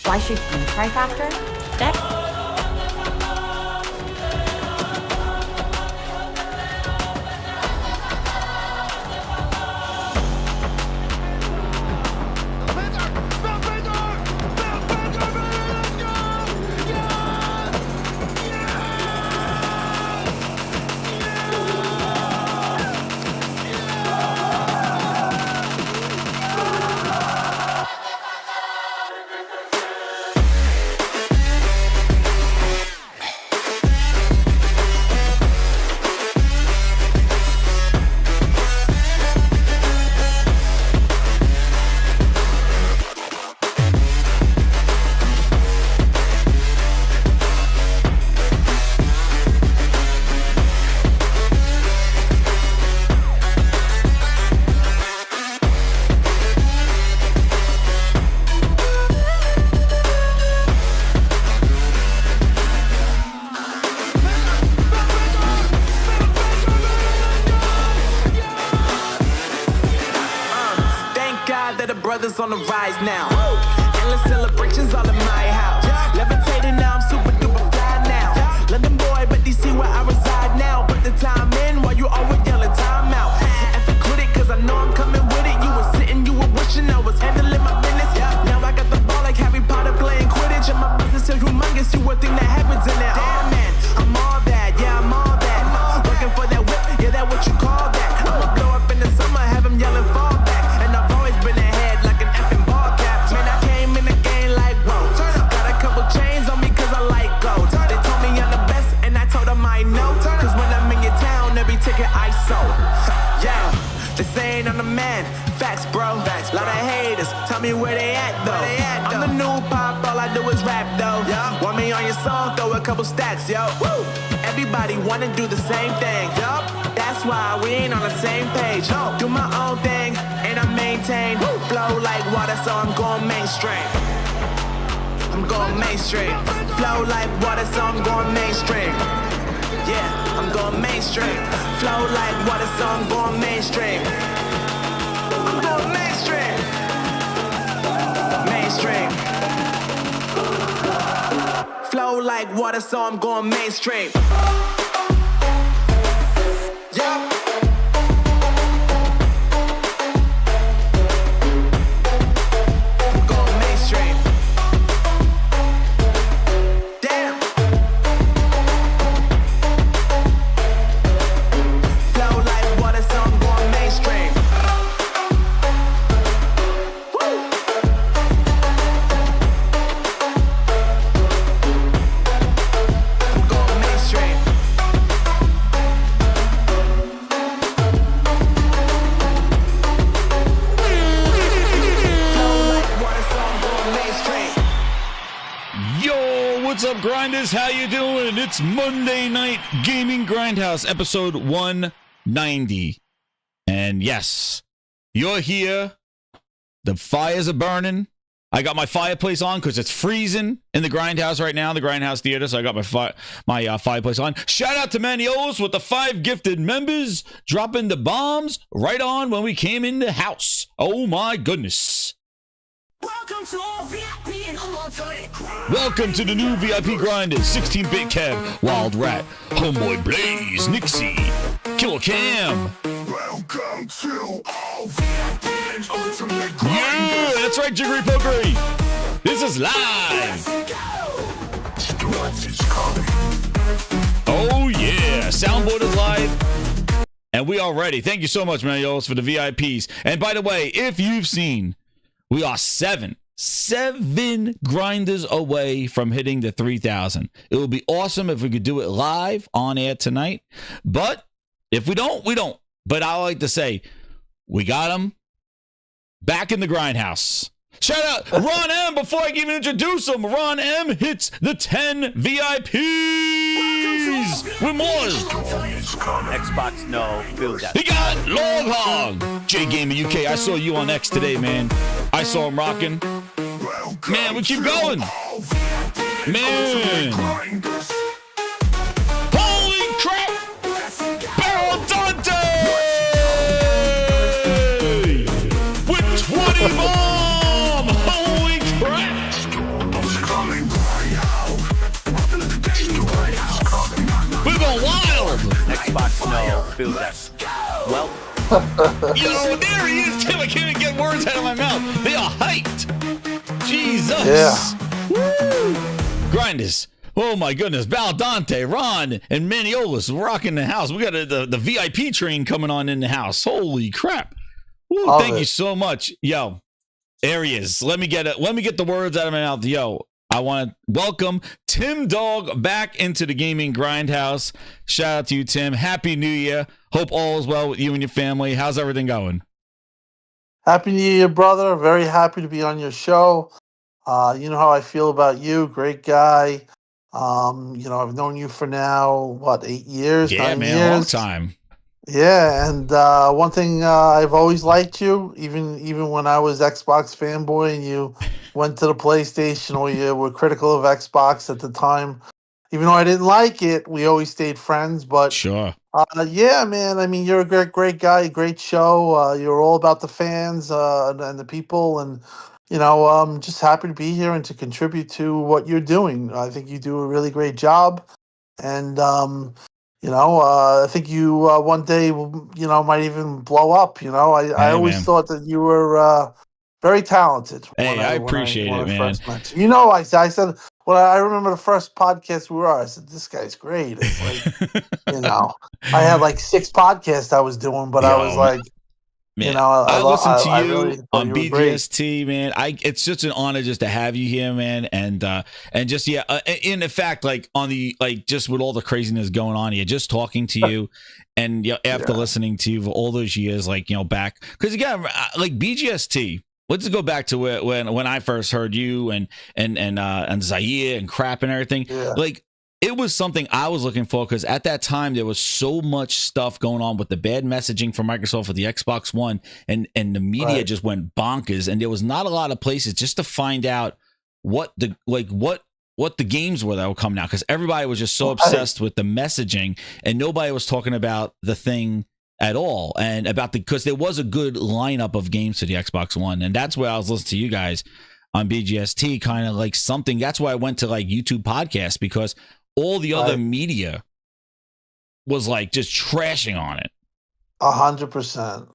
Why should you try faster? That brothers on the rise now. Endless celebrations all in my house. Levitating now, I'm super duper fly now. London boy, but DC where I reside now. Put the time in while you always yelling time out. And for quit it, cause I know I'm coming with it. You were sitting, you were wishing I was handling my business. Now I got the ball like Harry Potter playing Quidditch. And my business is humongous, you would think that happens in there. Oh man, I'm all that, yeah, I'm all that. Working for that whip, yeah, that what you call that. I'ma blow up in the summer, have them yelling fall back. And I've always been ahead like an effing ball cap. Man, I came in the game like, whoa. Got a couple chains on me cause I like gold. They told me I'm the best and I told them I know. Cause when I'm in your town, every ticket I sold. Yeah, they saying I'm the man. Facts, bro. Lot of haters, tell me where they at though. I'm the new pop, all I do is rap though. Want me on your song, throw a couple stats, yo. Woo! Everybody wanna do the same thing. Yup, that's why we ain't on the same page. Do my own thing, and I maintain. Flow like water, so I'm going mainstream. I'm going mainstream. Flow like water, so I'm going mainstream. Yeah, I'm going mainstream. Flow like water, so I'm going mainstream. I'm going mainstream. Mainstream. Flow like water, so I'm going mainstream. Yeah. I'm going mainstream. Damn. Flow like water, so I'm going mainstream. Woo. I'm going mainstream. Flow like water, so I'm going mainstream. Yo, what's up, grinders? How you doing? It's Monday Night Gaming Grindhouse, episode 190. And yes, you're here. The fires are burning. I got my fireplace on because it's freezing in the Grindhouse right now, the Grindhouse Theater. So I got my fireplace on. Shout out to Manios with the 5 gifted members, dropping the bombs right on when we came in the house. Oh my goodness. Welcome to all VIP and Whole Slate. Welcome to the new VIP grinders. 16-bit Kev, Wild Rat, Homeboy Blaze, Nixie, Killer Cam. Welcome to all VIP and Ultimate Grinders. Yeah, that's right, Jiggery Pokery. This is live. Strut is coming. Oh yeah, soundboard is live. And we are ready. Thank you so much, Manios, for the VIPs. And by the way, if you've seen, we are seven grinders away from hitting the 3,000. It would be awesome if we could do it live on air tonight. But if we don't, we don't. But I like to say, we got them back in the Grindhouse. Shout out Ron M. Before I even introduce him, Ron M. hits the 10 VIPs with more. Xbox, no. Feel that. He got Longhog. J Gamer UK, I saw you on X today, man. I saw him rocking. Man, we keep going. Man. Holy crap. Barrel Dante with 20 bomb. Holy crap. going wild. Xbox No, feel that. Well, Yo, there he is, Tim. I can't even get words out of my mouth. They are hyped. Jesus. Yeah. Woo. Grinders. Oh my goodness. Baldante, Ron, and Maniolis rocking the house. We got the VIP train coming on in the house. Holy crap. Woo, thank you so much. Yo, there he is. Let me get the words out of my mouth. Yo, I want to welcome Timdog back into the Gaming Grindhouse. Shout out to you, Tim. Happy New Year. Hope all is well with you and your family. How's everything going? Happy New Year, brother. Very happy to be on your show. You know how I feel about you. Great guy. I've known you for now, 8 years? Yeah, 9 man, years? long time. Yeah, and one thing I've always liked you, even when I was Xbox fanboy and you went to the PlayStation or you were critical of Xbox at the time. Even though I didn't like it, we always stayed friends. But Sure. yeah, man. I mean, you're a great guy, great show. You're all about the fans and the people, and I'm just happy to be here and to contribute to what you're doing. I think you do a really great job, and I think you one day might even blow up. I always man. thought that you were very talented. Hey, I appreciate it, man. First met you. I said. Well, I remember the first podcast we were on. I said, "This guy's great." It's like, I had like 6 podcasts I was doing, but I was like, man, I listened to you really on you were great. BGST, man. It's such an honor just to have you here, man, and just in fact, like on the just with all the craziness going on here, just talking to you, and after listening to you for all those years, back because again, like BGST. Let's go back to when I first heard you and Zaire and crap and everything. Yeah. Like it was something I was looking for because at that time there was so much stuff going on with the bad messaging from Microsoft with the Xbox One and the media just went bonkers and there was not a lot of places just to find out what the games were that were coming out because everybody was just so obsessed with the messaging and nobody was talking about the thing at all and about because there was a good lineup of games to the Xbox One and that's where I was listening to you guys on BGST kind of like something that's why I went to like YouTube podcasts because all the other media was like just trashing on it 100%.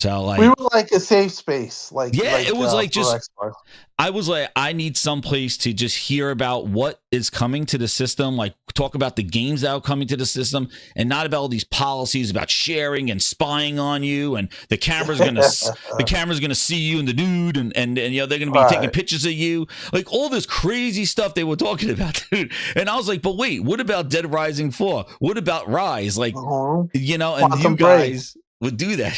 So like we were like a safe space it was like just Xbox. I was like I need some place to just hear about what is coming to the system like talk about the games that are coming to the system and not about all these policies about sharing and spying on you and the camera's gonna see you and the dude and they're gonna be taking pictures of you like all this crazy stuff they were talking about dude and I was like but wait what about Dead Rising 4 what about Rise like and you guys would do that.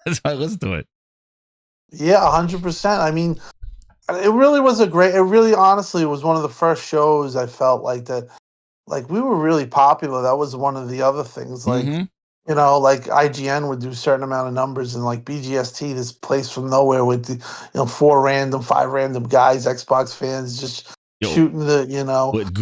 That's why I listen to it. Yeah, 100%. I mean, it really was honestly, it was one of the first shows I felt like that, like we were really popular. That was one of the other things. Like, like IGN would do a certain amount of numbers and like BGST, this place from nowhere with the, 5 random guys, Xbox fans, just shooting the,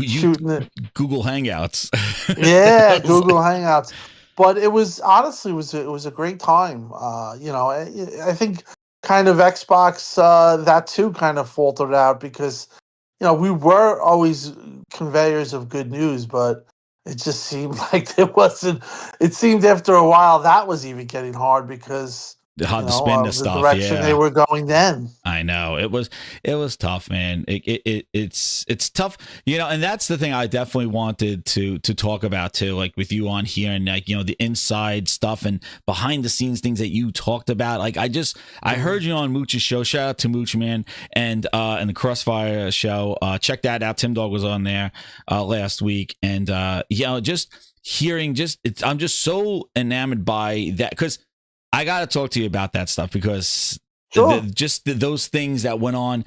shooting the Google Hangouts. Yeah, Google Hangouts. But it was honestly it was a great time. I think kind of Xbox that too kind of faltered out because we were always conveyors of good news, but it just seemed like there wasn't. It seemed after a while that was even getting hard because hard to spin this the stuff. direction they were going then. I know it was tough, man. It's tough, and that's the thing I definitely wanted to talk about too, like with you on here and like the inside stuff and behind the scenes things that you talked about. Like I heard you on Mooch's show. Shout out to Mooch, man, and the Crossfire show. Check that out. Timdog was on there last week, and just hearing I'm just so enamored by that because. I got to talk to you about that stuff because those things that went on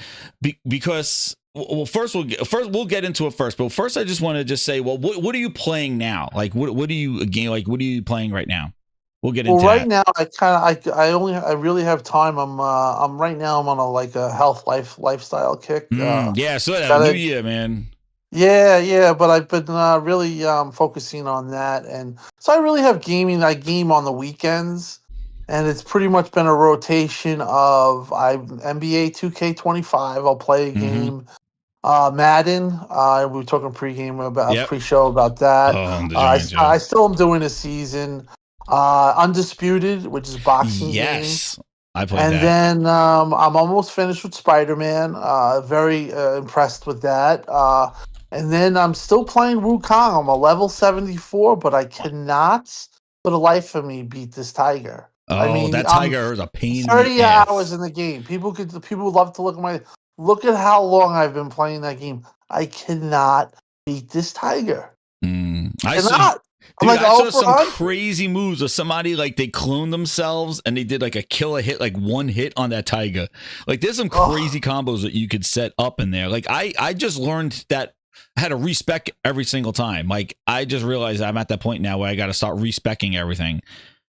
because first we'll get into it first, but first I just want to just say, well, what are you playing now? Like what are you what are you playing right now? We'll get into right that. now I really have time. I'm right now I'm on a health lifestyle kick. Yeah, so that new year, man. Yeah, but I've been really focusing on that, and so I really have gaming. I game on the weekends. And it's pretty much been a rotation of NBA 2K25. I'll play a game. Madden. We were talking pregame about Yep. pre-show about that. Oh, the I, Giants, I yeah. still am doing a season. Undisputed, which is a boxing game. Yes, I played And that. then I'm almost finished with Spider-Man. Very impressed with that. And then I'm still playing Wukong. I'm a level 74, but I cannot, for the life of me, beat this tiger. I Oh, mean, that I'm tiger is a pain in 30 the ass. hours in the game. People would love to look at how long I've been playing that game. I cannot beat this tiger. I saw, Cannot. I'm dude, like I saw 0 for some 100. crazy moves of somebody like they cloned themselves and they did like a killer hit, like one hit on that tiger. Like there's some crazy combos that you could set up in there. Like I just learned that I had to respec every single time. Like I just realized I'm at that point now where I got to start respecking everything.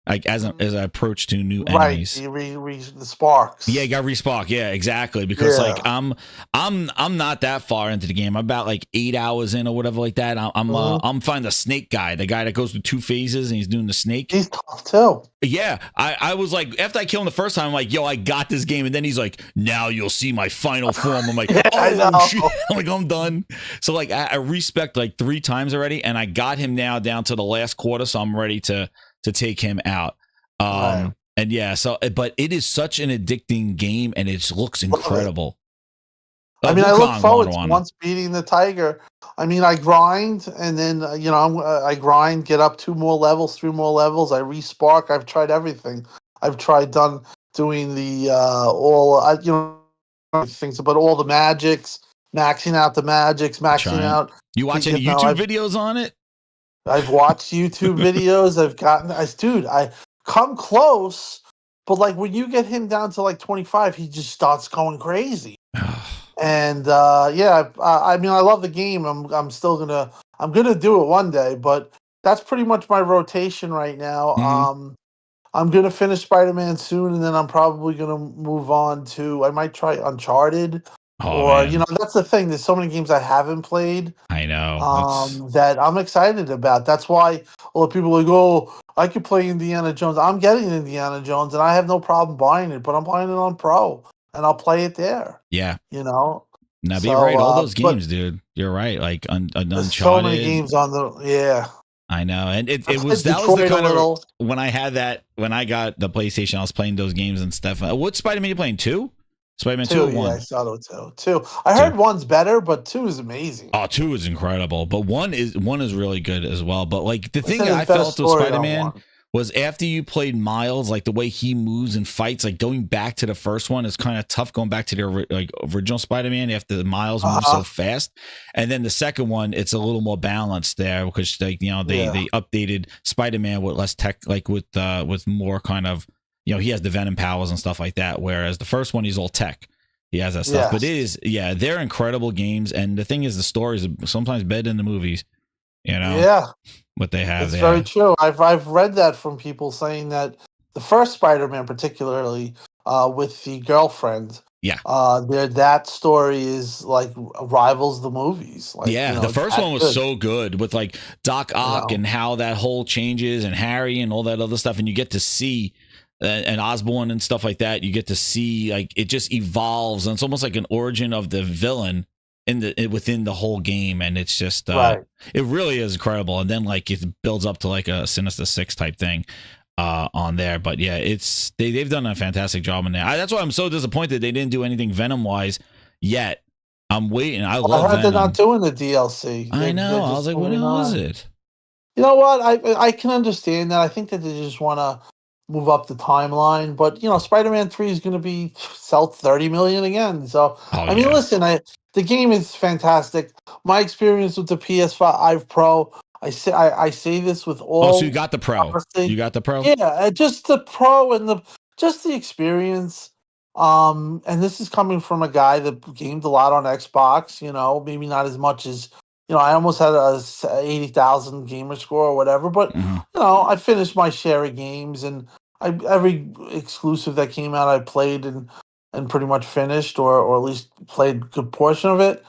Like as I approach to new enemies. Right, the sparks. Yeah, you got respark. Yeah, exactly. Because Yeah. like I'm not that far into the game. I'm about like 8 hours in or whatever like that. I'm finding the snake guy, the guy that goes through 2 phases and he's doing the snake. He's tough too. Yeah, I was like, after I killed him the first time, I'm like, yo, I got this game. And then he's like, now you'll see my final form. I'm like, I know. oh shit. I'm like, I'm done. So like I respect like 3 times already, and I got him now down to the last quarter, so I'm ready to take him out. Right. And yeah, so but it is such an addicting game, and it looks incredible. I mean, I look Wukong, forward to Wanda. once beating the tiger. I mean, I grind, and then I grind, get up 2 more levels, 3 more levels. I respark. I've tried everything. I've tried doing the things, but all the magics, maxing out the magics, maxing out. You watch any know, YouTube videos on it? I've watched YouTube videos. I come close, but like when you get him down to like 25, he just starts going crazy. And I mean, I love the game. I'm gonna do it one day, but that's pretty much my rotation right now. Mhm. I'm gonna finish Spider-Man soon, and then I'm probably gonna move on to. I might try Uncharted, or man. that's the thing. There's so many games I haven't played. I know. That I'm excited about. That's why a lot of people are like, oh, I could play Indiana Jones. I'm getting Indiana Jones, and I have no problem buying it, but I'm buying it on Pro, and I'll play it there. Yeah. Now, be right. All those games, dude. You're right. Like Uncharted. So many games on I know, and it I was played that was the Detroit kind a little. of when I got the PlayStation, I was playing those games and stuff. What Spider-Man you playing? 2? Spider-Man 2 or 1? Yeah, I saw it 2. I heard 1's better, but 2 is amazing. Oh, 2 is incredible, but 1 is really good as well. But like the thing said I his best felt with story on Spider-Man 1. was after you played Miles, like the way he moves and fights, like going back to the first one is kind of tough. Going back to the original Spider-Man after Miles moves so fast, and then the second one, it's a little more balanced there because they updated Spider-Man with less tech, like with more kind of he has the Venom powers and stuff like that. Whereas the first one, he's all tech. He has that stuff, but they're incredible games. And the thing is, the stories are sometimes better than the movies. What they have. It's very true. I've read that from people saying that the first Spider-Man, particularly with the girlfriend, that story is like rivals the movies. Like, the first one was so good with like Doc Ock and how that whole changes and Harry and all that other stuff, and you get to see. And Osborn and stuff like that, you get to see like it just evolves, and it's almost like an origin of the villain within the whole game, and it's just it really is incredible. And then like it builds up to like a Sinister Six type thing on there. But yeah, it's they've done a fantastic job in there. That's why I'm so disappointed they didn't do anything Venom wise yet. I'm waiting. I love heard Venom. they're not doing the DLC. I know. I was like, what is it? You know what? I can understand that. I think that they just want to move up the timeline, but Spider-Man 3 is going to sell 30 million again. So I mean, listen, the game is fantastic. My experience with the PS5 Pro, I say this with all. Oh, so you got the Pro? You got the Pro? Yeah, just the Pro and the experience. And this is coming from a guy that gamed a lot on Xbox. Maybe not as much as. I almost had a 80,000 gamer score or whatever, but I finished my share of games, and every exclusive that came out, I played and pretty much finished, or at least played a good portion of it.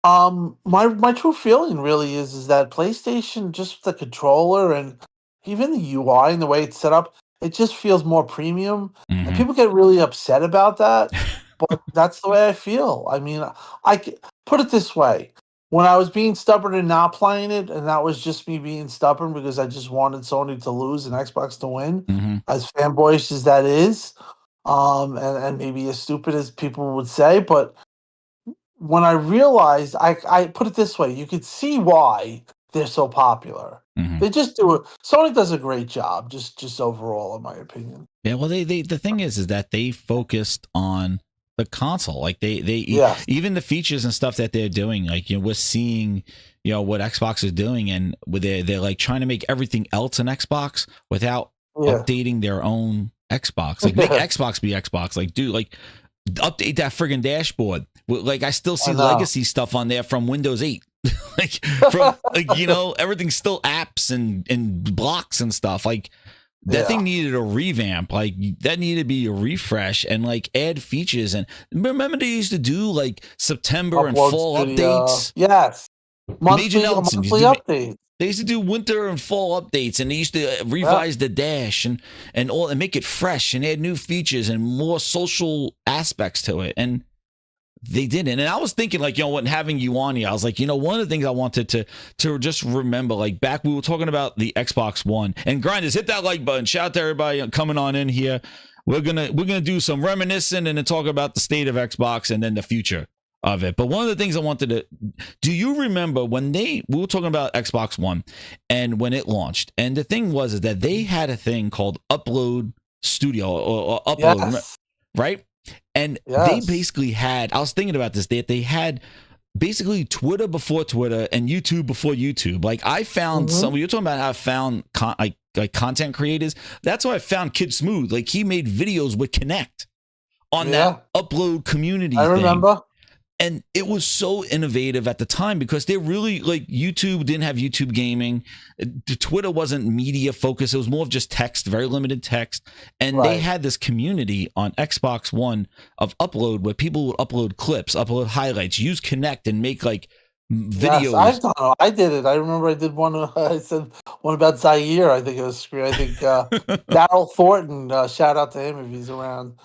My true feeling really is that PlayStation, just the controller and even the UI and the way it's set up, it just feels more premium, and people get really upset about that. but that's the way I feel. I mean, put it this way: when I was being stubborn and not playing it, and that was just me being stubborn because I just wanted Sony to lose and Xbox to win, as fanboyish as that is, and maybe as stupid as people would say, but when I realized, I put it this way: you could see why they're so popular. They just do it. Sony does a great job, just overall, in my opinion. Yeah, well, they the thing is that they focused on the console. Like they Yes. even the features and stuff that they're doing. Like, you know, we're seeing, you know, what Xbox is doing, and they're like trying to make everything else an Xbox without updating their own Xbox. Like, make Xbox be Xbox. Like, dude, like, update that friggin' dashboard. Like, I still see legacy stuff on there from Windows 8. Like, from, like, you know, everything's still apps and blocks and stuff. Like, that thing needed a revamp. Like, that needed to be a refresh and like add features. And remember, they used to do like September and fall updates. Yes, Major Nelson monthly updates. They used to do winter and fall updates, and they used to revise the dash and all, and make it fresh and add new features and more social aspects to it. And they didn't. And I was thinking, like, you know, when having you on here, I was like, you know, one of the things I wanted to just remember, like, back we were talking about the Xbox One, and Grinders, hit that like button. Shout out to everybody coming on in here. We're gonna do some reminiscing and then talk about the state of Xbox and then the future of it. But one of the things I wanted to, do you remember when we were talking about Xbox One and when it launched? And the thing was is that they had a thing called Upload Studio or Upload, right? And they basically had, I was thinking about this, they had basically Twitter before Twitter and YouTube before YouTube. Like, I found some, you're talking about how I found like content creators. That's how I found Kid Smooth. Like, he made videos with Connect on that Upload community I remember. And it was so innovative at the time because they really, like, YouTube didn't have YouTube gaming. Twitter wasn't media focused. It was more of just text, very limited text. And they had this community on Xbox One of Upload where people would upload clips, upload highlights, use Connect and make like videos. Yes, I've done it. I did it. I remember I did one. I said one about Zaire. I think it was screen. I think Daryl Thornton. Shout out to him if he's around.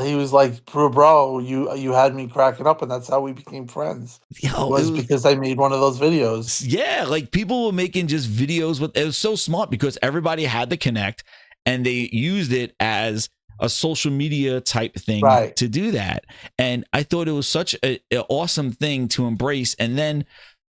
He was like, bro, you had me cracking up, and that's how we became friends. It was because I made one of those videos. Yeah, like, people were making just videos with, it was so smart because everybody had to connect, and they used it as a social media type thing to do that. And I thought it was such an awesome thing to embrace. And then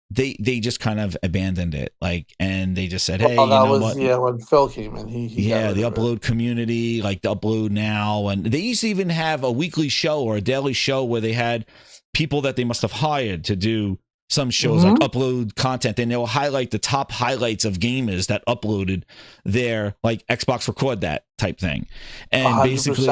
they just kind of abandoned it, like, and they just said, hey, you know what? Yeah, when Phil came in, he the Upload community, like the Upload Now, and they used to even have a weekly show or a daily show where they had people that they must have hired to do some shows, like upload content, and they'll highlight the top highlights of gamers that uploaded their, like, Xbox Record That type thing. And 100%. Basically,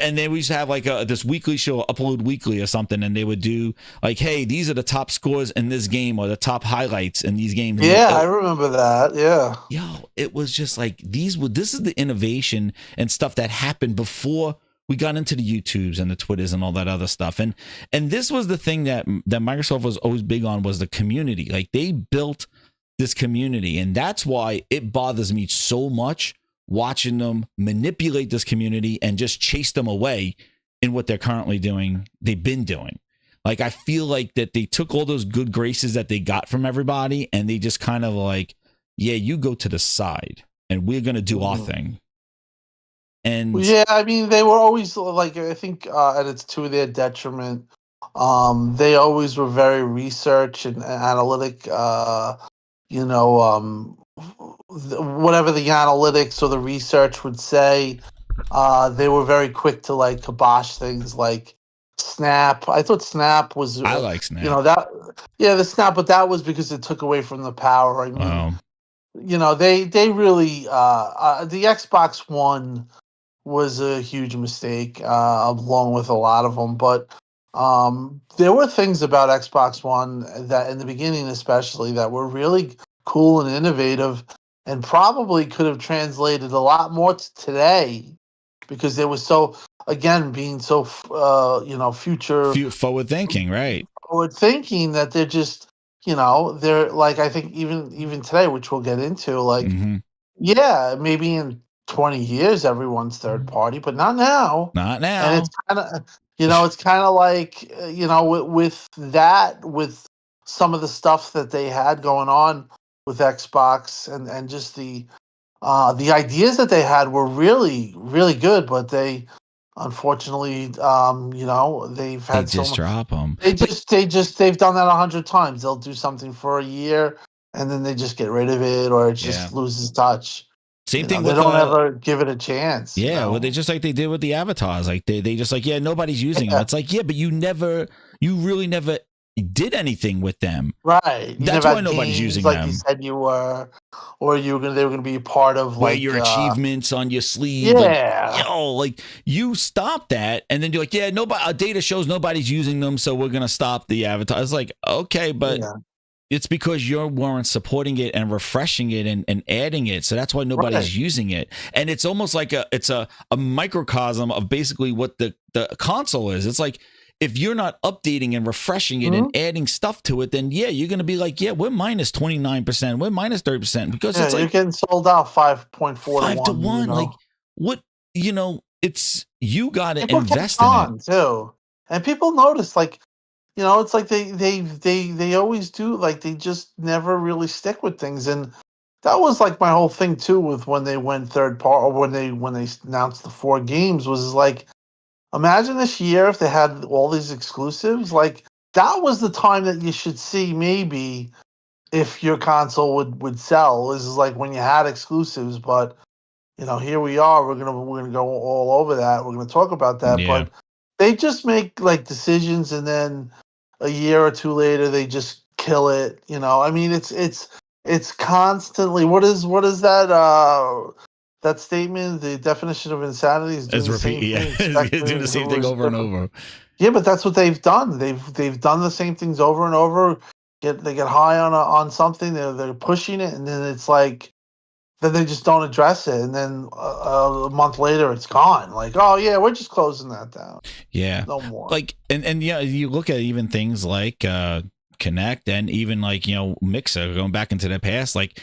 and they used to have like this weekly show, Upload Weekly or something, and they would do like, hey, these are the top scores in this game or the top highlights in these games. Yeah, I remember that. Yeah. Yo, it was just like, this is the innovation and stuff that happened before we got into the YouTubes and the Twitters and all that other stuff. And this was the thing that Microsoft was always big on, was the community. Like, they built this community, and that's why it bothers me so much watching them manipulate this community and just chase them away in what they're currently doing. They've been doing. Like, I feel like that they took all those good graces that they got from everybody, and they just kind of like, yeah, you go to the side and we're going to do our thing. And yeah, I mean, they were always like, I think, and it's to their detriment. They always were very research and analytic. Whatever the analytics or the research would say, they were very quick to like kibosh things like Snap. I thought Snap was. I like Snap. The Snap, but that was because it took away from the power. I mean, they really the Xbox One was a huge mistake, along with a lot of them. But there were things about Xbox One that, in the beginning especially, that were really cool and innovative, and probably could have translated a lot more to today, because they were so, again, being so future forward thinking, right? Forward thinking, that they're just, they're like, I think even today, which we'll get into, like, yeah, maybe in 20 years everyone's third party, but not now. Not now. And it's kind of, It's kind of like with that, with some of the stuff that they had going on with Xbox, and just the ideas that they had were really, really good, but they unfortunately, they've They had just drop them. they've done that 100 times. They'll do something for a year and then they just get rid of it, or it just loses touch. Same thing They with don't ever give it a chance. Yeah, well, they just like they did with the avatars. Like they just like, yeah, nobody's using them. It's like, yeah, but you really never did anything with them. Right. That's why nobody's using like them. you said you were, or they were gonna be a part of Wear like your achievements on your sleeve. Yeah. Like you stop that, and then you're like, yeah, nobody. Data shows nobody's using them, so we're gonna stop the avatar. It's like, okay, but it's because you weren't supporting it and refreshing it and adding it, so that's why nobody's using it. And it's almost like it's a microcosm of basically what the console is. It's like, if you're not updating and refreshing it and adding stuff to it, then you're going to be like, we're minus 29%, we're minus 30%, because it's like you're getting sold out 5.4 to 1. Like, what, it's, you got to invest in it too. And people notice, like, it's like they always do, like, they just never really stick with things. And that was like my whole thing too, with when they went third party, or when they announced the 4 games, was like, imagine this year if they had all these exclusives. Like, that was the time that you should see maybe if your console would sell. This is like when you had exclusives, but here we are. We're gonna go all over that. We're gonna talk about that, but they just make like decisions, and then a year or two later they just kill it. I mean, it's constantly, what is that that statement? The definition of insanity is doing the same thing. Doing the same thing over and over. Yeah, but that's what they've done. They've done the same things over and over. They get high on something. They're pushing it, and then it's like, then they just don't address it, and then a month later it's gone. Like, oh yeah, we're just closing that down. Yeah, no more. Like, and you look at even things like Kinect, and even like Mixer, going back into the past, like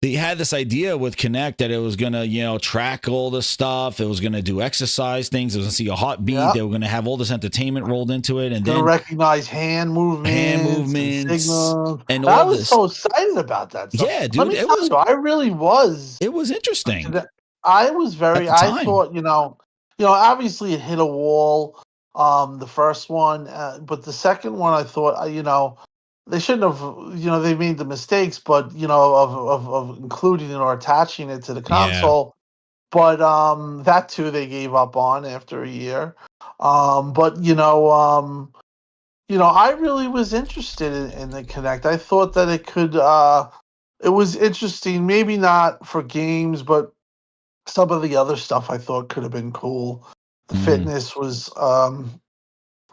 they had this idea with Kinect that it was gonna track all the stuff. It was gonna do exercise things. It was gonna see a heartbeat. They were gonna have all this entertainment rolled into it, and then recognize hand movements, and signals. And I was so excited about that stuff. Yeah, dude, I really was. It was interesting. I was very. I thought obviously it hit a wall. The first one, but the second one, I thought they shouldn't have, they made the mistakes, but, of including it or attaching it to the console. But that too, they gave up on after a year. But, I really was interested in the Kinect. I thought that it could, it was interesting, maybe not for games, but some of the other stuff I thought could have been cool. The fitness was,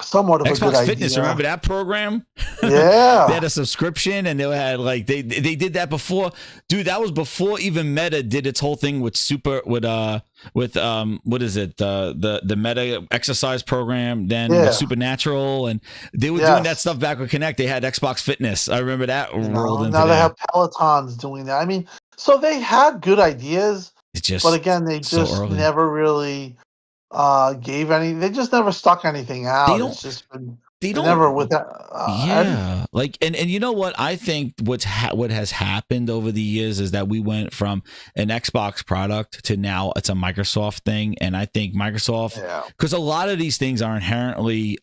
somewhat of Xbox a good Fitness, idea. remember that program? Yeah. They had a subscription, and they had like they did that before. Dude, that was before even Meta did its whole thing with what is it? The Meta exercise program, then with Supernatural, and they were doing that stuff back with Kinect. They had Xbox Fitness. I remember that rolled into now they have Pelotons doing that. I mean, so they had good ideas, but again, they just never really gave any. They just never stuck anything out. It's just been never with that. Like, and you know what? I think what has happened over the years is that we went from an Xbox product to now it's a Microsoft thing, and I think Microsoft, because a lot of these things are inherently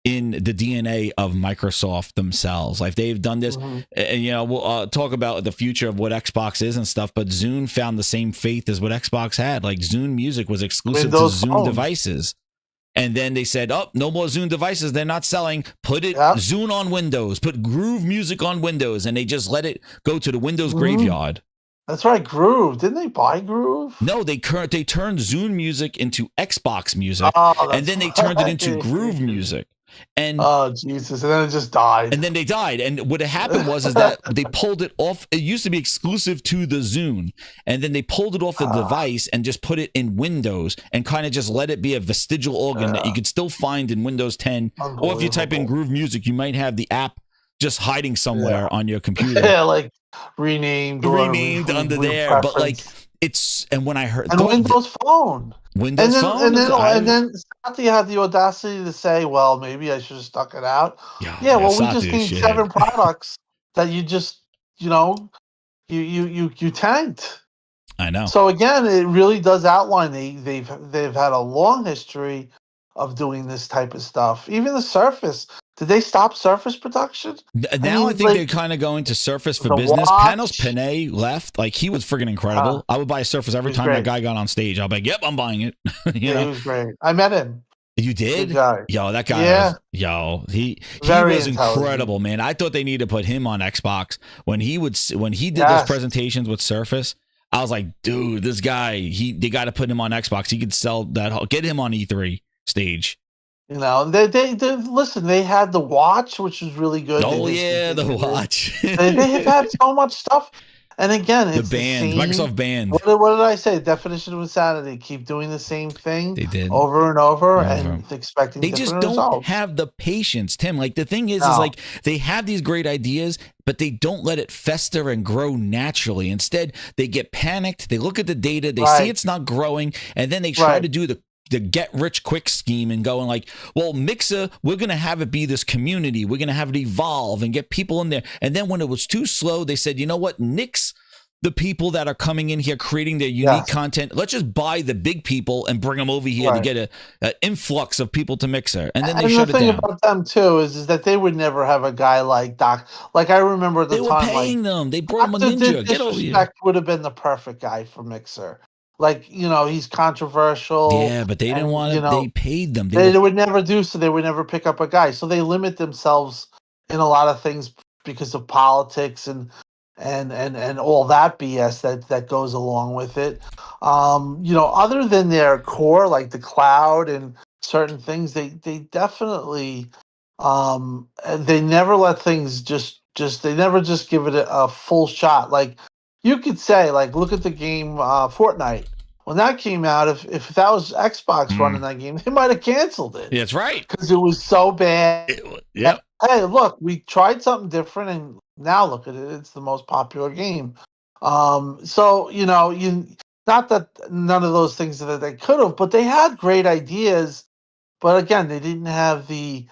in the DNA of Microsoft themselves. Like, they've done this, and we'll talk about the future of what Xbox is and stuff, but Zune found the same faith as what Xbox had. Like, Zune music was exclusive to Zune devices. And then they said, oh, no more Zune devices. They're not selling. Put it Zune on Windows. Put Groove music on Windows. And they just let it go to the Windows graveyard. That's right, Groove. Didn't they buy Groove? No, they turned Zune music into Xbox music. And then they turned it into Groove music. And oh Jesus! And then it just died. And then they died. And what happened was that they pulled it off. It used to be exclusive to the Zune, and then they pulled it off the device and just put it in Windows and kind of just let it be a vestigial organ that you could still find in Windows 10. Or if you type in Groove Music, you might have the app just hiding somewhere on your computer. Like renamed under there. But like, And when I heard and Windows Phone. Windows Phone, and then Satya had the audacity to say, "Well, maybe I should have stuck it out." Yeah, well, we just named 7 products that you just, you know, you tanked. I know. So again, it really does outline they've had a long history of doing this type of stuff. Even the Surface. Did they stop Surface production? Now I think they're kind of going to Surface for business. Panos Panay left. Like, he was friggin' incredible. I would buy a Surface every time that guy got on stage. I'll be like, yep, I'm buying it. He was great. I met him. You did? Yo, that guy. Yeah. He was incredible, man. I thought they needed to put him on Xbox when he did those presentations with Surface. I was like, dude, this guy, they got to put him on Xbox. He could sell that. Get him on E3 stage. You know, they listen. They had the watch, which was really good. Oh yeah, the watch. they have had so much stuff, and again, it's the band, Microsoft Band. What did I say? Definition of insanity. Keep doing the same thing. They did over and over, and expecting. They just don't results. have the patience, Tim. Like, the thing is like, they have these great ideas, but they don't let it fester and grow naturally. Instead, they get panicked. They look at the data. They see it's not growing, and then they try to do the get rich quick scheme and going like, well, Mixer, we're going to have it be this community. We're going to have it evolve and get people in there. And then when it was too slow, they said, you know what? Nix the people that are coming in here creating their unique content. Let's just buy the big people and bring them over here to get an influx of people to Mixer. And then they shut it down. The thing about them too is that they would never have a guy like Doc. Like, I remember at the time, they were paying them. They brought him a ninja. Get over here. Would have been the perfect guy for Mixer. Like, you know, he's controversial. Yeah, but they didn't want to. They paid them. They would never do so. They would never pick up a guy. So they limit themselves in a lot of things because of politics and all that BS that goes along with it. You know, other than their core, like the cloud and certain things, they definitely they never let things they never just give it a full shot. Like, you could say, like, look at the game Fortnite. When that came out, if that was Xbox running that game, they might have canceled it. Yeah, that's right. Because it was so bad. Yeah. Hey, look, we tried something different, and now look at it. It's the most popular game. So, you know, not that none of those things that they could have, but they had great ideas. But again, they didn't have the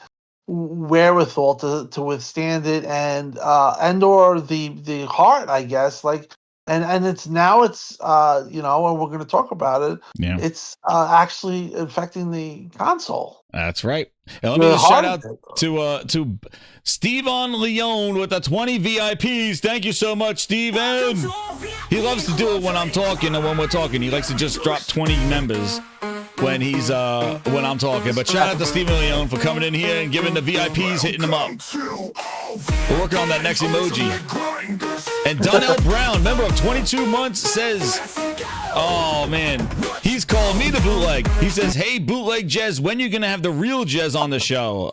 wherewithal to withstand it and or the heart, I guess. Like, and it's now you know, and we're going to talk about it. Yeah, it's actually affecting the console. That's right. And let me just shout out to Steven Leone with the 20 VIPs. Thank you so much, Steven. He loves to do it when I'm talking and when we're talking. He likes to just drop 20 members when I'm talking. But shout out to Steven Leone for coming in here and giving the VIPs, hitting them up. We're working on that next emoji. And Donnell Brown, member of 22 months, says, oh man, he's calling me the bootleg. He says, hey, bootleg Jez, when you gonna have the real Jez on the show?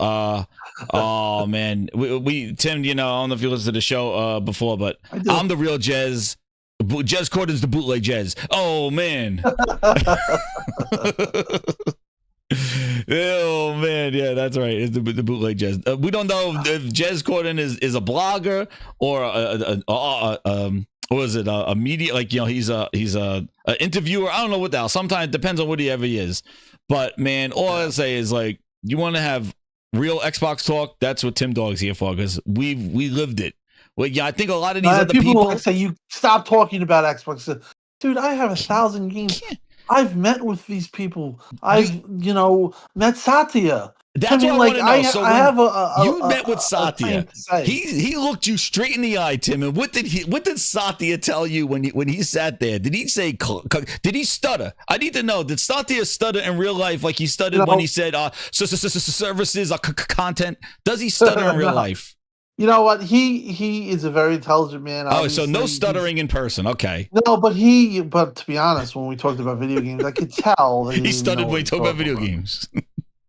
Oh man, we Tim, you know, I don't know if you listened to the show before, but I'm the real Jez. Jez Corden's the bootleg Jez. Oh man. Oh man, yeah, that's right. It's the bootleg Jez. We don't know if Jez Corden is a blogger or a media, like, you know, he's a interviewer. I don't know what the hell. Sometimes it depends on what he ever is. But man, all I say is, like, you want to have real Xbox talk. That's what Timdog's here for, because we lived it. Well, yeah, I think a lot of these other people say, you stop talking about Xbox. Dude, I have 1,000 games. I've met with these people. I've, you know, met Satya. That's what I want to know. So I have you met with Satya. He looked you straight in the eye, Tim. And what did Satya tell you when he sat there? Did he say? Did he stutter? I need to know. Did Satya stutter in real life, like he stuttered when he said services, content? Does he stutter in real life? You know what? He is a very intelligent man. Obviously. Oh, so no stuttering in person. Okay. No, but to be honest, when we talked about video games, I could tell that he stuttered when he talked about video games.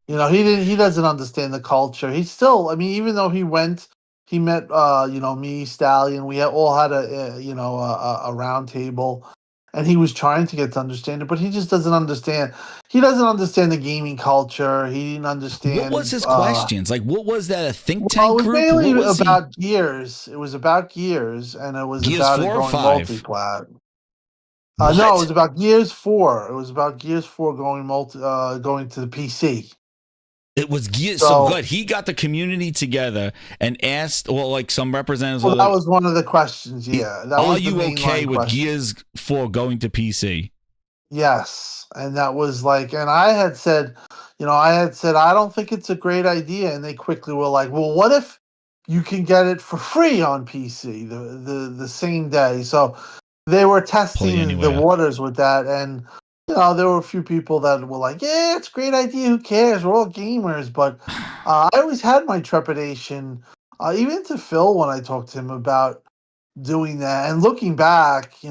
You know, he doesn't understand the culture. He's still, I mean, even though he met, you know, me, Stallion, we all had a round table, and he was trying to get to understand it, but he just doesn't understand. He doesn't understand the gaming culture. He didn't understand. What was his questions? Like, what was that, a think tank group? It was mainly about Gears. It was about Gears, and it was Gears about 4 it or going 5? multi-plat. No, it was about Gears 4. It was about Gears 4 going to the PC. It was Gears. So good. He got the community together and asked, well, like some representatives. Well, that was one of the questions. Yeah. Are you okay with Gears 4 going to PC? Yes. And that was like, and I had said, I don't think it's a great idea. And they quickly were like, well, what if you can get it for free on PC the same day? So they were testing the waters with that. And, there were a few people that were like, yeah, it's a great idea. Who cares? We're all gamers. But I always had my trepidation, even to Phil when I talked to him about doing that. And looking back, they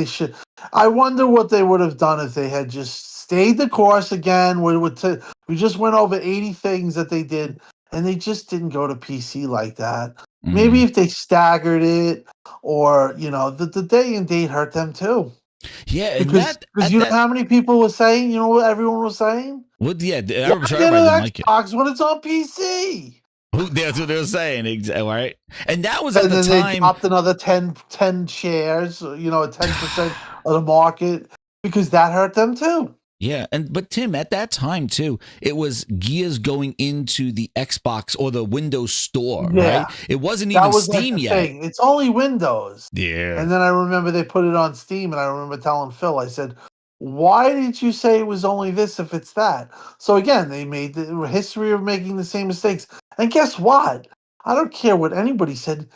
should. I wonder what they would have done if they had just stayed the course again. We just went over 80 things that they did, and they just didn't go to PC like that. Maybe if they staggered it, or the day and date hurt them too. Yeah, because know how many people were saying, what everyone was saying? Well, yeah, everybody didn't like it. Xbox when it's on PC. That's what they were saying, right? And that was at the time. They dropped another 10 shares, 10% of the market, because that hurt them too. Yeah, but Tim, at that time too, it was Gears going into the Xbox or the Windows Store, right? It wasn't even Steam yet. Thing. It's only Windows. Yeah. And then I remember they put it on Steam, and I remember telling Phil, I said, why did you say it was only this if it's that? So again, they made the history of making the same mistakes. And guess what? I don't care what anybody said.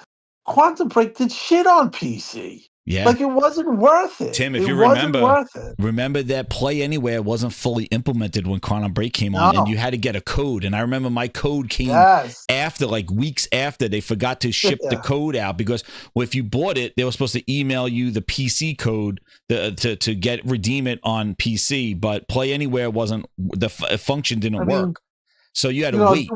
Quantum Break did shit on PC. Yeah. Like, it wasn't worth it. Tim, if you remember that Play Anywhere wasn't fully implemented when Quantum Break came on, and you had to get a code. And I remember my code came after, like weeks after. They forgot to ship the code out because if you bought it, they were supposed to email you the PC code to redeem it on PC. But Play Anywhere wasn't, the function didn't work. So you had to wait.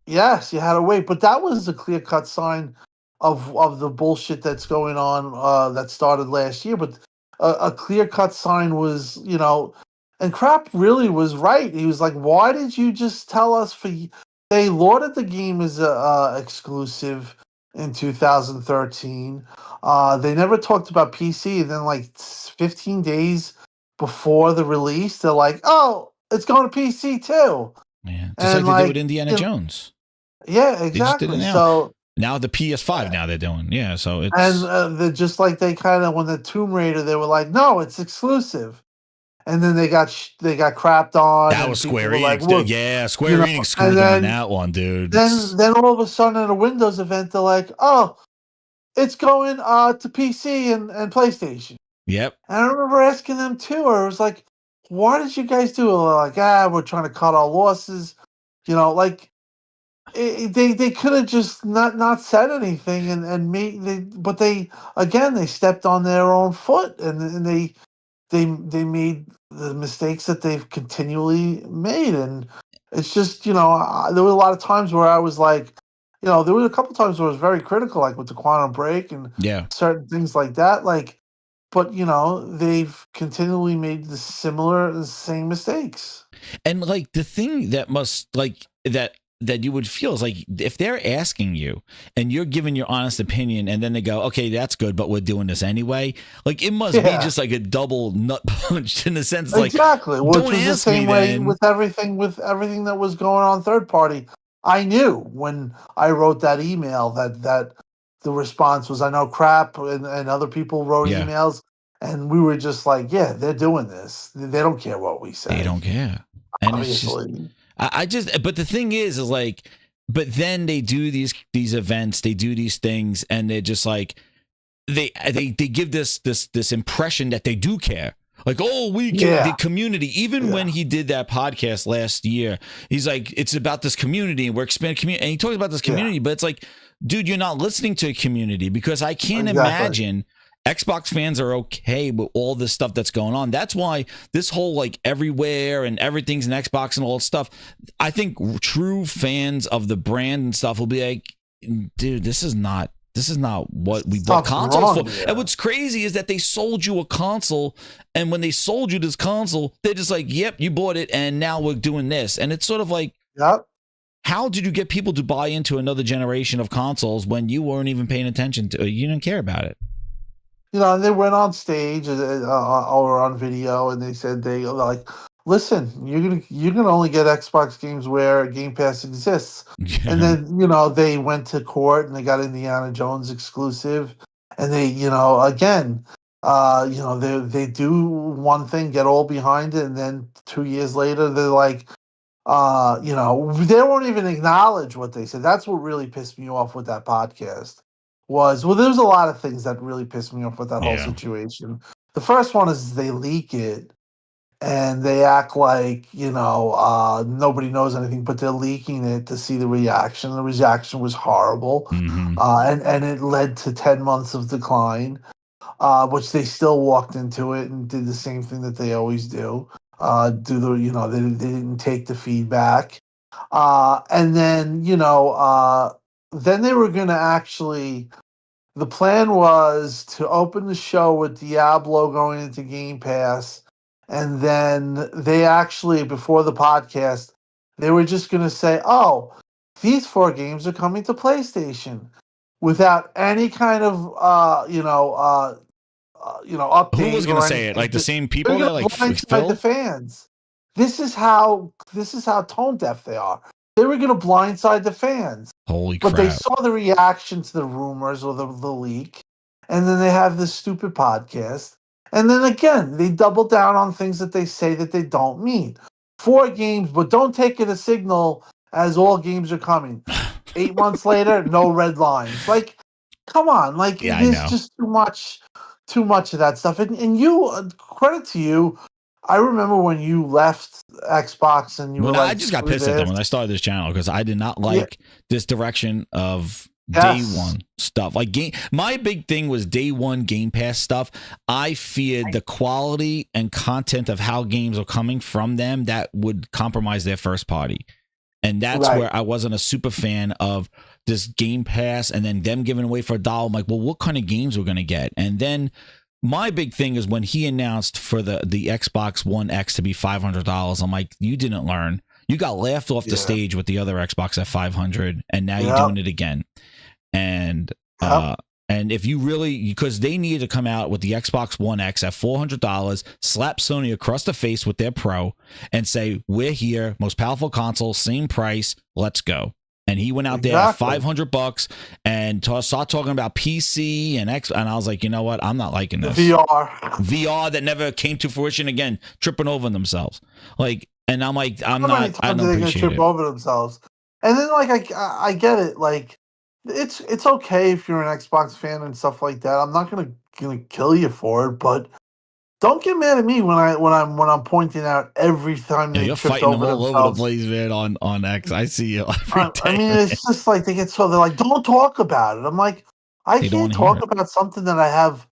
Yes, you had to wait. But that was a clear-cut sign of the bullshit that's going on that started last year. But a clear-cut sign was, and Crap really was right. He was like, why did you just tell us they lauded the game as exclusive in 2013. They never talked about PC. And then like 15 days before the release, they're like, oh, it's going to PC too. Yeah, just like they did with Indiana Jones. Yeah, exactly. So now the PS5, now they're doing, so it's... And they're just like they kind of, when the Tomb Raider, they were like, no, it's exclusive. And then they got crapped on. That was Square Enix. Like, Square Enix screwed on that one, dude. Then all of a sudden at a Windows event, they're like, oh, it's going to PC and PlayStation. Yep. And I remember asking them too, or it was like, why did you guys do it? Like, we're trying to cut our losses. They could have just not said anything but they stepped on their own foot, and they made the mistakes that they've continually made. And it's just, there were a lot of times where I was like, there were a couple times where I was very critical, like with the Quantum Break and certain things like that, but they've continually made the same mistakes. And like the thing that must that you would feel is like, if they're asking you and you're giving your honest opinion, and then they go, okay, that's good, but we're doing this anyway. Like, it must be just like a double nut punch in the sense, like, exactly. Which was the same way with everything that was going on third party. I knew when I wrote that email that the response was, I know Crap and other people wrote emails, and we were just like, they're doing this. They don't care what we say. They don't care. And obviously. But the thing is like, but then they do these events, they do these things, and they're just like, they give this impression that they do care. Like, oh, we care, the community. Even when he did that podcast last year, he's like, it's about this community, and we're expanding community. And he talks about this community, but it's like, dude, you're not listening to a community, because I can't imagine Xbox fans are okay with all this stuff that's going on. That's why this whole like everywhere and everything's an Xbox and all that stuff, I think true fans of the brand and stuff will be like, dude, this is not what we bought consoles for. And what's crazy is that they sold you a console, and when they sold you this console, they're just like, yep, you bought it, and now we're doing this. And it's sort of like, how did you get people to buy into another generation of consoles when you weren't even paying attention to it? You didn't care about it. and they went on stage or on video, and they said like, listen, you're gonna only get Xbox games where Game Pass exists. And then they went to court and they got Indiana Jones exclusive, and they again. They do one thing, get all behind it, and then 2 years later, they're like, they won't even acknowledge what they said. That's what really pissed me off with that podcast. There's a lot of things that really pissed me off with that whole situation. The first one is they leak it and they act like nobody knows anything, but they're leaking it to see the reaction. The reaction was horrible, and it led to 10 months of decline. Which they still walked into it and did the same thing that they always do. They didn't take the feedback, and then then they were going to actually. The plan was to open the show with Diablo going into Game Pass, and then they actually, before the podcast, they were just going to say, "Oh, these 4 games are coming to PlayStation," without any kind of update. Who was going to say it? Like the same people that like blindside the fans. This is how tone deaf they are. They were going to blindside the fans. Holy crap! But they saw the reaction to the rumors or the leak, and then they have this stupid podcast, and then again they double down on things that they say that they don't mean. 4 games, but don't take it a signal as all games are coming. 8 months later, no red lines. Like, come on! Like, there's just too much of that stuff. And you, credit to you, I remember when you left Xbox and you were like, I just got pissed at them when I started this channel because I did not like this direction of day one stuff. Like my big thing was day one Game Pass stuff. I feared the quality and content of how games are coming from them that would compromise their first party. And that's where I wasn't a super fan of this Game Pass and then them giving away for $1. I'm like, well, what kind of games we're going to get? And then my big thing is when he announced for the Xbox One X to be $500, I'm like, you didn't learn. You got laughed off the stage with the other Xbox at $500, and now you're doing it again. And and if you really, because they needed to come out with the Xbox One X at $400, slap Sony across the face with their Pro, and say, we're here, most powerful console, same price, let's go. And he went out there at $500 and start talking about PC and X. And I was like, you know what? I'm not liking this. VR that never came to fruition again, tripping over themselves. Like, and I'm like, I don't appreciate it. Trip over themselves. And then, like, I get it. Like, it's okay if you're an Xbox fan and stuff like that. I'm not gonna kill you for it, but don't get mad at me when I'm pointing out every time they you're tripped fighting over them all themselves. over the place, man. On X, I see you every day. I mean, it's just like they're like, don't talk about it. I'm like, I can't talk about something that I have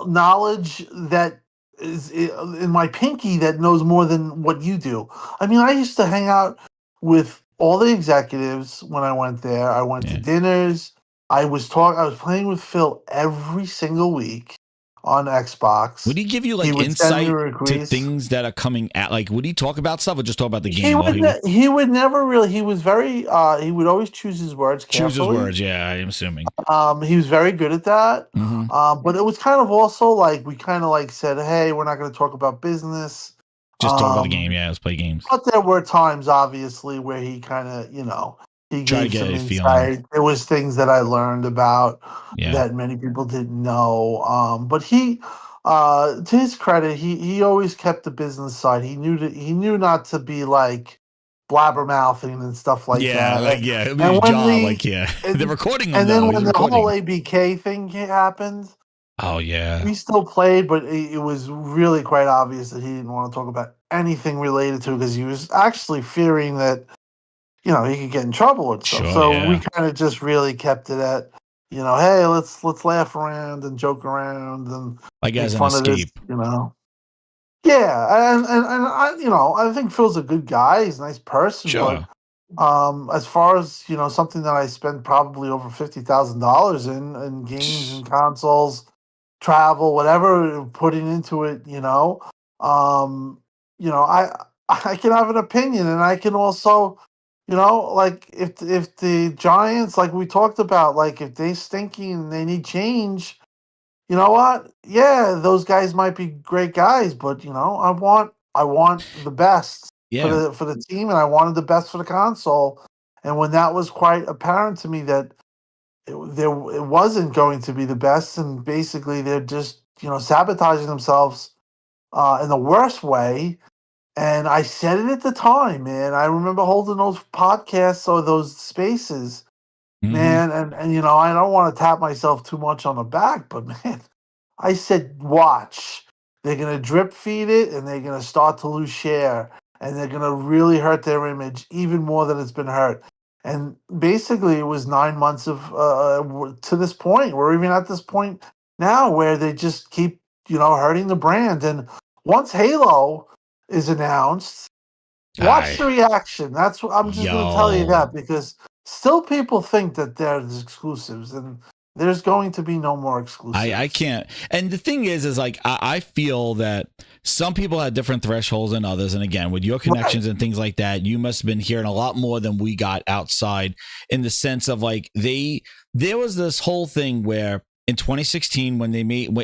knowledge that is in my pinky that knows more than what you do. I mean, I used to hang out with all the executives when I went there. I went to dinners. I was playing with Phil every single week on Xbox. Would he give you like insight to things that are coming at? Like, would he talk about stuff or just talk about the game? He would never really. He was very. He would always choose his words carefully. Choose his words. Yeah, I'm assuming. He was very good at that. But it was kind of also like we kind of like said, hey, we're not going to talk about business. Just talk about the game. Yeah, let's play games. But there were times, obviously, where he kind of, he gave some insight. There was things that I learned about that many people didn't know. But he, to his credit, he always kept the business side. He knew not to be like blabbermouthing and stuff like that. It was his job. They're recording him. And then when the whole ABK thing happened. Oh yeah, we still played, but it was really quite obvious that he didn't want to talk about anything related to it because he was actually fearing that, he could get in trouble and stuff. So we kind of just really kept it at, hey, let's laugh around and joke around and like as an escape, Yeah, and I think Phil's a good guy. He's a nice person, but as far as something that I spend probably over $50,000 in games and consoles. Travel, whatever, putting into it, I can have an opinion, and I can also, like if the Giants, like we talked about, like if they stinky and they need change, you know what? Yeah, those guys might be great guys, but I want the best Yeah. for the team, and I wanted the best for the console. And when that was quite apparent to me that it wasn't going to be the best, and basically they're just sabotaging themselves in the worst way. And I said it at the time, man. I remember holding those podcasts or those spaces, Mhm. man. And I don't want to tap myself too much on the back, but man, I said, watch. They're gonna drip feed it, and they're gonna start to lose share, and they're gonna really hurt their image even more than it's been hurt. And basically, it was 9 months of to this point. We're even at this point now where they just keep hurting the brand. And once Halo is announced, watch I the reaction. That's what I'm just going to tell you, yo. that because still people think that there's exclusives, and there's going to be no more exclusives. I can't. And the thing is like I feel that some people have different thresholds than others. And again, with your connections and things like that, you must have been hearing a lot more than we got outside, in the sense of like there was this whole thing where in 2016 when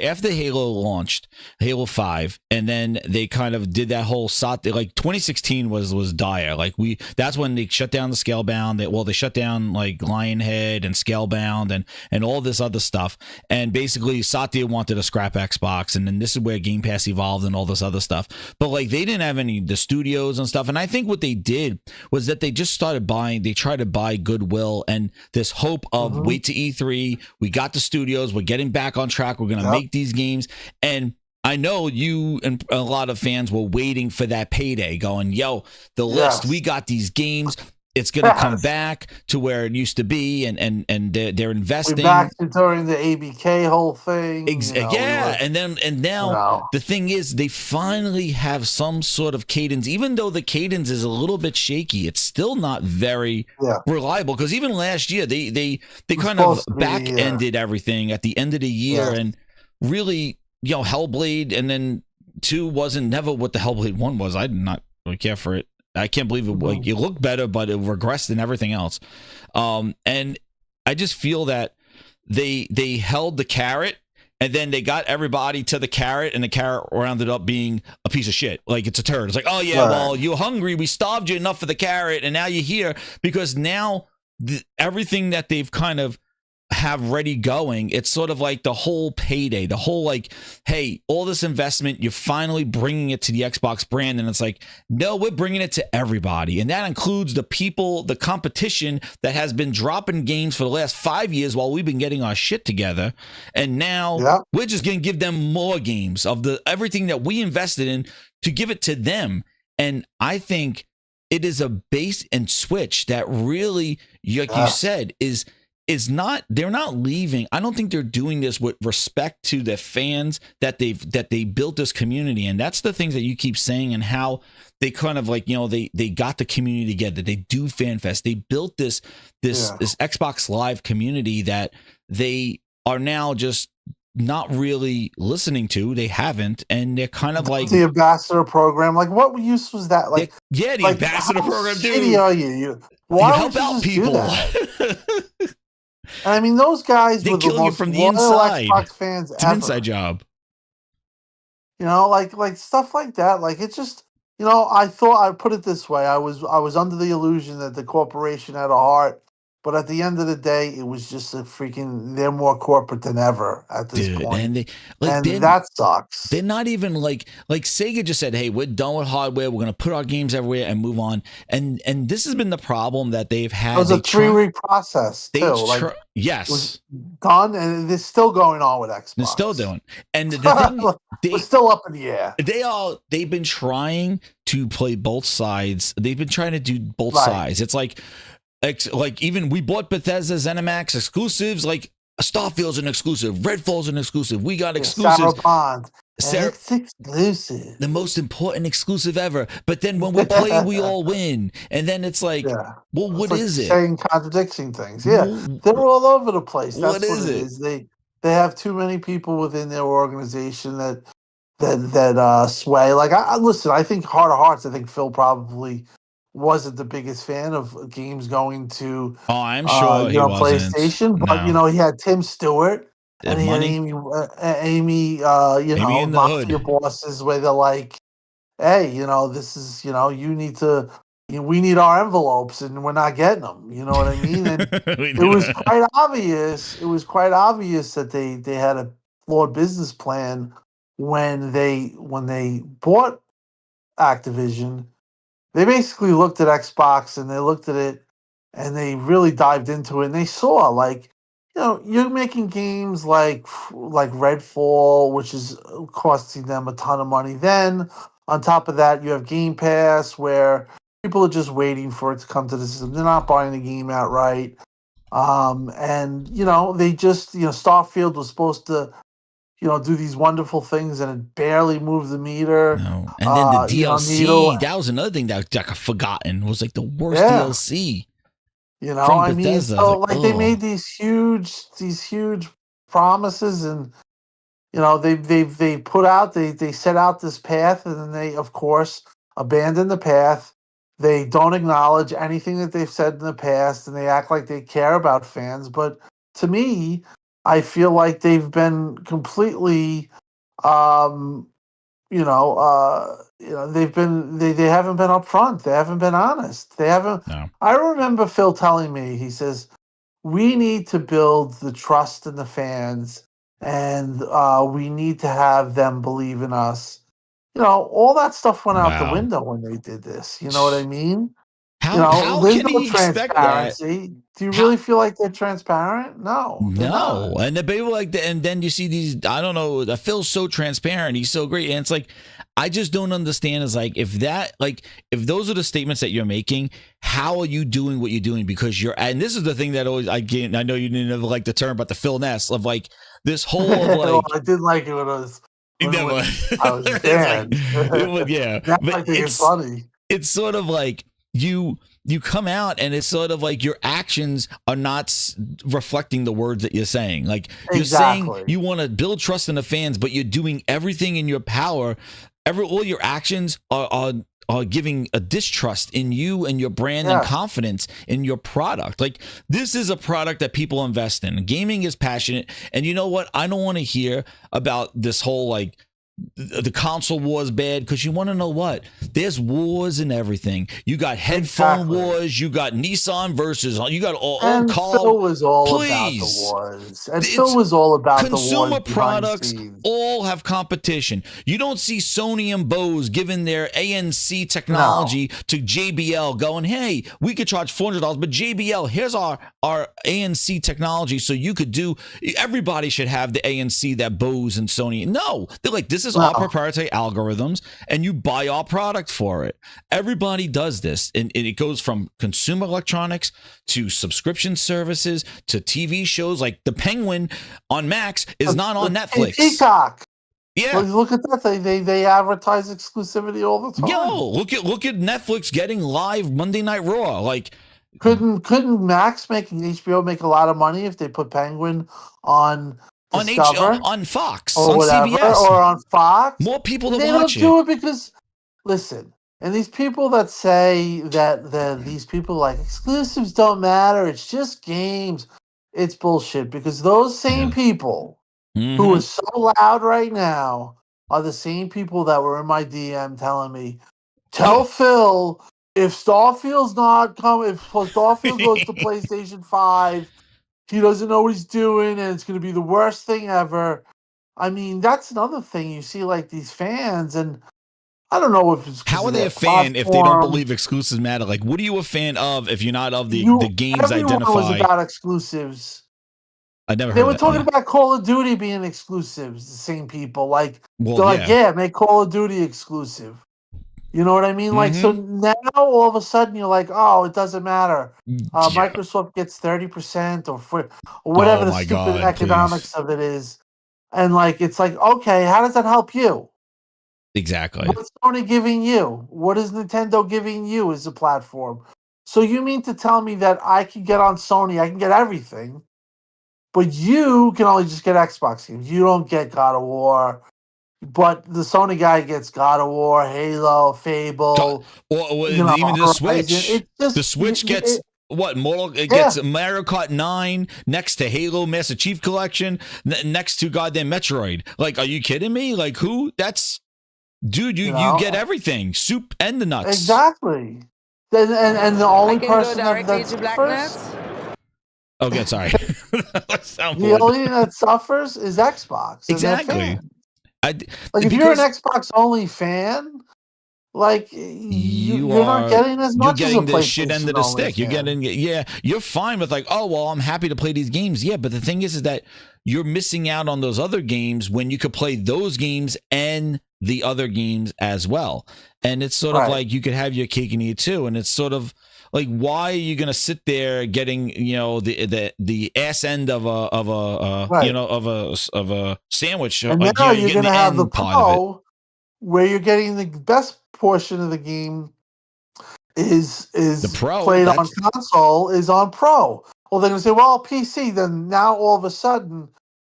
after Halo launched, Halo 5, and then they kind of did that whole like 2016 was dire. Like that's when they shut down the Scalebound. They shut down like Lionhead and Scalebound and all this other stuff. And basically Satya wanted to scrap Xbox, and then this is where Game Pass evolved and all this other stuff. But like they didn't have the studios and stuff. And I think what they did was that they just started they tried to buy goodwill and this hope of wait to E3. We got the studios. We're getting back on track. We're going to make these games. And I know you and a lot of fans were waiting for that payday, going, yo, the list, we got these games. It's going to come back to where it used to be, and they're investing. We're back to during the ABK whole thing. And now the thing is, they finally have some sort of cadence. Even though the cadence is a little bit shaky, it's still not very reliable. Because even last year, they kind of back-ended everything at the end of the year, and really, Hellblade, and then 2 wasn't never what the Hellblade 1 was. I did not really care for it. I can't believe it. Like, it looked better, but it regressed in everything else. And I just feel that they held the carrot, and then they got everybody to the carrot, and the carrot rounded up being a piece of shit. Like, it's a turd. It's like, oh yeah, well, you're hungry. We starved you enough for the carrot, and now you're here because now everything that they've kind of have ready going, it's sort of like the whole payday, the whole like, hey, all this investment, you're finally bringing it to the Xbox brand. And it's like, no, we're bringing it to everybody. And that includes the people, the competition that has been dropping games for the last 5 years while we've been getting our shit together. And now we're just going to give them more games of everything that we invested in to give it to them. And I think it is a base and switch that really, like you said, is they're not leaving. I don't think they're doing this with respect to the fans that they built this community. And that's the things that you keep saying, and how they kind of like, they got the community together. They do FanFest. They built this Xbox Live community that they are now just not really listening to. They haven't, and they're kind of like the ambassador program. Like, what use was that? Like, the ambassador program, dude. Shitty are you? Why help out people? And I mean, those guys they were kill the you most from the loyal inside. Xbox fans it's ever. An inside job. Like stuff like that. Like, it's just, I thought, I put it this way. I was under the illusion that the corporation had a heart, but at the end of the day, it was just they're more corporate than ever at this point. And that sucks. They're not even like Sega just said, hey, we're done with hardware. We're going to put our games everywhere and move on. And this has been the problem that they've had. It was a 3-week process too. Yes. It was done, and it's still going on with Xbox. They're still doing. And the thing, we're still up in the air. They've been trying to play both sides. They've been trying to do both sides. It's like even we bought Bethesda ZeniMax exclusives. Like, Starfield's an exclusive, Redfall's an exclusive. We got exclusives. It's exclusive, the most important exclusive ever. But then when we play, we all win. And then it's like, well, what is it? Saying contradicting things. Yeah, they're all over the place. That's what it is. They have too many people within their organization that sway. Like, listen, I think heart of hearts, I think Phil probably wasn't the biggest fan of games going to I'm sure he PlayStation, wasn't. but he had Tim Stewart, And he had money. Amy, Amy in the mafia hood. bosses where they're like, hey, this is, we need our envelopes and we're not getting them. You know what I mean? And We it do was that. quite obvious. It was quite obvious that they had a flawed business plan when they bought Activision. They basically looked at Xbox and they looked at it and they really dived into it and they saw like, you're making games like Redfall, which is costing them a ton of money. Then on top of that, you have Game Pass where people are just waiting for it to come to the system. They're not buying the game outright. And they just, Starfield was supposed to, do these wonderful things and it barely moved the meter. No. And then the Needle. DLC, that was another thing that got forgotten. Was like the worst Yeah. DLC. From I mean, so like they made these huge promises, and they put out they set out this path, and then they of course abandon the path. They don't acknowledge anything that they've said in the past, and they act like they care about fans. But to me, I feel like they've been completely, um, they haven't been upfront. They haven't been honest. They haven't. No. I remember Phil telling me, he says, we need to build the trust in the fans, and we need to have them believe in us. All that stuff went out the Wow. window when they did this. You know what I mean? How there's can no he expect that? transparency. Do you really feel like they're transparent? No, they're No. not. And the people and then you see these, I don't know, Phil's so transparent. He's so great. And it's like, I just don't understand is like, if those are the statements that you're making, how are you doing what you're doing? Because and this is the thing that always, I know you didn't ever like the term, but the Phil Ness of like this whole of like, I did like it when I was. When I was a fan. Yeah. Now But I think it's funny. It's sort of like you come out and it's sort of like your actions are not reflecting the words that you're saying. Like you're saying you want to build trust in the fans, but you're doing everything in your power. All your actions are giving a distrust in you and your brand and confidence in your product. Like this is a product that people invest in. Gaming is passionate. And you know what? I don't want to hear about this whole like the console war is bad, because you want to know what? There's wars and everything. You got headphone wars, you got Nissan versus, you got all call. Phil was all about the wars. And Phil was all about the wars. Consumer products all have competition. You don't see Sony and Bose giving their ANC technology to JBL going, hey, we could charge $400, but JBL, here's our ANC technology, so you could do, everybody should have the ANC that Bose and Sony. No, they're like, this is our proprietary algorithms, and you buy our product for it. Everybody does this, and it goes from consumer electronics to subscription services to TV shows. Like The Penguin on Max is not on Netflix. Peacock. Yeah, well, look at that. They advertise exclusivity all the time. Yo, look at Netflix getting live Monday Night Raw. Like, couldn't Max making HBO make a lot of money if they put Penguin on Discover, on Fox, or on whatever, CBS, or on Fox? More people to they watch don't do it because, listen, and these people that say that these people like exclusives don't matter, it's just games, it's bullshit, because those same people who are so loud right now are the same people that were in my DM telling me, tell Phil if Starfield's not coming, if Starfield goes to PlayStation 5, he doesn't know what he's doing, and it's going to be the worst thing ever. I mean, that's another thing. You see, like, these fans, and I don't know if it's... How are they a fan if they don't believe exclusives matter? Like, what are you a fan of if you're not of the games identified? Everyone was about exclusives. I never heard They were talking about Call of Duty being exclusives, the same people. Like, they're make Call of Duty exclusive. You know what I mean? Like, so now all of a sudden you're like, oh, it doesn't matter. Microsoft gets 30% or whatever the stupid economics of it is. And like, it's like, okay, how does that help you? Exactly. What's Sony giving you? What is Nintendo giving you as a platform? So you mean to tell me that I can get on Sony, I can get everything, but you can only just get Xbox games. You don't get God of War. But the Sony guy gets God of War, Halo, Fable, or even the Switch. The Switch gets what Mortal it gets Mario Kart 9 next to Halo Master Chief Collection next to goddamn Metroid. Like, are you kidding me? Like, who? That's dude. You get everything, soup and the nuts. Exactly. And the only person that Blacknuts. suffers. Oh, good. Sorry. The only thing that suffers is Xbox. Exactly. Like, if you're an Xbox only fan, like you're not getting as much. You're getting as a the shit end of the stick. You're getting, you're fine with like, oh well, I'm happy to play these games. Yeah, but the thing is that you're missing out on those other games when you could play those games and the other games as well. And it's sort of like you could have your cake and eat it too. And it's sort of like, why are you gonna sit there getting, the ass end of a sandwich? And like, now you're gonna have the Pro, where you're getting the best portion of the game is the Pro played on console is on Pro. Well, they're gonna say, well, PC. Then now all of a sudden,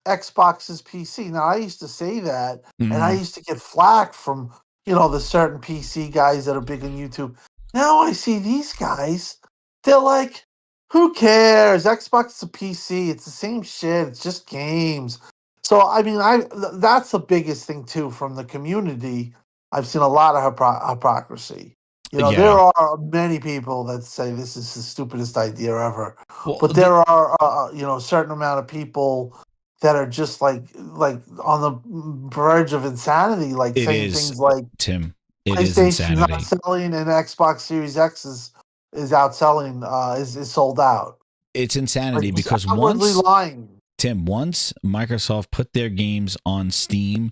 Xbox is PC. Now I used to say that, and I used to get flack from the certain PC guys that are big on YouTube. Now I see these guys, they're like, who cares? Xbox is a PC. It's the same shit. It's just games. So, I mean, that's the biggest thing, too, from the community. I've seen a lot of hypocrisy. There are many people that say this is the stupidest idea ever. Well, but there are, a certain amount of people that are just like on the verge of insanity, like saying things like, Tim, PlayStation not selling and Xbox Series X is outselling, is sold out. It's insanity because lying. Tim, once Microsoft put their games on Steam,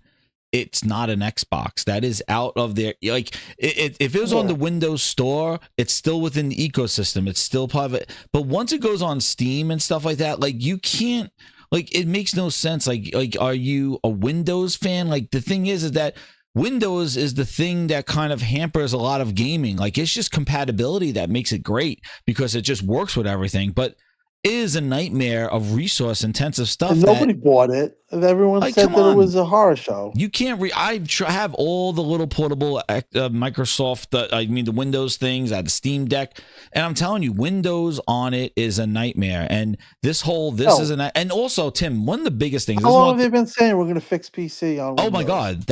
it's not an Xbox. That is out of their, like, if it was on the Windows Store, it's still within the ecosystem. It's still private. But once it goes on Steam and stuff like that, like, you can't, like, it makes no sense. Like, are you a Windows fan? Like, the thing is that Windows is the thing that kind of hampers a lot of gaming. Like, it's just compatibility that makes it great because it just works with everything. But it is a nightmare of resource intensive stuff. And nobody bought it. And everyone said that it was a horror show. You can't I have all the little portable Microsoft, the Windows things, the Steam Deck. And I'm telling you, Windows on it is a nightmare. And is and also, Tim, one of the biggest things. How long have they been saying we're going to fix PC on Windows? Oh my God.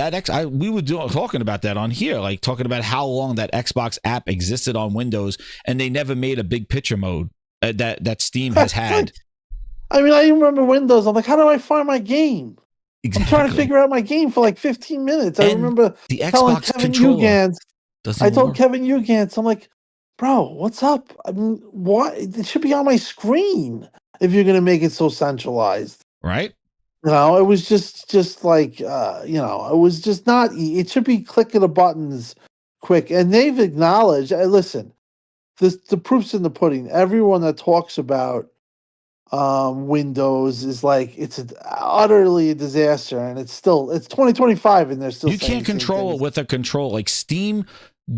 We were talking about that on here, like talking about how long that Xbox app existed on Windows and they never made a big picture mode. That Steam has had. I mean, I remember Windows. I'm like, how do I find my game? Exactly. I'm trying to figure out my game for like 15 minutes. I remember the telling Xbox Kevin controller. Kevin Ugans, I'm like, bro, what's up? I mean, why? It should be on my screen if you're going to make it so centralized. Right? It was just like, it was just not, it should be clicking the buttons quick. And they've acknowledged, listen, the proof's in the pudding. Everyone that talks about Windows is like it's utterly a disaster, and it's 2025, and they're still. You can't control it with a control. Like Steam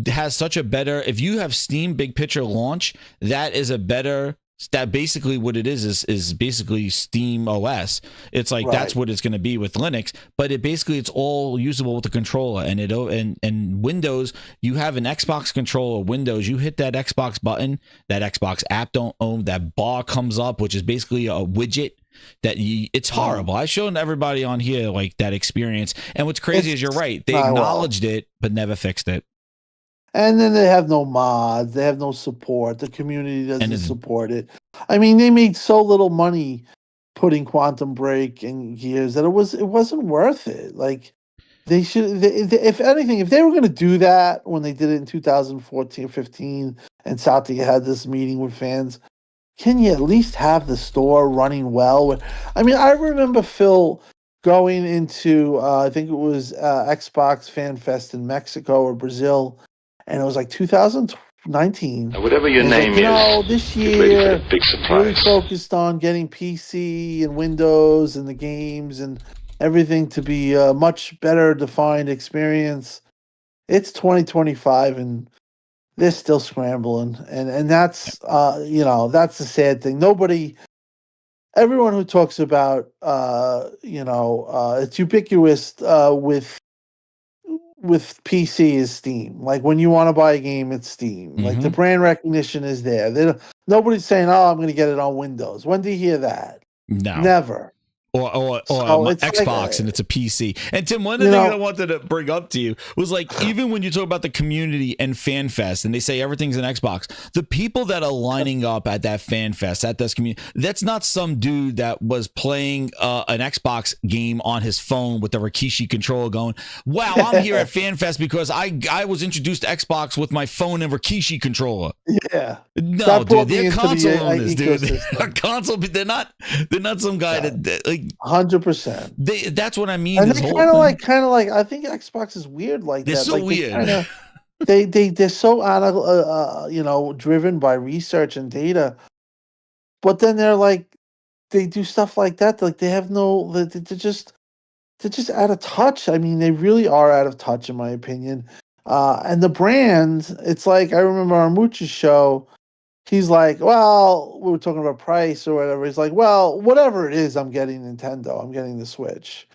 has such a better. If you have Steam Big Picture Launch, that is a better. That basically what it is basically Steam OS. It's like that's what it's going to be with Linux, but it's all usable with the controller. And and Windows, you have an Xbox controller. Windows, you hit that Xbox button, that Xbox app don't own, that bar comes up, which is basically a widget it's horrible. I've shown everybody on here like that experience. And what's crazy is you're right. They acknowledged it, but never fixed it. And then they have no mods. They have no support. The community doesn't support it. I mean, they made so little money putting Quantum Break and Gears that it wasn't worth it. Like they should, if anything, if they were going to do that when they did it in 2014, 15, and Satya had this meeting with fans, can you at least have the store running well? I mean, I remember Phil going into, I think it was Xbox Fan Fest in Mexico or Brazil. And it was like 2019. Whatever your name is, this year, a big surprise. Really focused on getting PC and Windows and the games and everything to be a much better defined experience. It's 2025 and they're still scrambling. And that's, that's the sad thing. Everyone who talks about, it's ubiquitous with PC is Steam. Like when you want to buy a game, it's Steam. Mm-hmm. Like the brand recognition is there. Nobody's saying, "Oh, I'm going to get it on Windows." When do you hear that? No. Never. Or So it's Xbox like and it's a PC. And Tim, one of the things I wanted to bring up to you was like, even when you talk about the community and Fan Fest and they say everything's an Xbox, the people that are lining up at that Fan Fest, at this community, that's not some dude that was playing an Xbox game on his phone with the Rikishi controller going, wow, I'm here at Fan Fest because I was introduced to Xbox with my phone and Rikishi controller. Yeah. No, dude, they're console the owners, dude. ecosystem. They're console, they're not some guy that like 100%. That's what I mean. And this they whole kind of like. I think Xbox is weird like they're that. so Like weird. they're so driven by research and data, but then they're like they do stuff like that. Like they have no. They're just out of touch. I mean, they really are out of touch, in my opinion. And the brand, it's like I remember on Mooch's show. He's like, well, we were talking about price or whatever. He's like, well, whatever it is, I'm getting Nintendo. I'm getting the Switch.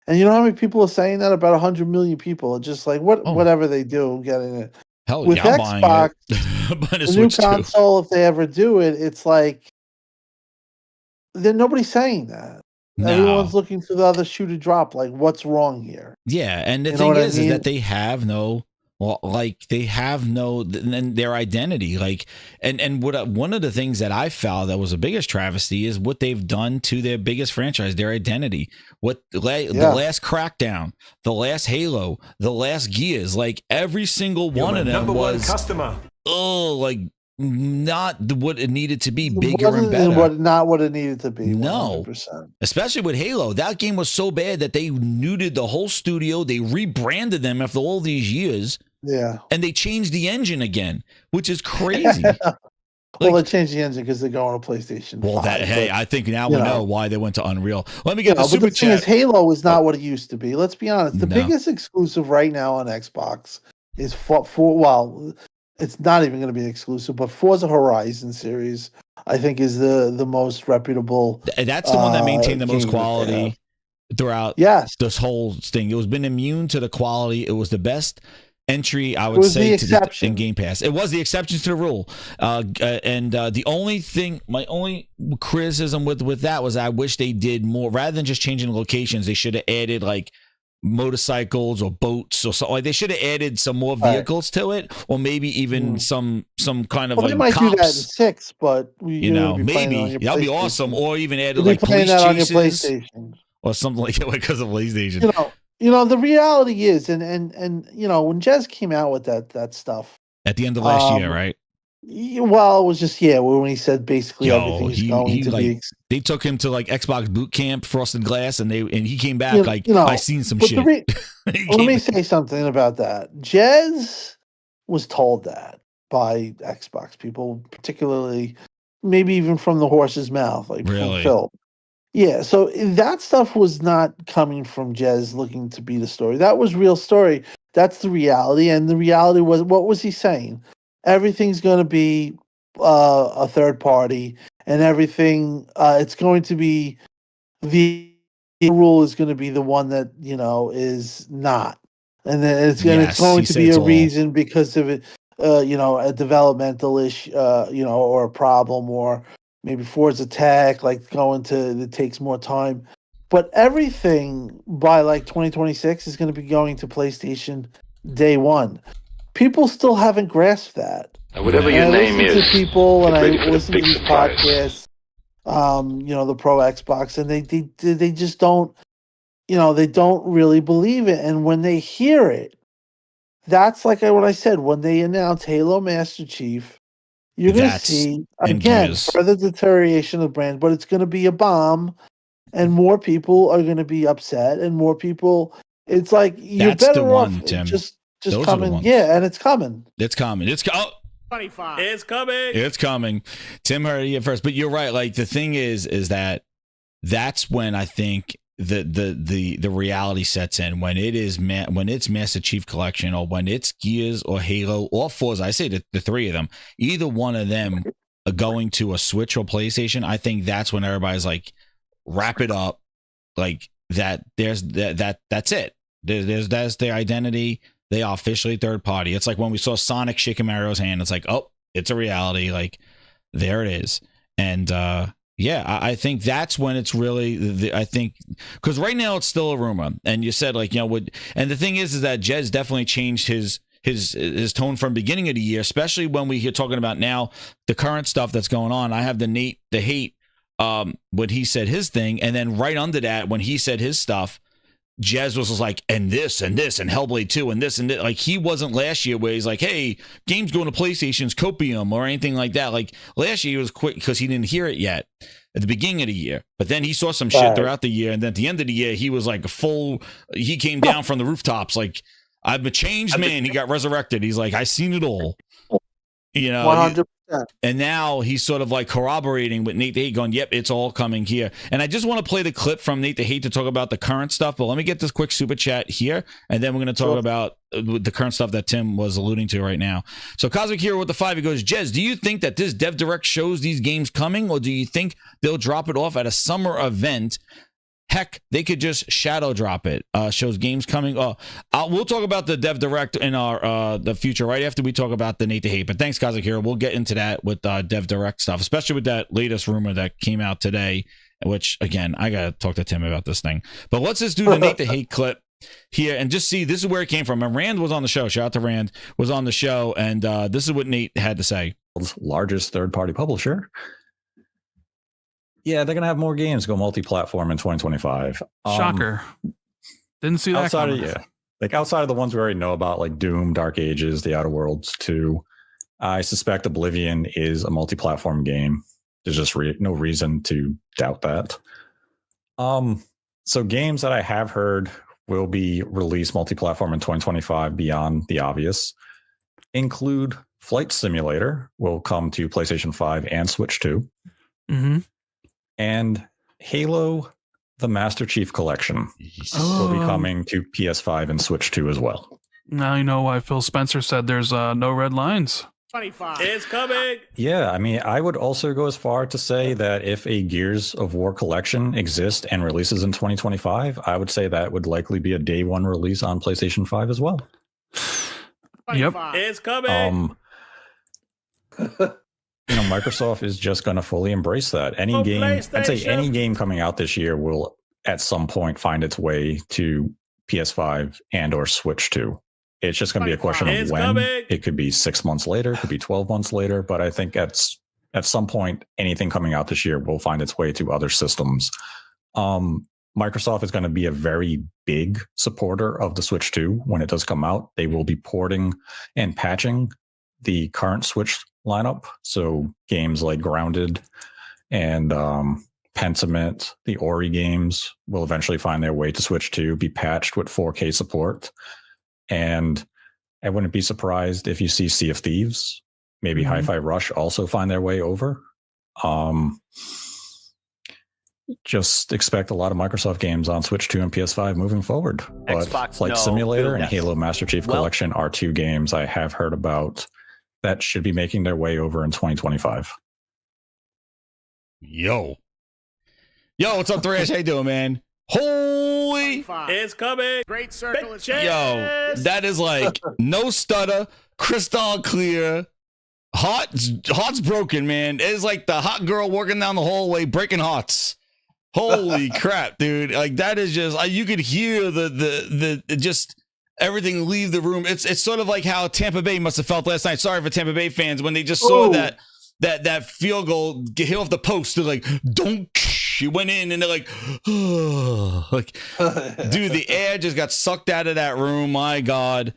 And you know how many people are saying that? About 100 million people are just like, whatever they do, I'm getting it. Hell With yeah, I'm Xbox, buying it. the new console, if they ever do it, it's like, then nobody's saying that. No. Everyone's looking for the other shoe to drop. Like, what's wrong here? Yeah, and the You know thing what I is mean? that they have no. Well, like they have no their identity, like, and what one of the things that I found that was the biggest travesty is what they've done to their biggest franchise, their identity. What the last Crackdown, the last Halo, the last Gears, like every single one of them was customer. like not what it needed to be, bigger and better. Not what it needed to be. No, 100%. Especially with Halo, that game was so bad that they neutered the whole studio. They rebranded them after all these years. Yeah. And they changed the engine again, which is crazy. Well, they changed the engine because they're going to PlayStation 5. I think now we know why they went to Unreal. Let me get the super but the thing chat. is, Halo is not what it used to be. Let's be honest. The biggest exclusive right now on Xbox is well, it's not even going to be exclusive, but Forza Horizon series, I think, is the most reputable. That's the one that maintained the most quality throughout this whole thing. It was been immune to the quality. It was the best entry, I would say, in Game Pass. It was the exception to the rule. The only thing, my only criticism with that was I wish they did more. Rather than just changing locations, they should have added like motorcycles or boats or something. Like they should have added some more vehicles to it, or maybe even some kind of they like might cops. do that in 6, but maybe that'd be awesome. Or even added like police that chases on your PlayStation or something like that because of PlayStation. You know, the reality is, and you know, when Jez came out with that stuff at the end of last year, right? Well, it was just when he said basically everything's going to be. They took him to like Xbox Boot Camp, Frosted Glass, and he came back I seen some shit. Let me say something about that. Jez was told that by Xbox people, particularly, maybe even from the horse's mouth, like from Phil. Yeah, so that stuff was not coming from Jez looking to be the story. That was real story. That's the reality. And the reality was, what was he saying? Everything's going to be a third party, and everything, it's going to be the rule is going to be the one that, is not. And then it's going to be a reason because of it, a developmental issue, or a problem, or maybe Forza Tech, it takes more time. But everything by 2026 is going to be going to PlayStation day one. People still haven't grasped that. Whatever your name is, to people, and I listen to these podcasts, the Pro Xbox, and they just don't, they don't really believe it. And when they hear it, that's like what I said, when they announce Halo Master Chief, you're going to see, again, further deterioration of the brand, but it's going to be a bomb, and more people are going to be upset, and more people, it's like, you're better off just coming. Yeah, and it's coming. It's coming. It's 25. It's coming. It's coming. Tim heard it first, but you're right. Like the thing is that's when I think the reality sets in, when it's Master Chief Collection, or when it's Gears or Halo or Forza. I say the three of them, either one of them are going to a Switch or PlayStation. I think that's when everybody's like, wrap it up, like that. That's it. That's their identity. They are officially third party. It's like when we saw Sonic shaking Mario's hand. It's like, oh, it's a reality. Like there it is. And yeah, I think that's when it's really, I think, because right now it's still a rumor. And you said, like, you know, and the thing is that Jez definitely changed his tone from beginning of the year, especially when we hear talking about now the current stuff that's going on. I have the hate when he said his thing, and then right under that, when he said his stuff, Jez was like, and this and this and Hellblade 2 and this and this. Like, he wasn't last year where he's like, hey, games going to PlayStation's copium or anything like that. Like, last year he was quick because he didn't hear it yet at the beginning of the year. But then he saw some shit throughout the year, and then at the end of the year, he was like he came down from the rooftops like, I'm a changed man. He got resurrected. He's like, I seen it all. You know, 100%. And now he's sort of like corroborating with Nate the Hate, going, yep, it's all coming here. And I just want to play the clip from Nate the Hate to talk about the current stuff. But let me get this quick super chat here, and then we're going to talk about the current stuff that Tim was alluding to right now. So Cosmic Hero with the 5, he goes, Jez, do you think that this Dev Direct shows these games coming, or do you think they'll drop it off at a summer event? Heck, they could just shadow drop it. Shows games coming. We'll talk about the Dev Direct in our the future right after we talk about the Nate the Hate. But thanks, Cosmic Hero. We'll get into that with Dev Direct stuff, especially with that latest rumor that came out today. Which again, I gotta talk to Tim about this thing. But let's just do the Nate the Hate clip here and just see. This is where it came from. And Rand was on the show. Shout out to Rand, was on the show, and this is what Nate had to say. Largest third-party publisher. Yeah, they're going to have more games go multi-platform in 2025. Shocker. Didn't see that outside coming. Outside of the ones we already know about, like Doom, Dark Ages, The Outer Worlds 2, I suspect Oblivion is a multi-platform game. There's just no reason to doubt that. So games that I have heard will be released multi-platform in 2025 beyond the obvious include Flight Simulator will come to PlayStation 5 and Switch 2. Mm-hmm. And Halo, the Master Chief Collection will be coming to PS5 and Switch 2 as well. Now you know why Phil Spencer said there's no red lines. 25 is coming. Yeah, I mean, I would also go as far to say that if a Gears of War collection exists and releases in 2025, I would say that would likely be a day one release on PlayStation 5 as well. Yep. Is coming. Microsoft is just going to fully embrace that. Any game, I'd say any game coming out this year will at some point find its way to PS5 and or Switch 2. It's just going to be a question of when. Coming. It could be 6 months later, it could be 12 months later, but I think at some point, anything coming out this year will find its way to other systems. Microsoft is going to be a very big supporter of the Switch 2 when it does come out. They will be porting and patching the current Switch lineup. So games like Grounded and Pentiment, the Ori games will eventually find their way to Switch 2, be patched with 4K support. And I wouldn't be surprised if you see Sea of Thieves, maybe Hi-Fi Rush also find their way over. Just expect a lot of Microsoft games on Switch 2 and PS5 moving forward. But Flight Simulator and Halo Master Chief Collection are two games I have heard about that should be making their way over in 2025. Yo, what's up, Thrash? How you doing, man? Holy, it's coming. Great circle. Yo, that is like no stutter, crystal clear. Heart's broken, man. It's like the hot girl working down the hallway, breaking hearts. Holy crap, dude! Like that is just you could hear the just everything leave the room. It's sort of like how Tampa Bay must have felt last night. Sorry for Tampa Bay fans when they just saw that field goal get hit off the post. They're like, don't. She went in and they're like, oh. Like, dude, the air just got sucked out of that room. My God.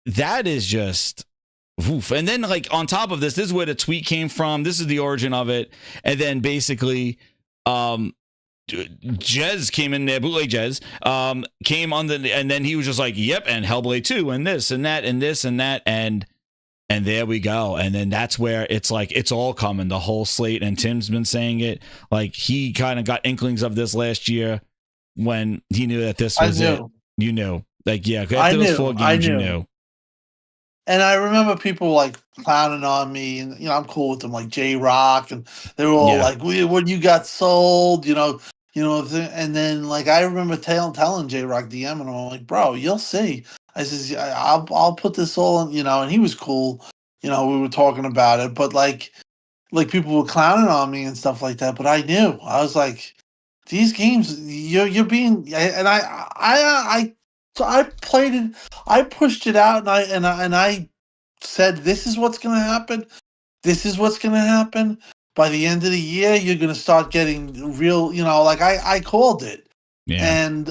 That is just. Oof. And then, like, on top of this is where the tweet came from. This is the origin of it. And then basically, Jez came in there, bootleg Jez, came on and then he was just like, yep, and Hellblade 2, and this, and that, and this, and that, and there we go. And then that's where it's like, it's all coming, the whole slate. And Tim's been saying it. Like, he kind of got inklings of this last year when he knew that this was it. You knew. Like, yeah, after those 4 games, you knew. And I remember people like clowning on me, and I'm cool with them, like J-Rock, and they were all like, "When you got sold, and then like I remember telling J-Rock DM, and I'm like, "Bro, you'll see." I says, "I'll put this all in," and he was cool we were talking about it, but like people were clowning on me and stuff like that. But I knew, I was like, these games, you're being, and so I played it, I pushed it out, and I said, this is what's going to happen. This is what's going to happen. By the end of the year, you're going to start getting real, like I called it. Yeah. And,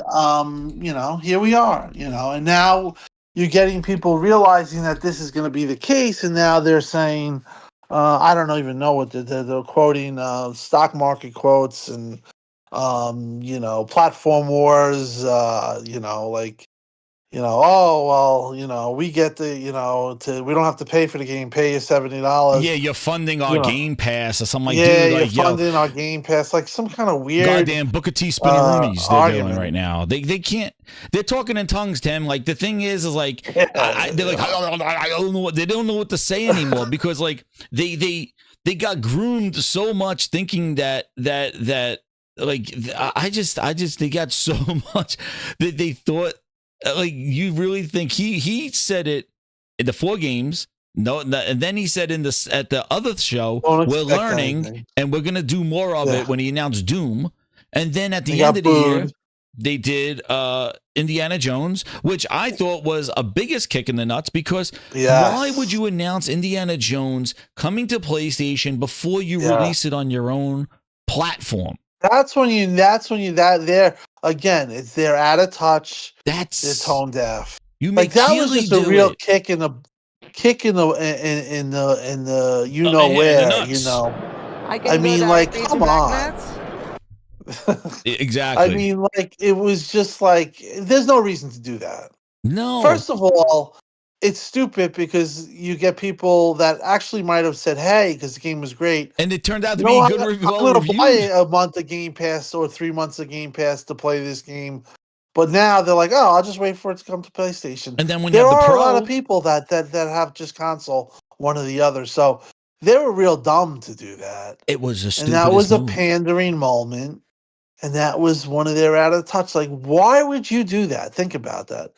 here we are, and now you're getting people realizing that this is going to be the case. And now they're saying, I don't even know what they're quoting, stock market quotes and, platform wars, we get the, we don't have to pay for the game, pay you $70. Yeah, you're funding our Game Pass or something like yeah, dude, you're like, funding our Game Pass, like some kind of weird goddamn Booker T spinneroonies they're argument. doing right now. They can't. They're talking in tongues, Tim. Like the thing is like they're like I don't know what they don't know what to say anymore because like they got groomed so much thinking that like I just they got so much that they thought. Like you really think he said it in the 4 games? No, and then he said at the other show, we're learning and we're gonna do more of it when he announced Doom. And then at the end of the year, they did Indiana Jones, which I thought was a biggest kick in the nuts because why would you announce Indiana Jones coming to PlayStation before you release it on your own platform? That's when you there again. It's they're out of touch. They're tone deaf. You like that was just a real kick in the where. I mean, like, come on. Exactly. I mean, like, it was just like there's no reason to do that. No. First of all, it's stupid because you get people that actually might have said, hey, because the game was great. And it turned out to be good review. I'm going to play a month of Game Pass or 3 months of Game Pass to play this game. But now they're like, oh, I'll just wait for it to come to PlayStation. And then when there you have the are Pro, a lot of people that have just console, one or the other. So they were real dumb to do that. It was a stupid. And that was a pandering moment. And that was one of their out of touch. Like, why would you do that? Think about that.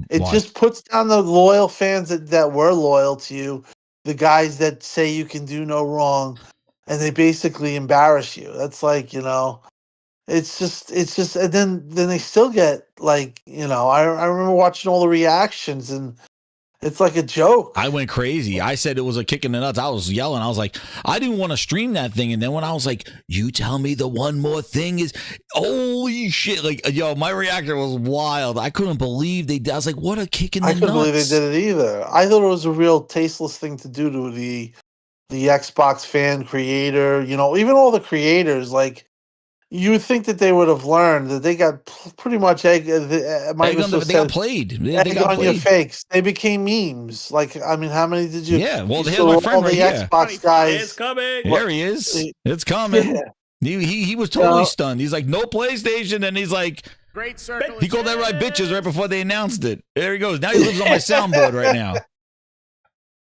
It just puts down the loyal fans that were loyal to you, the guys that say you can do no wrong, and they basically embarrass you. That's like, it's just, and then they still get like, I remember watching all the reactions and it's like a joke. I went crazy. I said it was a kick in the nuts. I was yelling. I was like, I didn't want to stream that thing. And then when I was like, you tell me the one more thing is, holy shit. Like, my reaction was wild. I couldn't believe they did. I was like, what a kick in the nuts. I couldn't believe they did it either. I thought it was a real tasteless thing to do to the Xbox fan creator, even all the creators, like, you would think that they would have learned that they got pretty much they got played. They got on played. Your fakes. They became memes. Like, I mean, how many did you? Yeah, well, here's my friend right here. Xbox guys. It's coming. Here he is. It's coming. Yeah. He was totally stunned. He's like, no PlayStation, and he's like, great circle. He called that right bitches right before they announced it. There he goes. Now he lives on my soundboard right now.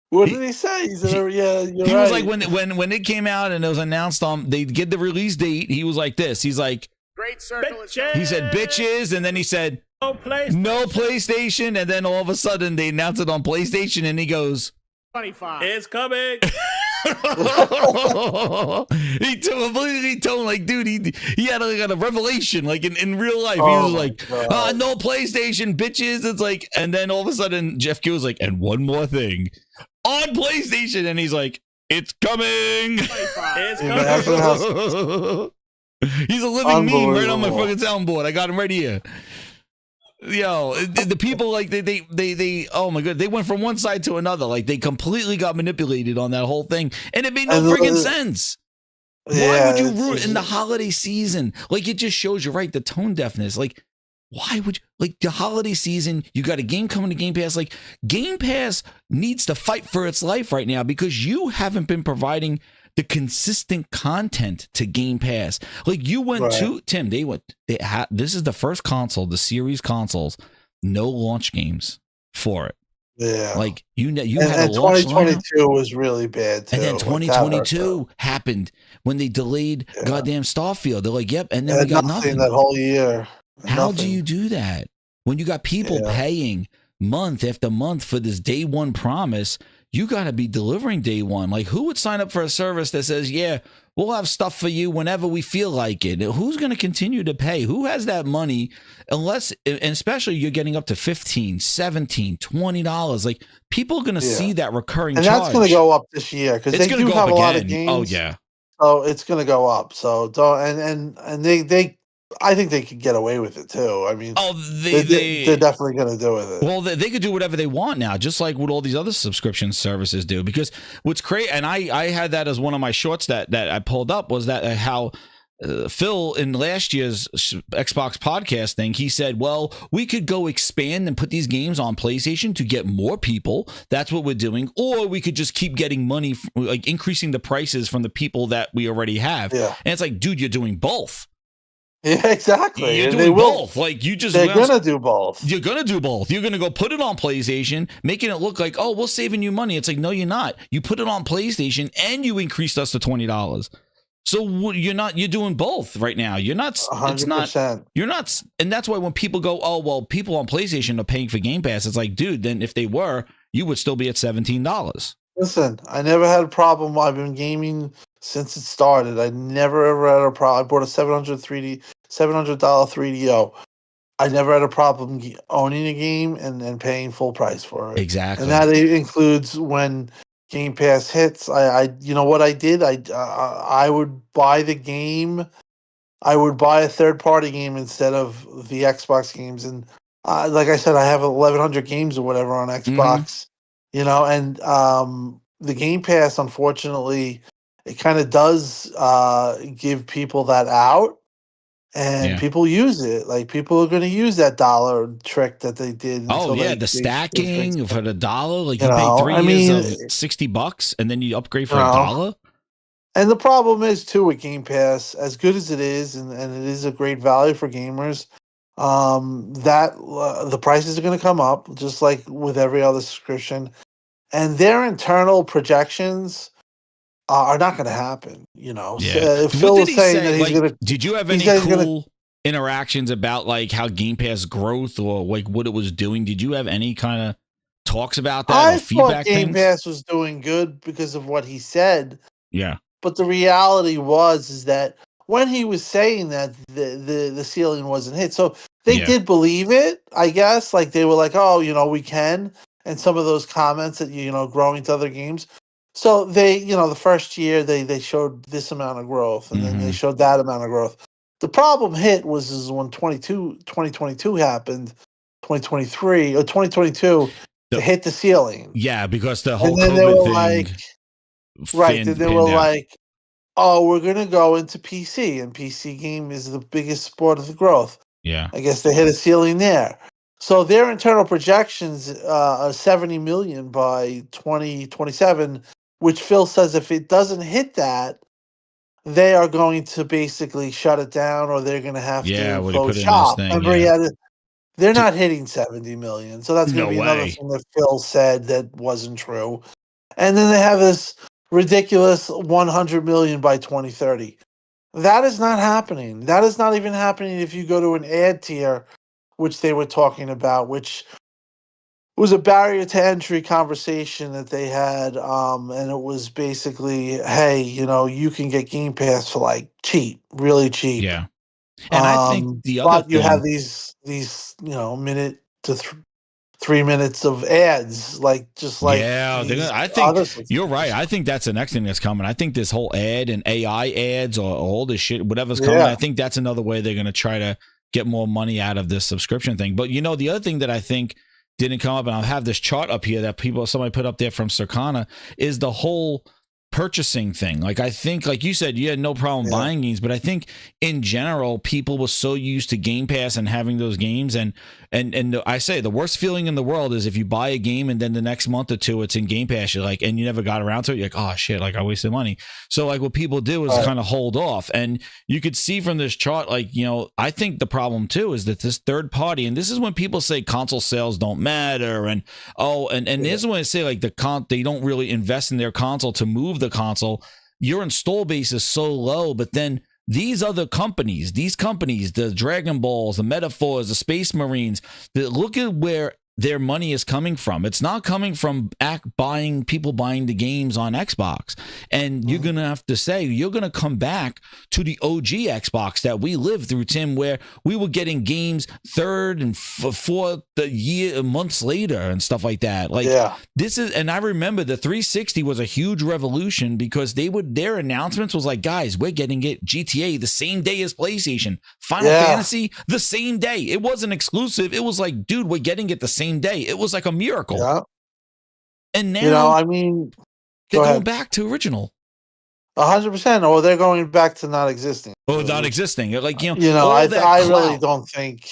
What did he say? He said, "Yeah, you're he right." was like, when it came out and it was announced they get the release date. He was like this. He's like, great circle. He said bitches, and then he said no PlayStation, and then all of a sudden they announced it on PlayStation, and he goes 25. It's coming. He completely told like, dude, he had a revelation like in real life. He was like, no PlayStation, bitches. It's like, and then all of a sudden Jeff Q was like, and one more thing on PlayStation, and he's like, it's coming. It's coming. He's a living meme right on my fucking soundboard. I got him right here. Yo, the people like they oh my god, they went from one side to another. Like they completely got manipulated on that whole thing, and it made no friggin' sense. Why would you ruin in the holiday season? Like it just shows you right the tone deafness. Like why would you, like the holiday season? You got a game coming to Game Pass. Like Game Pass needs to fight for its life right now because you haven't been providing the consistent content to Game Pass. Like you went to Tim, this is the first console, the series consoles, no launch games for it. Yeah, like you and had a launch 2022 was really bad too. And then 2022 happened when they delayed goddamn Starfield. They're like, yep, and then we got nothing that whole year. How do you do that when you got people paying month after month for this day one promise? you got to be delivering day one. Like, who would sign up for a service that says, yeah, we'll have stuff for you whenever we feel like it? Who's going to continue to pay? Who has that money? Unless, and especially you're getting up to $15, $17, $20. Like, people are going to see that recurring and charge. that's going to go up this year because they do have a lot of games. Oh, yeah. So it's going to go up. So don't, and they I think they could get away with it too. I mean, they're definitely going to do with it. Well, they could do whatever they want now, just like what all these other subscription services do. Because what's crazy, and I had that as one of my shorts that I pulled up, was that how Phil in last year's Xbox podcast thing, he said, well, we could go expand and put these games on PlayStation to get more people. That's what we're doing. Or we could just keep getting money, like increasing the prices from the people that we already have. Yeah. And it's like, dude, you're doing both. Yeah, exactly. You're and doing they will. both. Like, you just, they're gonna do both. You're gonna do both. You're gonna go put it on PlayStation, making it look like, oh, we're saving you money. It's like, no, you're not. You put it on PlayStation and you increased us to $20. So you're not. You're doing both right now. You're not. 100%. It's not. You're not. And that's why when people go, oh, well, people on PlayStation are paying for Game Pass. It's like, dude, then if they were, you would still be at $17. Listen, I never had a problem. I've been gaming since it started. I never ever had a problem. I bought a $700 3DO. I never had a problem owning a game and paying full price for it. Exactly. And that includes when Game Pass hits. I you know what I did? I would buy the game. I would buy a third-party game instead of the Xbox games. And like I said, I have 1,100 games or whatever on Xbox. You know, and the Game Pass, unfortunately, it kind of does give people that out, and people use it. Like, people are going to use that dollar trick that they did. Oh yeah, the stacking for the dollar. Like, you pay 3 years of $60, and then you upgrade for $1. And the problem is too with Game Pass, as good as it is, and it is a great value for gamers. That the prices are going to come up just like with every other subscription, and their internal projections are not going to happen. You know, Phil was saying that he's going to. Did you have any cool interactions about like how Game Pass growth or like what it was doing? Did you have any kind of talks about that? I or feedback thought Game things? Pass was doing good because of what he said. Yeah, but the reality is that when he was saying that, the ceiling wasn't hit, so. They did believe it, I guess. Like, they were like, oh, you know, we can. And some of those comments that, you know, growing to other games. So they, you know, the first year they showed this amount of growth, and then they showed that amount of growth. The problem is when 2022 happened, 2023 or 2022, to hit the ceiling. Yeah, because the whole and then COVID they were thing. like, right, then they were like, oh, we're going to go into PC, and PC game is the biggest sport of the growth. Yeah, I guess they hit a ceiling there. So their internal projections are 70 million by 2027, which Phil says if it doesn't hit that, they are going to basically shut it down, or they're going to have to close shop. They're not hitting 70 million, so that's going to be another thing that Phil said that wasn't true. And then they have this ridiculous 100 million by 2030. That is not happening. That is not even happening if you go to an ad tier, which they were talking about, which was a barrier to entry conversation that they had. And it was basically, hey, you know, you can get Game Pass for like cheap, really cheap. Yeah. And I think the other but you have these, you know, minute to 3 minutes of ads, like I think you're right. I think that's the next thing that's coming. I think this whole ad and AI ads or all this shit, whatever's coming, I think that's another way they're going to try to get more money out of this subscription thing. But you know, the other thing that I think didn't come up, and I'll have this chart up here that somebody put up there from Circana, is the whole purchasing thing. Like, I think, like you said, you had no problem buying games, but I think in general, people were so used to Game Pass and having those games, and I say the worst feeling in the world is if you buy a game and then the next month or two it's in Game Pass, you're like, and you never got around to it, you're like, oh shit, like I wasted money. So like what people do is kind of hold off, and you could see from this chart, like, you know, I think the problem too is that this third party, and this is when people say console sales don't matter, and this is when I say like they don't really invest in their console to move the console. Your install base is so low, but then these companies, the Dragon Balls, the Metaphors, the Space Marines, look at where their money is coming from. It's not coming from people buying the games on Xbox. And you're going to have to say, you're going to come back to the OG Xbox that we lived through, Tim, where we were getting games third and fourth months later and stuff like that. Like this is, and I remember the 360 was a huge revolution because their announcements was like, guys, we're getting it GTA the same day as PlayStation, Final Fantasy the same day. It wasn't exclusive. It was like, dude, we're getting it the same day. It was like a miracle. Yeah. And now, I mean, they're going back to original. 100%. Or they're going back to not existing. Oh, not existing. Like, I really don't think.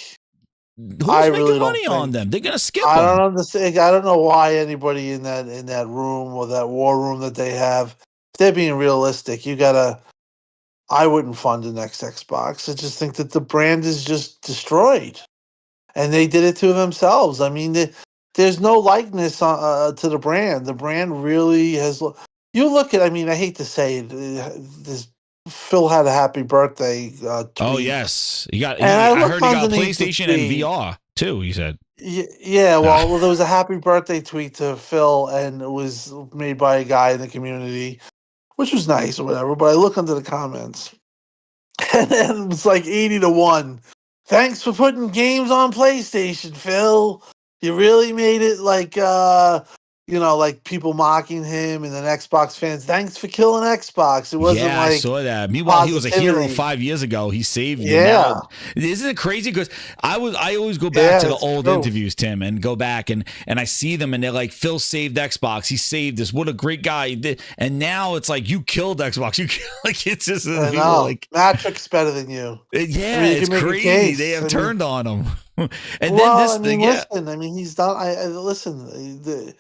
Who's making money on them? They're gonna skip them. I don't understand. I don't know why anybody in that room or that war room that they have. If they're being realistic, I wouldn't fund the next Xbox. I just think that the brand is just destroyed, and they did it to themselves. I mean, there's no likeness to the brand. The brand really has. You look at. I mean, I hate to say it. Phil had a happy birthday tweet. Oh yes, I heard he got a PlayStation and VR too. He said. Yeah, well, there was a happy birthday tweet to Phil, and it was made by a guy in the community, which was nice or whatever. But I look under the comments, and then it was like 80-1. Thanks for putting games on PlayStation, Phil. You really made it like like people mocking him, and then Xbox fans, thanks for killing Xbox. It wasn't I saw that. Meanwhile, he was a hero 5 years ago. He saved you. Now, isn't it crazy? Because I always go back to the old interviews, Tim, and go back and I see them, and they're like, Phil saved Xbox. He saved us. What a great guy he did. And now it's like, you killed Xbox. You like it's just like Matrix better than you. Yeah, it's crazy. They have turned on him. And then listen. I mean, he's done. Listen.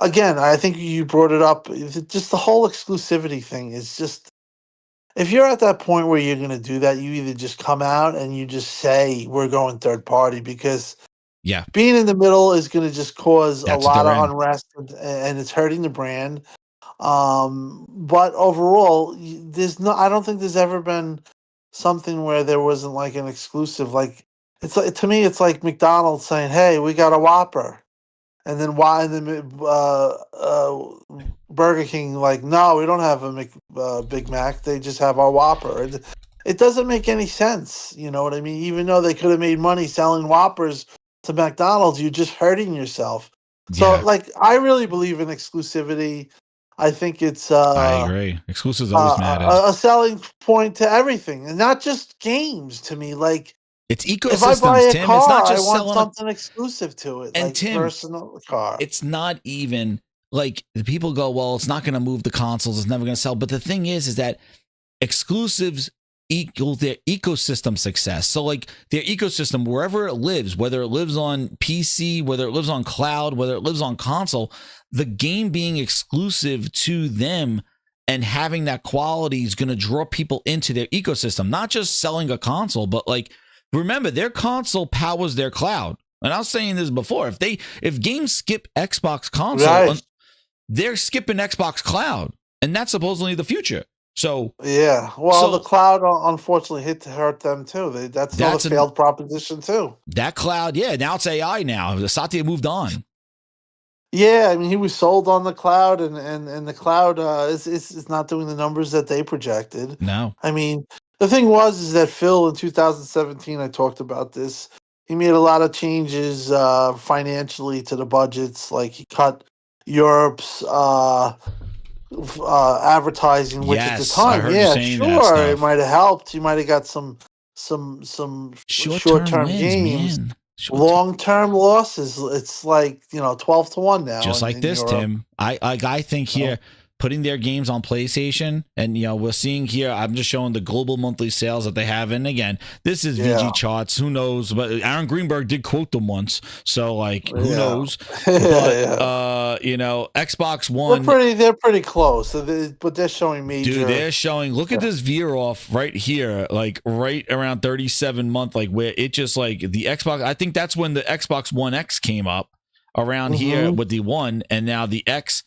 Again, I think you brought it up. Just the whole exclusivity thing is just, if you're at that point where you're going to do that, you either just come out and you just say, we're going third party, because being in the middle is going to just cause a lot of unrest, and it's hurting the brand. But overall, I don't think there's ever been something where there wasn't like an exclusive. Like, it's like, to me, it's like McDonald's saying, hey, we got a Whopper. And then Burger King, like, no, we don't have a Big Mac. They just have our Whopper. It doesn't make any sense. You know what I mean? Even though they could have made money selling Whoppers to McDonald's, you're just hurting yourself. So, I really believe in exclusivity. I think it's I agree. Exclusives always matter. A selling point to everything, and not just games. To me, like. It's ecosystems, if I buy a Tim. Car, it's not just I want selling something exclusive to it, and like Tim, personal car. It's not even like the people go, well, it's not going to move the consoles. It's never going to sell. But the thing is that exclusives equal their ecosystem success. So like their ecosystem, wherever it lives, whether it lives on PC, whether it lives on cloud, whether it lives on console, the game being exclusive to them and having that quality is going to draw people into their ecosystem, not just selling a console, but like, remember, their console powers their cloud. And I was saying this before. If games skip Xbox console, they're skipping Xbox cloud. And that's supposedly the future. So the cloud unfortunately hurt them too. That's another failed proposition too. That cloud, now it's AI now. Satya moved on. Yeah, I mean, he was sold on the cloud, and the cloud is not doing the numbers that they projected. No. I mean, the thing is that Phil in 2017, I talked about this. He made a lot of changes financially to the budgets. Like he cut Europe's advertising, which at the time, it might have helped. You might have got some short-term games. Man. Long-term losses. It's like 12-1 now. Just like this, Europe. Tim. I think here. Putting their games on PlayStation, and we're seeing here, I'm just showing the global monthly sales that they have, and again, this is VG charts, who knows, but Aaron Greenberg did quote them once, so like, who knows, but Xbox One, they're pretty close, but they're showing major. Dude, they're showing, look at this veer off right here, like right around 37 month, like where it just like the Xbox, I think that's when the Xbox One X came up around here with the one, and now the X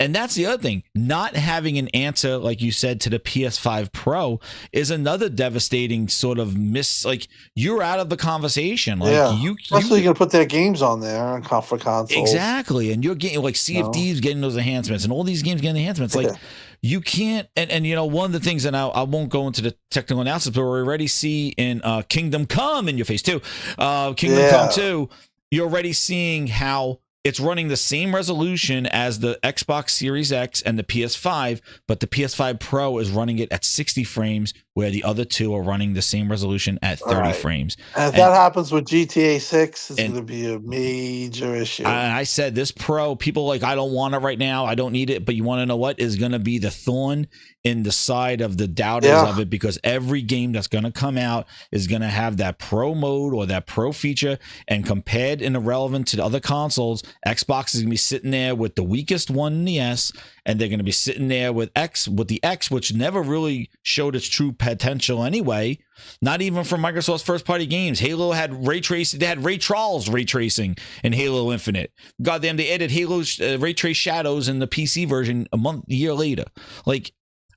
And that's the other thing. Not having an answer, like you said, to the PS5 Pro is another devastating sort of like you're out of the conversation. Like especially you're gonna put their games on there for consoles. Exactly. And you're getting like Sea of Thieves getting those enhancements and all these games getting enhancements. Like you can't and you know, one of the things, and I won't go into the technical analysis, but we already see in Kingdom Come in your face too. Kingdom Come 2, you're already seeing how it's running the same resolution as the Xbox Series X and the PS5, but the PS5 Pro is running it at 60 frames, where the other two are running the same resolution at 30 frames. And if that happens with GTA 6, it's going to be a major issue. I said this Pro, people like, I don't want it right now. I don't need it. But you want to know what is going to be the thorn in the side of the doubters of it, because every game that's going to come out is going to have that Pro mode or that Pro feature. And compared and irrelevant to the other consoles, Xbox is going to be sitting there with the weakest one in the S, and they're going to be sitting there with the X, which never really showed its true potential anyway. Not even for Microsoft's first-party games. Halo had ray tracing. They had Ray Charles ray tracing in Halo Infinite. Goddamn, they added Halo's ray trace shadows in the PC version a year later. Like,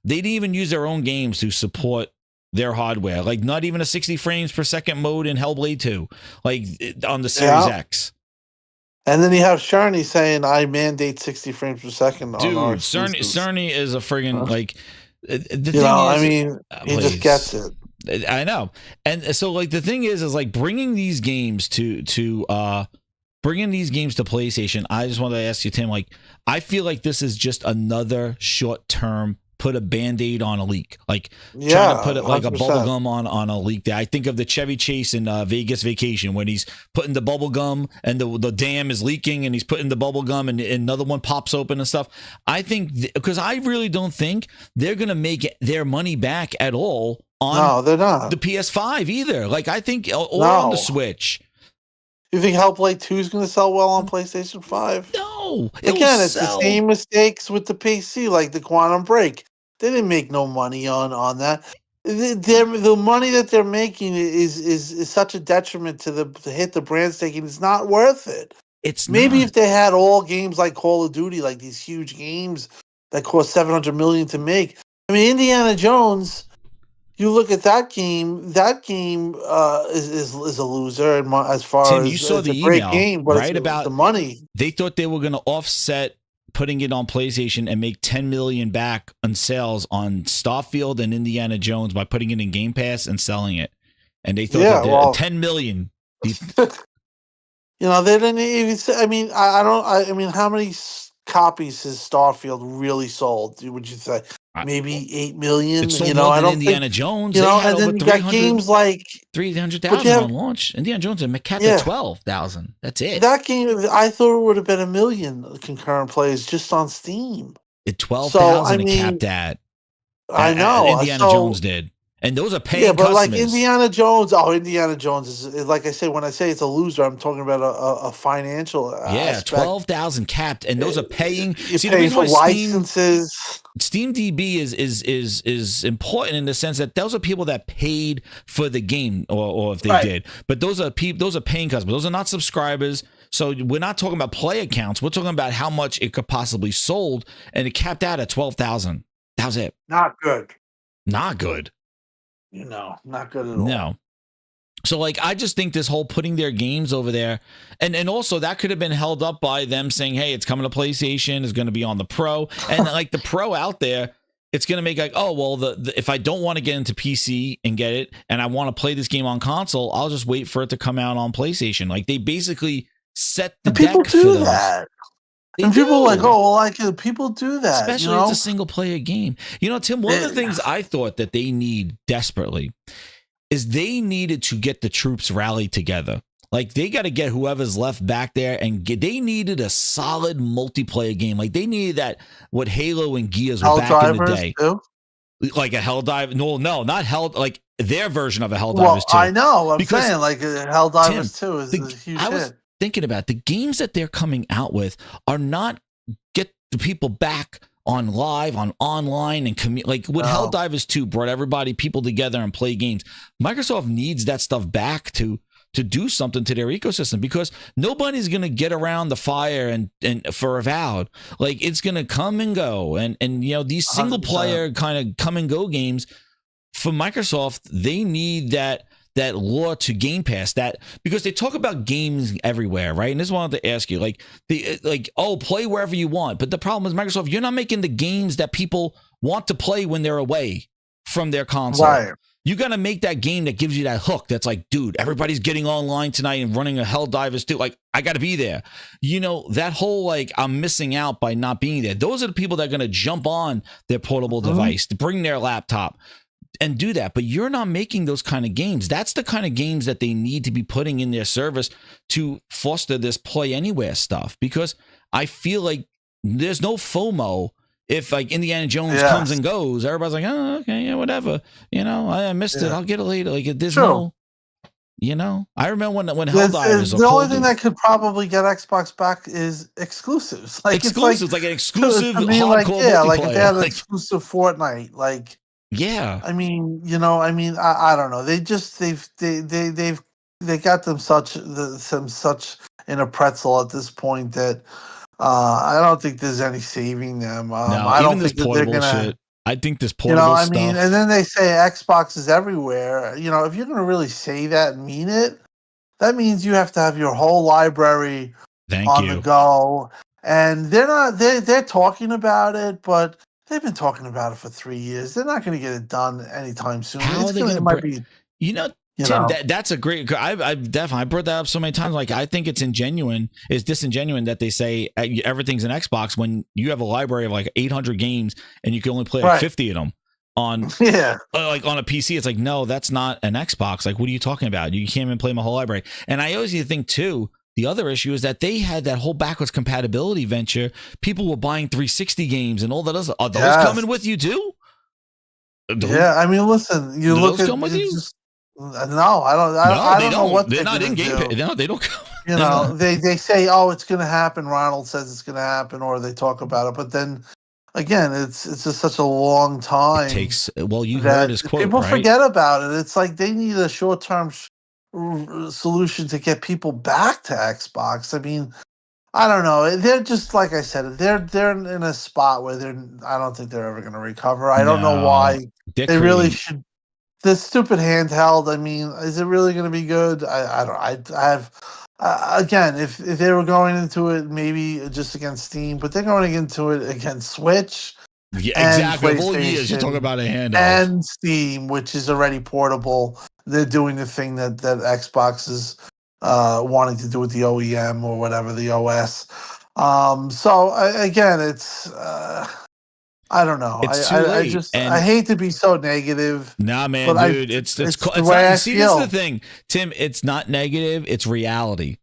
they didn't even use their own games to support their hardware. Like, not even a 60 frames per second mode in Hellblade 2, like on the Series X. And then you have Cerny saying, I mandate 60 frames per second. Dude, on our Cerny is a friggin' like, the thing is, I mean, he just gets it. I know. And so like the thing is like bringing these games to PlayStation. I just wanted to ask you, Tim, like, I feel like this is just another short-term put a Band-Aid on a leak, like trying to put it like 100%. A bubble gum on a leak. There, I think of the Chevy Chase in Vegas Vacation when he's putting the bubble gum and the dam is leaking and he's putting the bubble gum and another one pops open and stuff. I think because I really don't think they're gonna make their money back at all on they're not. The PS5 either. Like I think or on the Switch. You think Hellblade 2 is going to sell well on PlayStation 5? No. Again, it's the same mistakes with the PC, like the Quantum Break. They didn't make no money on that. The money that they're making is such a detriment to hit the brand staking. It's not worth it. It's maybe not. If they had all games like Call of Duty, like these huge games that cost $700 million to make. I mean, Indiana Jones. You look at that game. That game is a loser as far Tim, as you saw it's the a great email, game, but right? it's About the money. They thought they were going to offset putting it on PlayStation and make $10 million back on sales on Starfield and Indiana Jones by putting it in Game Pass and selling it. And they thought $10 million. You know, they didn't even say, I mean, I mean, how many copies has Starfield really sold? Would you say maybe 8 million? It's sold more than Indiana Jones. You know, and then you got games like 300,000 on launch. Indiana Jones and capped at 12,000. That's it. That game, I thought it would have been 1 million concurrent plays just on Steam. At 12,000 it capped at. I know. Indiana Jones did. And those are paying but customers. like Indiana Jones, Indiana Jones is like I say, when I say it's a loser, I'm talking about a financial aspect. 12,000 capped, and those are paying. You pay for licenses. Steam DB is important in the sense that those are people that paid for the game, or if they did. But those are paying customers. Those are not subscribers. So we're not talking about player counts. We're talking about how much it could possibly sold, and it capped out at 12,000. That was it. Not good. Not good. You know, not good at all. No. So, like, I just think this whole putting their games over there, and also that could have been held up by them saying, hey, it's coming to PlayStation, it's going to be on the Pro. And, like, the Pro out there, it's going to make like, oh, well, if I don't want to get into PC and get it, and I want to play this game on console, I'll just wait for it to come out on PlayStation. Like, they basically set the deck for do that. And people are like, oh, well, people do that. Especially it's a single player game. You know, Tim, one of the things I thought that they need desperately is they needed to get the troops rallied together. Like, they got to get whoever's left back there and they needed a solid multiplayer game. Like, they needed that, what Halo and Gears were back in the day. Too? Like a Helldivers. No, not Hell, like their version of a Helldivers 2. I know. I'm saying, like, Helldivers 2 is a huge hit. Thinking about the games that they're coming out with are not get the people back on live, on online, and like when Helldivers 2 brought people together and play games. Microsoft needs that stuff back to to do something to their ecosystem, because nobody's going to get around the fire and for Avowed. Like, it's going to come and go. And these single player kind of come and go games for Microsoft, they need that law to Game Pass, because they talk about games everywhere, right? And this is what I wanted to ask you, play wherever you want. But the problem is, Microsoft, you're not making the games that people want to play when they're away from their console. Right. You got to make that game that gives you that hook. That's like, dude, everybody's getting online tonight and running a Helldivers too. Like, I got to be there. That whole, I'm missing out by not being there. Those are the people that are going to jump on their portable device, to bring their laptop and do that. But you're not making those kind of games. That's the kind of games that they need to be putting in their service to foster this play anywhere stuff, because I feel like there's no FOMO. If Indiana Jones comes and goes, everybody's like, oh, okay, yeah, whatever. I missed it. I'll get it later. Like, there's no, I remember when Helldivers. The only thing that could probably get Xbox back is exclusives. Exclusives, like an exclusive hardcore multiplayer. Like if they had an like, exclusive Fortnite, like. Yeah. I don't know. They got them such in a pretzel at this point that I don't think there's any saving them. I don't think that they're gonna. Shit. I think this portable stuff. And then they say Xbox is everywhere. If you're gonna really say that and mean it, that means you have to have your whole library on the go. And they're not. They're talking about it, but they've been talking about it for 3 years. They're not going to get it done anytime soon. How are they going to be? Tim, that's a great. I've definitely brought that up so many times. Like, I think it's disingenuous that they say everything's an Xbox when you have a library of 800 games and you can only play 50 of them on on a PC. It's like, no, that's not an Xbox. Like, what are you talking about? You can't even play my whole library. And I always think too, the other issue is that they had that whole backwards compatibility venture. People were buying 360 games and all that other. Are those coming with you too? Listen, you look at. Come with you? No, I don't know what they're not in Game Pass. No, they don't come. They say, oh, it's going to happen. Ronald says it's going to happen, or they talk about it. But then again, it's just such a long time. It takes. Well, you heard his quote. People right? forget about it. It's like they need a short-term solution to get people back to Xbox. I mean, I don't know. They're just, like I said, they're in a spot where I don't think they're ever going to recover. I don't know why. They really should. This stupid handheld. I mean, is it really going to be good? I have again, if they were going into it maybe just against Steam, but they're going into it against Switch. Yeah, exactly. Of all years, you're talking about a handheld and Steam, which is already portable. They're doing the thing that Xbox is wanting to do with the OEM or whatever, the OS. Again, it's I don't know. It's too late. I hate to be so negative. Nah, man, dude, it's not. See, this is the thing, Tim. It's not negative. It's reality.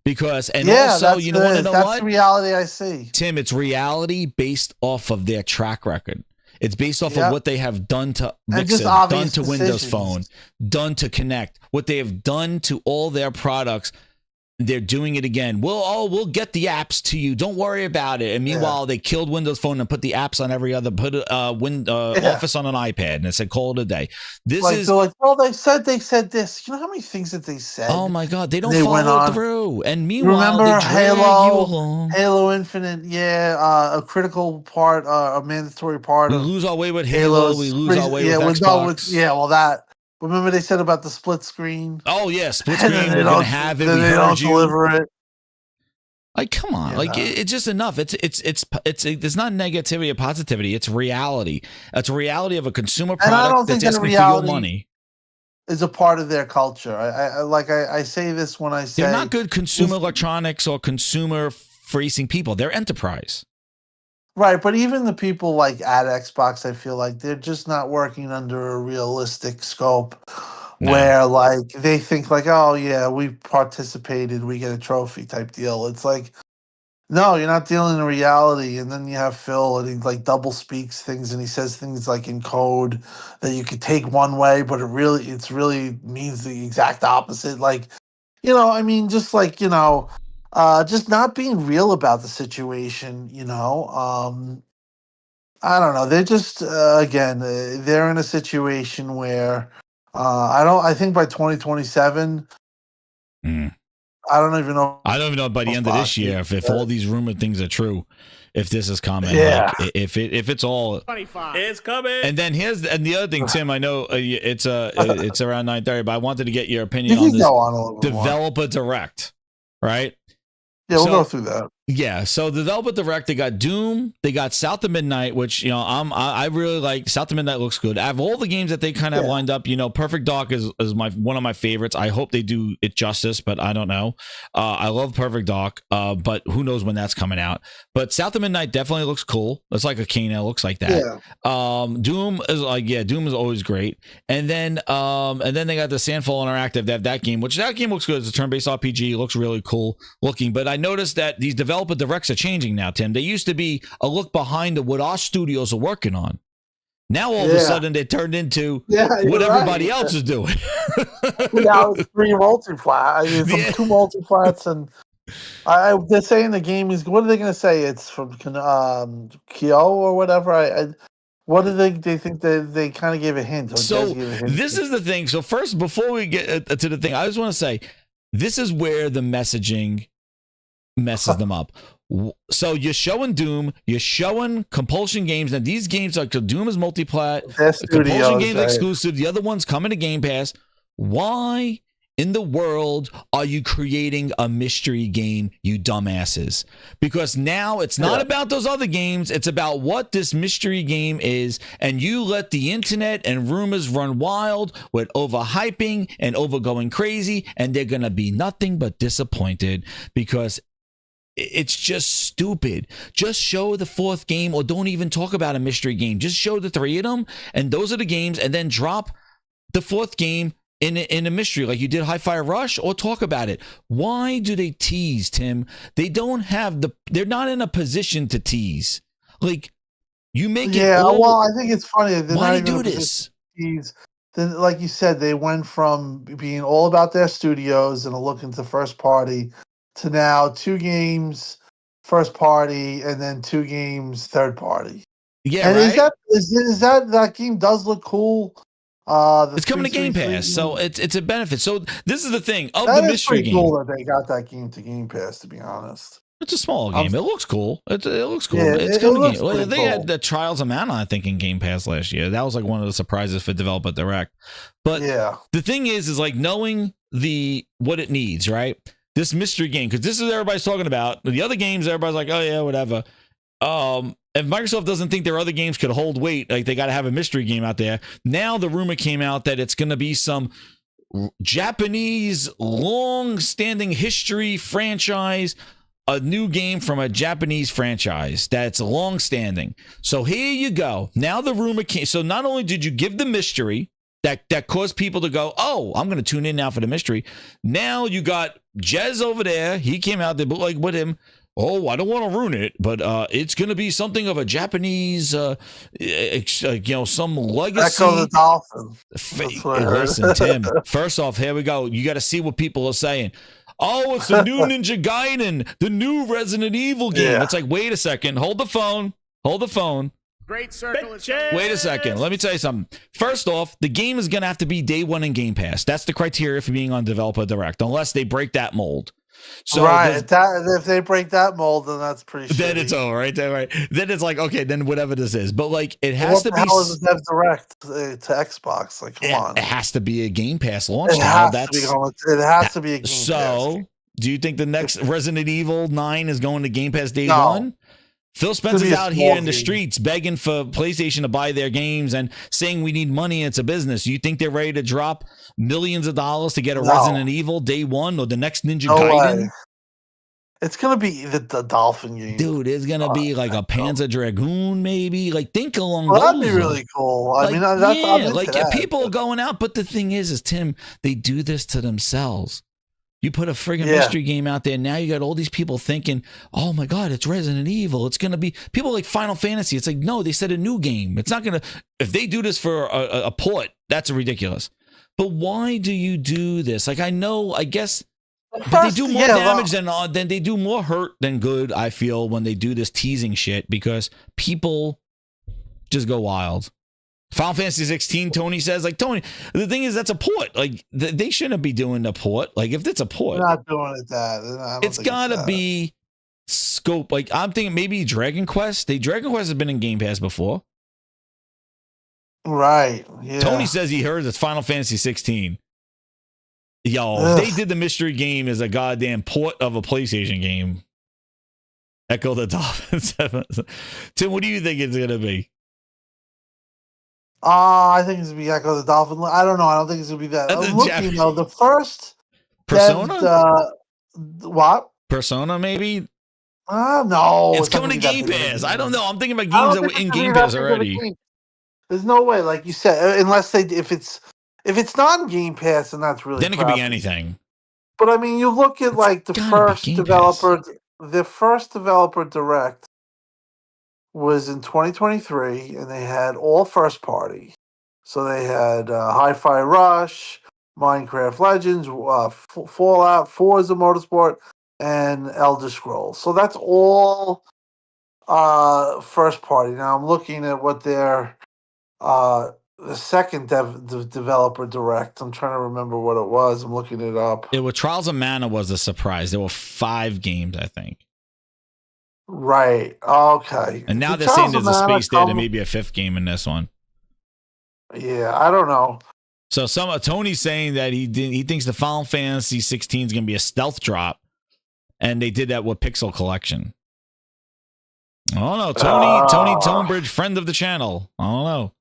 Because also, you want to know that's the reality I see. Tim, it's reality based off of their track record. It's based off of what they have done to Mixer, done to Windows Phone, done to Connect, what they have done to all their products. They're doing it again. We'll get the apps to you. Don't worry about it. And meanwhile, they killed Windows Phone and put the apps on every other. Put Office on an iPad, and it said call it a day. This is they're like, well, they said this. You know how many things that they said? Oh my God, they don't follow through. And meanwhile, remember they drag Halo Infinite? Yeah, a critical part, a mandatory part. We lose our way with Halo. We lose our way with Xbox. That. Remember they said about the split screen? Oh yeah, split screen. We're gonna have it. They don't deliver it. Like, come on, it's just enough. It's not negativity or positivity. It's reality. It's a reality of a consumer product that's asking for your money. Is a part of their culture. I say this when I say they're not good consumer electronics or consumer facing people. They're enterprise. Right, but even the people at Xbox, I feel like they're just not working under a realistic scope where they think oh yeah, we participated, we get a trophy type deal. It's like, no, you're not dealing in reality. And then you have Phil and he double speaks things and he says things in code that you could take one way, but it really means the exact opposite. Just not being real about the situation, I don't know. They're just, again, they're in a situation where I think by 2027, I don't even know. I don't even know by the end of this year if all these rumored things are true, if this is coming. Yeah. Like, if it's all 25. It's coming. And then the other thing, Tim. I know it's around 9:30, but I wanted to get your opinion on this go on a little bit more. developer direct, right? Yeah, we'll go through that. Yeah, so the developer direct, they got Doom, they got South of Midnight, which I really like. South of Midnight looks good. I have all the games that they kind of have lined up. Perfect Dark is one of my favorites. I hope they do it justice, but I don't know. I love Perfect Dark, but who knows when that's coming out. But South of Midnight definitely looks cool. It's like a Kena, looks like that. Yeah. Doom is Doom is always great. And then they got the Sandfall Interactive. They have that game, which that game looks good. It's a turn-based RPG. It looks really cool looking. But I noticed that these developer directs are changing now, Tim. They used to be a look behind at what our studios are working on. Now all of a sudden they turned into what everybody else is doing. Now it's 3 multi-plat. I mean, from 2 multi-plats, and they're saying the game is. What are they going to say? It's from Kyo or whatever. What do they think they kind of gave a hint? So this is the thing. So first, before we get to the thing, I just want to say this is where the messaging messes them up. So you're showing Doom, you're showing Compulsion Games. Now these games are Doom is multi-plat, Compulsion Games exclusive. The other one's coming to Game Pass. Why in the world are you creating a mystery game, you dumbasses? Because now it's not about those other games. It's about what this mystery game is. And you let the internet and rumors run wild with overhyping and overgoing crazy. And they're going to be nothing but disappointed because it's just stupid. Just show the 4th game, or don't even talk about a mystery game. Just show the 3 of them, and those are the games, and then drop the 4th game in a mystery like you did Hi-Fi Rush, or talk about it. Why do they tease, Tim? They don't have they're not in a position to tease. Like, you make it well, I think it's funny. Why do this? Then, like you said, they went from being all about their studios and a look into first party to now 2 games first party and then 2 games third party. Yeah, and right? is that game does look cool. It's coming to Game Pass, so it's a benefit. So this is the thing of the mystery game. Cool that they got that game to Game Pass, to be honest. It's a small game. It looks cool. It looks cool. Yeah, it's coming to Game. cool. They had the Trials of Mana, I think, in Game Pass last year. That was like one of the surprises for Developer Direct. But the thing is like knowing what it needs, right? This mystery game, because this is what everybody's talking about. The other games, everybody's like, oh yeah, whatever. If Microsoft doesn't think their other games could hold weight, like they got to have a mystery game out there. Now the rumor came out that it's going to be some Japanese long-standing history franchise, a new game from a Japanese franchise that's long-standing. So here you go. Now the rumor came. So not only did you give the mystery that caused people to go, oh, I'm going to tune in now for the mystery. Now you got Jez over there. He came out there, but like with him. Oh, I don't want to ruin it, but it's going to be something of a Japanese, some legacy. Echo the Dolphin. Listen, Tim, first off, here we go. You got to see what people are saying. Oh, it's the new Ninja Gaiden, the new Resident Evil game. Yeah. It's like, wait a second. Hold the phone. Great circle. Wait a second. Let me tell you something. First off, the game is going to have to be day 1 in Game Pass. That's the criteria for being on Developer Direct, unless they break that mold. So if they break that mold, then that's pretty. Then shitty. It's all right. Then it's like, okay, then whatever this is. But like, it has to be. How is Dev Direct to Xbox? Like, come on. It has to be a Game Pass launch. It has to be a Game Pass. So, do you think the next Resident Evil 9 is going to Game Pass day 1? Phil Spencer's out here in the streets begging for PlayStation to buy their games and saying we need money. It's a business. You think they're ready to drop millions of dollars to get a Resident Evil day 1 or the next Ninja Gaiden? Way. It's going to be the Dolphin game. Dude, it's going to be like a Panzer Dragoon, maybe. Like, think along those. That'd be really cool. I mean, that's people are going out. But the thing is, Tim, they do this to themselves. You put a friggin' mystery game out there. Now you got all these people thinking, oh my God, it's Resident Evil. It's going to be people like Final Fantasy. It's like, no, they said a new game. It's not going to, if they do this for a port, that's ridiculous. But why do you do this? Like, I guess, but they do more damage than they do more hurt than good, I feel, when they do this teasing shit because people just go wild. Final Fantasy 16, Tony says, like, Tony, the thing is, that's a port. Like, they shouldn't be doing a port. Like, if it's a port, They're not doing it that. I don't it's think gotta that. be scope. Like, I'm thinking maybe Dragon Quest. Dragon Quest has been in Game Pass before. Right. Yeah. Tony says he heard it's Final Fantasy 16. Yo, Ugh. if they did the mystery game as a goddamn port of a PlayStation game, Echo the Dolphins. Tim, what do you think it's gonna be? I think it's gonna be Echo the Dolphin. I don't know. I don't think it's gonna be that. That's a Looking though, the first Persona. What? Persona, maybe. No. It's not coming to gonna be Game that big of a Pass. game. I don't know. I'm thinking about I games don't that were think in it's gonna Game be that Pass big of a already. game. There's no way, like you said, unless if it's not in Game Pass, then that's really Then it could be crappy. anything. But I mean, you look at like the gotta be first Game developer, the first developer direct was in 2023, and they had all first party. So they had Hi-Fi Rush, Minecraft Legends, Fallout, Forza Motorsport, and Elder Scrolls. So that's all first party. Now I'm looking at what their the second developer direct. I'm trying to remember what it was. I'm looking it up. It was Trials of Mana was a surprise. There were 5 games, I think. Right. Okay. And now The they're saying Trials of there's a Mana space there to come- maybe a 5th game in this one. Yeah, I don't know. So Tony's saying that he thinks the Final Fantasy 16 is going to be a stealth drop, and they did that with Pixel Collection. I don't know. Tony Tonebridge, friend of the channel. I don't know.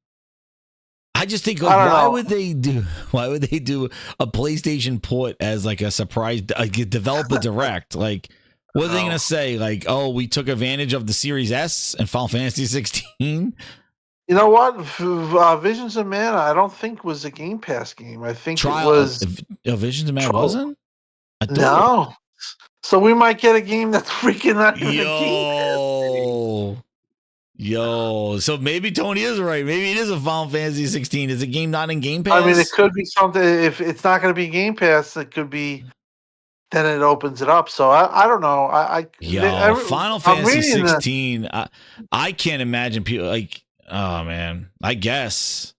I just think, like, why would they do a PlayStation port as like a surprise, like a developer direct? Like, what are they gonna say? Like, oh, we took advantage of the Series S and Final Fantasy 16. You know what? Visions of Mana, I don't think was a Game Pass game. I think it was. Visions of Mana wasn't. No. So we might get a game that's freaking not even a Game Pass. Yo, so maybe Tony is right. Maybe it is a Final Fantasy 16. Is a game not in Game Pass? I mean, it could be something. If it's not going to be Game Pass, it could be. Then it opens it up. So I don't know. Final Fantasy 16. I can't imagine people like. Oh man, I guess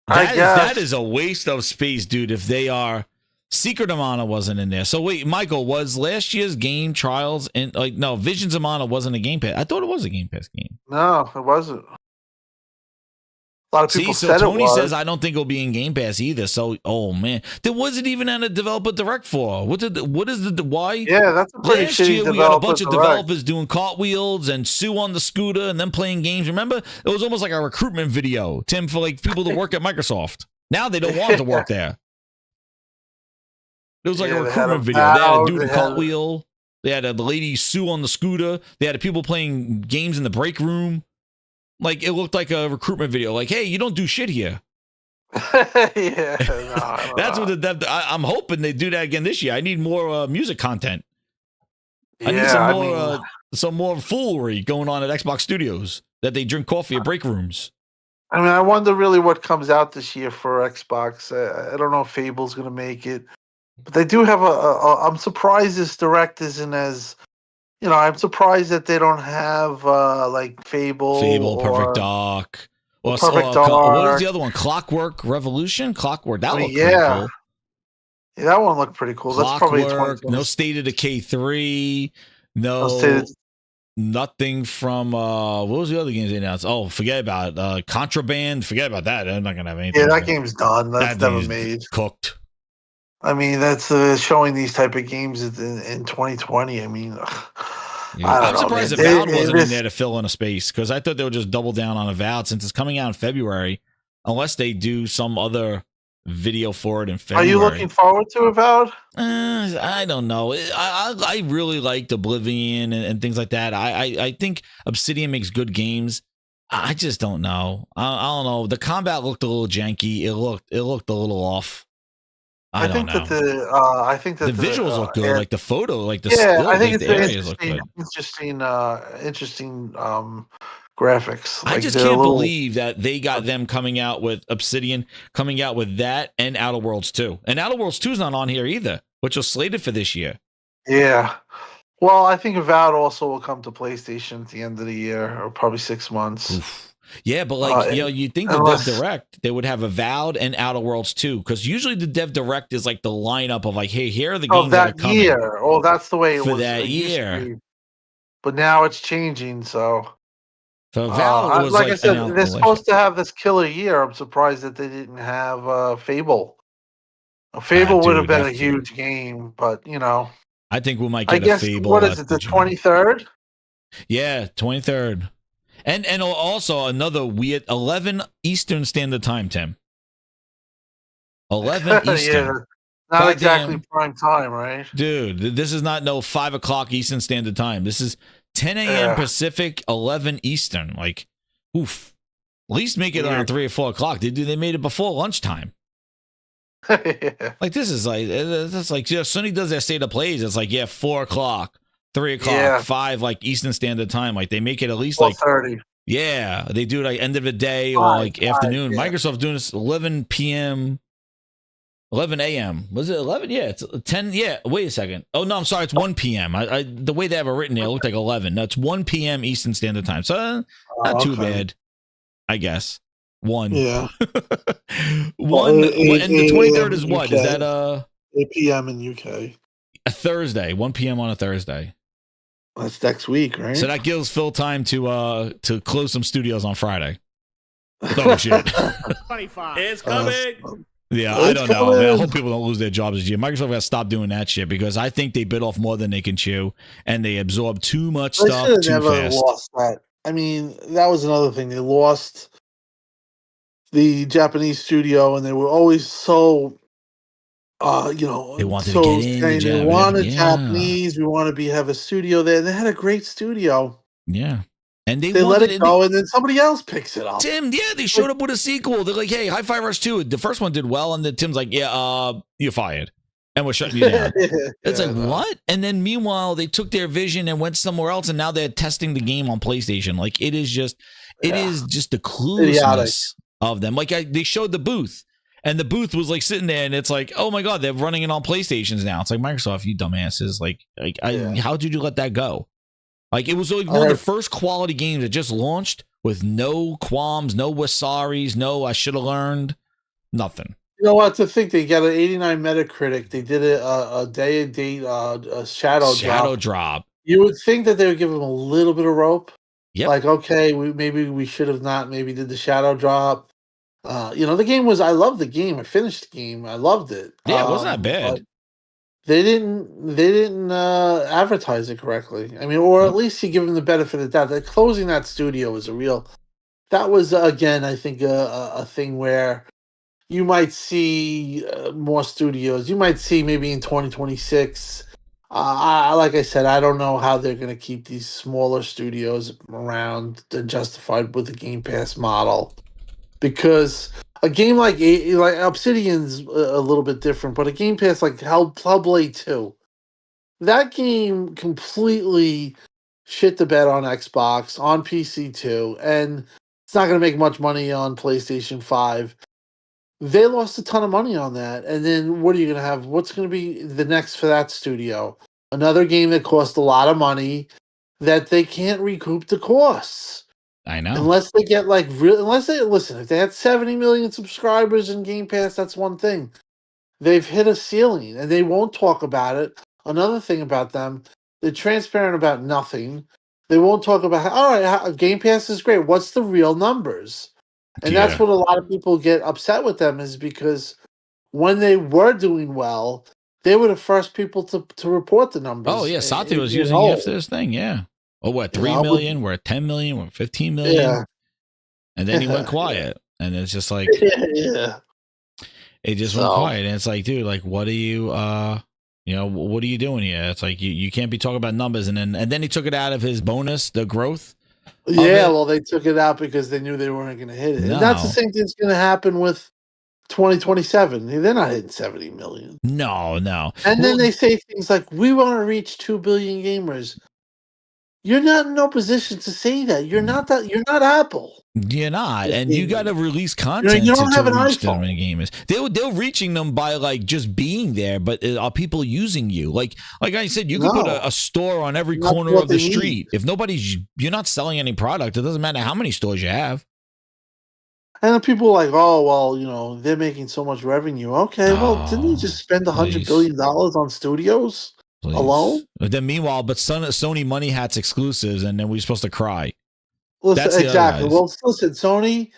that is a waste of space, dude. If they are. Secret of Mana wasn't in there. So wait, Michael, was last year's game Trials and like no Visions of Mana wasn't a Game Pass? I thought it was a Game Pass game. No, it wasn't. A lot of people so said Tony it was. says I don't think it'll be in Game Pass either. So oh man, there wasn't even on a developer direct for. What is the why? Yeah, that's a pretty last shitty year we had a bunch developer of direct. developers doing cartwheels and Sue on the scooter and then playing games. Remember, it was almost like a recruitment video, Tim, for like people to work at Microsoft. Now they don't want to work there. It was like a recruitment video. They had a dude in cartwheel. They had a lady Sue on the scooter. They had people playing games in the break room. Like it looked like a recruitment video. Like, hey, you don't do shit here. Yeah, that's what I'm hoping they do that again this year. I need more music content. I need some more foolery going on at Xbox Studios that they drink coffee at break rooms. I mean, I wonder really what comes out this year for Xbox. I don't know if Fable's going to make it. But they do have I'm surprised this direct isn't as, I'm surprised that they don't have like Fable, Perfect Dark, or Perfect Dark. What was the other one? Clockwork Revolution. Clockwork. That looked pretty cool. Yeah, that one looked pretty cool. That's probably no State of Decay 3. Nothing from what was the other games they announced? Oh, forget about it. Contraband. Forget about that. I'm not gonna have anything. Yeah, that game's done. That's never made. Cooked. I mean, that's showing these type of games in 2020. I mean, I'm surprised Avowed wasn't in there to fill in a space because I thought they would just double down on Avowed since it's coming out in February, unless they do some other video for it in February. Are you looking forward to Avowed? I don't know. I really liked Oblivion and things like that. I think Obsidian makes good games. I just don't know. I don't know. The combat looked a little janky. It looked a little off. I think that the visuals look good, like the photo, like the I think the it's areas look good. interesting graphics. I just can't believe that they got them coming out with Obsidian, coming out with that and Outer Worlds 2. And Outer Worlds 2 is not on here either, which was slated for this year. Yeah. Well, I think Avowed also will come to PlayStation at the end of the year, or probably 6 months. Oof. Yeah, but like you think the unless- Dev Direct they would have Avowed and Outer Worlds too, because usually the Dev Direct is like the lineup of like, hey, here are the games that are coming year. Oh, that's the way it for was that it used to year. be. But now it's changing. So, So Avowed was like I said, announced they're last supposed to have this killer year. I'm surprised that they didn't have Fable. Fable would have dude, been a that's- huge game, but I think we might I get guess a Fable. what is it? The 23rd? Yeah, 23rd. And also another weird 11 Eastern Standard Time, Tim. 11 Eastern. Yeah, not Goddamn. exactly prime time, right? Dude, this is not no 5 o'clock Eastern Standard Time. This is 10 a.m. Yeah. Pacific, 11 Eastern. Like, oof. At least make it around Weird. 3 or 4 o'clock. They made it before lunchtime. Yeah. Like, this is like, that's like, Sony does their state of plays. It's like, 4 o'clock, 3 o'clock, Yeah. 5, like Eastern Standard Time. Like, they make it at least like, 12:30. yeah, they do it like end of the day or Five, like afternoon. yeah. Microsoft's doing this 11 p.m. 11 a.m. Was it 11? Yeah, it's 10. Yeah, wait a second. Oh, no, I'm sorry. It's 1 p.m. I the way they have it written there, it looked like 11. No, it's 1 p.m. Eastern Standard Time. So not too okay. bad, I guess. 1. Yeah. One. And the 23rd is what? Is UK. that 8 p.m. in UK. a Thursday? 1 p.m. on a Thursday. That's next week, right? So that gives Phil time to close some studios on Friday. Oh, shit. 25. It's coming. Yeah, Well, I it's don't know. Man, I coming. hope people don't lose their jobs this year. Microsoft got to stop doing that shit because I think they bit off more than they can chew and they absorb too much They stuff should have too never fast. lost that. I mean, that was another thing. They lost the Japanese studio, and they were always so, They wanted so to get in. saying The they Jap- wanted yeah. Japanese. We want to have a studio there. And they had a great studio. Yeah. And They let it go, and then somebody else picks it up. Tim, yeah, they showed up with a sequel. They're like, hey, Hi-Fi Rush 2. The first one did well, and then Tim's like, yeah, you're fired. And we're shutting you down. It's like, what? And then meanwhile, they took their vision and went somewhere else, and now they're testing the game on PlayStation. Like, it is just the cluelessness of them. Like, they showed the booth, and the booth was like sitting there, and it's like, oh my God, they're running it on PlayStations now. It's like, Microsoft, you dumbasses. How did you let that go? Like, it was like one of the first quality games that just launched with no qualms, no wasaris, no I should have learned, nothing. You know what? To think they got an 89 Metacritic. They did a day and date a shadow drop. You would think that they would give them a little bit of rope. Yep. Like, okay, maybe we should have not maybe did the shadow drop. The game was. I loved the game. I finished the game. I loved it. Yeah, it wasn't that bad. But they didn't advertise it correctly. I mean, or at least you give them the benefit of that. Closing that studio was that was again, I think, a thing where you might see more studios. You might see maybe in 2026. Like I said, I don't know how they're going to keep these smaller studios around and justified with the Game Pass model, because a game like Obsidian's a little bit different, but a Game Pass like Hellblade 2, that game completely shit the bed on Xbox, on PC too, and it's not going to make much money on PlayStation 5. They lost a ton of money on that, and then what are you going to have? What's going to be the next for that studio? Another game that cost a lot of money that they can't recoup the costs. I know. Unless they get if they had 70 million subscribers in Game Pass, that's one thing. They've hit a ceiling and they won't talk about it. Another thing about them, they're transparent about nothing. They won't talk about Game Pass is great. What's the real numbers? And that's what a lot of people get upset with them, is because when they were doing well, they were the first people to report the numbers. Oh yeah, Satya was using it after this thing. Yeah. Oh, what, 3 million? We're at 10 million. We're at 15 million. Yeah. And then he went quiet. And it's just like, yeah. It just went quiet. And it's like, dude, like, what are you, what are you doing here? It's like, you can't be talking about numbers. And then he took it out of his bonus, the growth. Yeah, well, they took it out because they knew they weren't going to hit it. No. And that's the same thing's going to happen with 2027. They're not hitting 70 million. No. And then they say things like, we want to reach 2 billion gamers. You're not in no position to say that. You're not Apple. You're not, and you got to release content. You don't have an reach them iPhone. Gamers. They're reaching them by like just being there, but are people using you? Like I said, you could put a store on every corner of the street. If you're not selling any product, it doesn't matter how many stores you have. And then people are like, oh well, they're making so much revenue. Okay, well, didn't he just spend $100 billion on studios alone? But then meanwhile, Sony money hats exclusives, and then we're supposed to cry. Listen, That's the exactly. other guys. Well, listen, Sony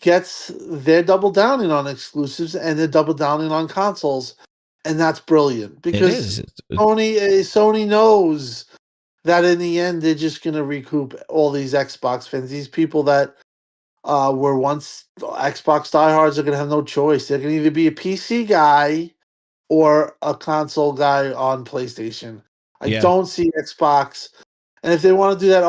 they're double downing on exclusives and they're double downing on consoles, and that's brilliant because Sony knows that in the end they're just going to recoup all these Xbox fans. These people that were once Xbox diehards are going to have no choice. They're going to either be a PC guy or a console guy on PlayStation. I don't see Xbox, and if they want to do that,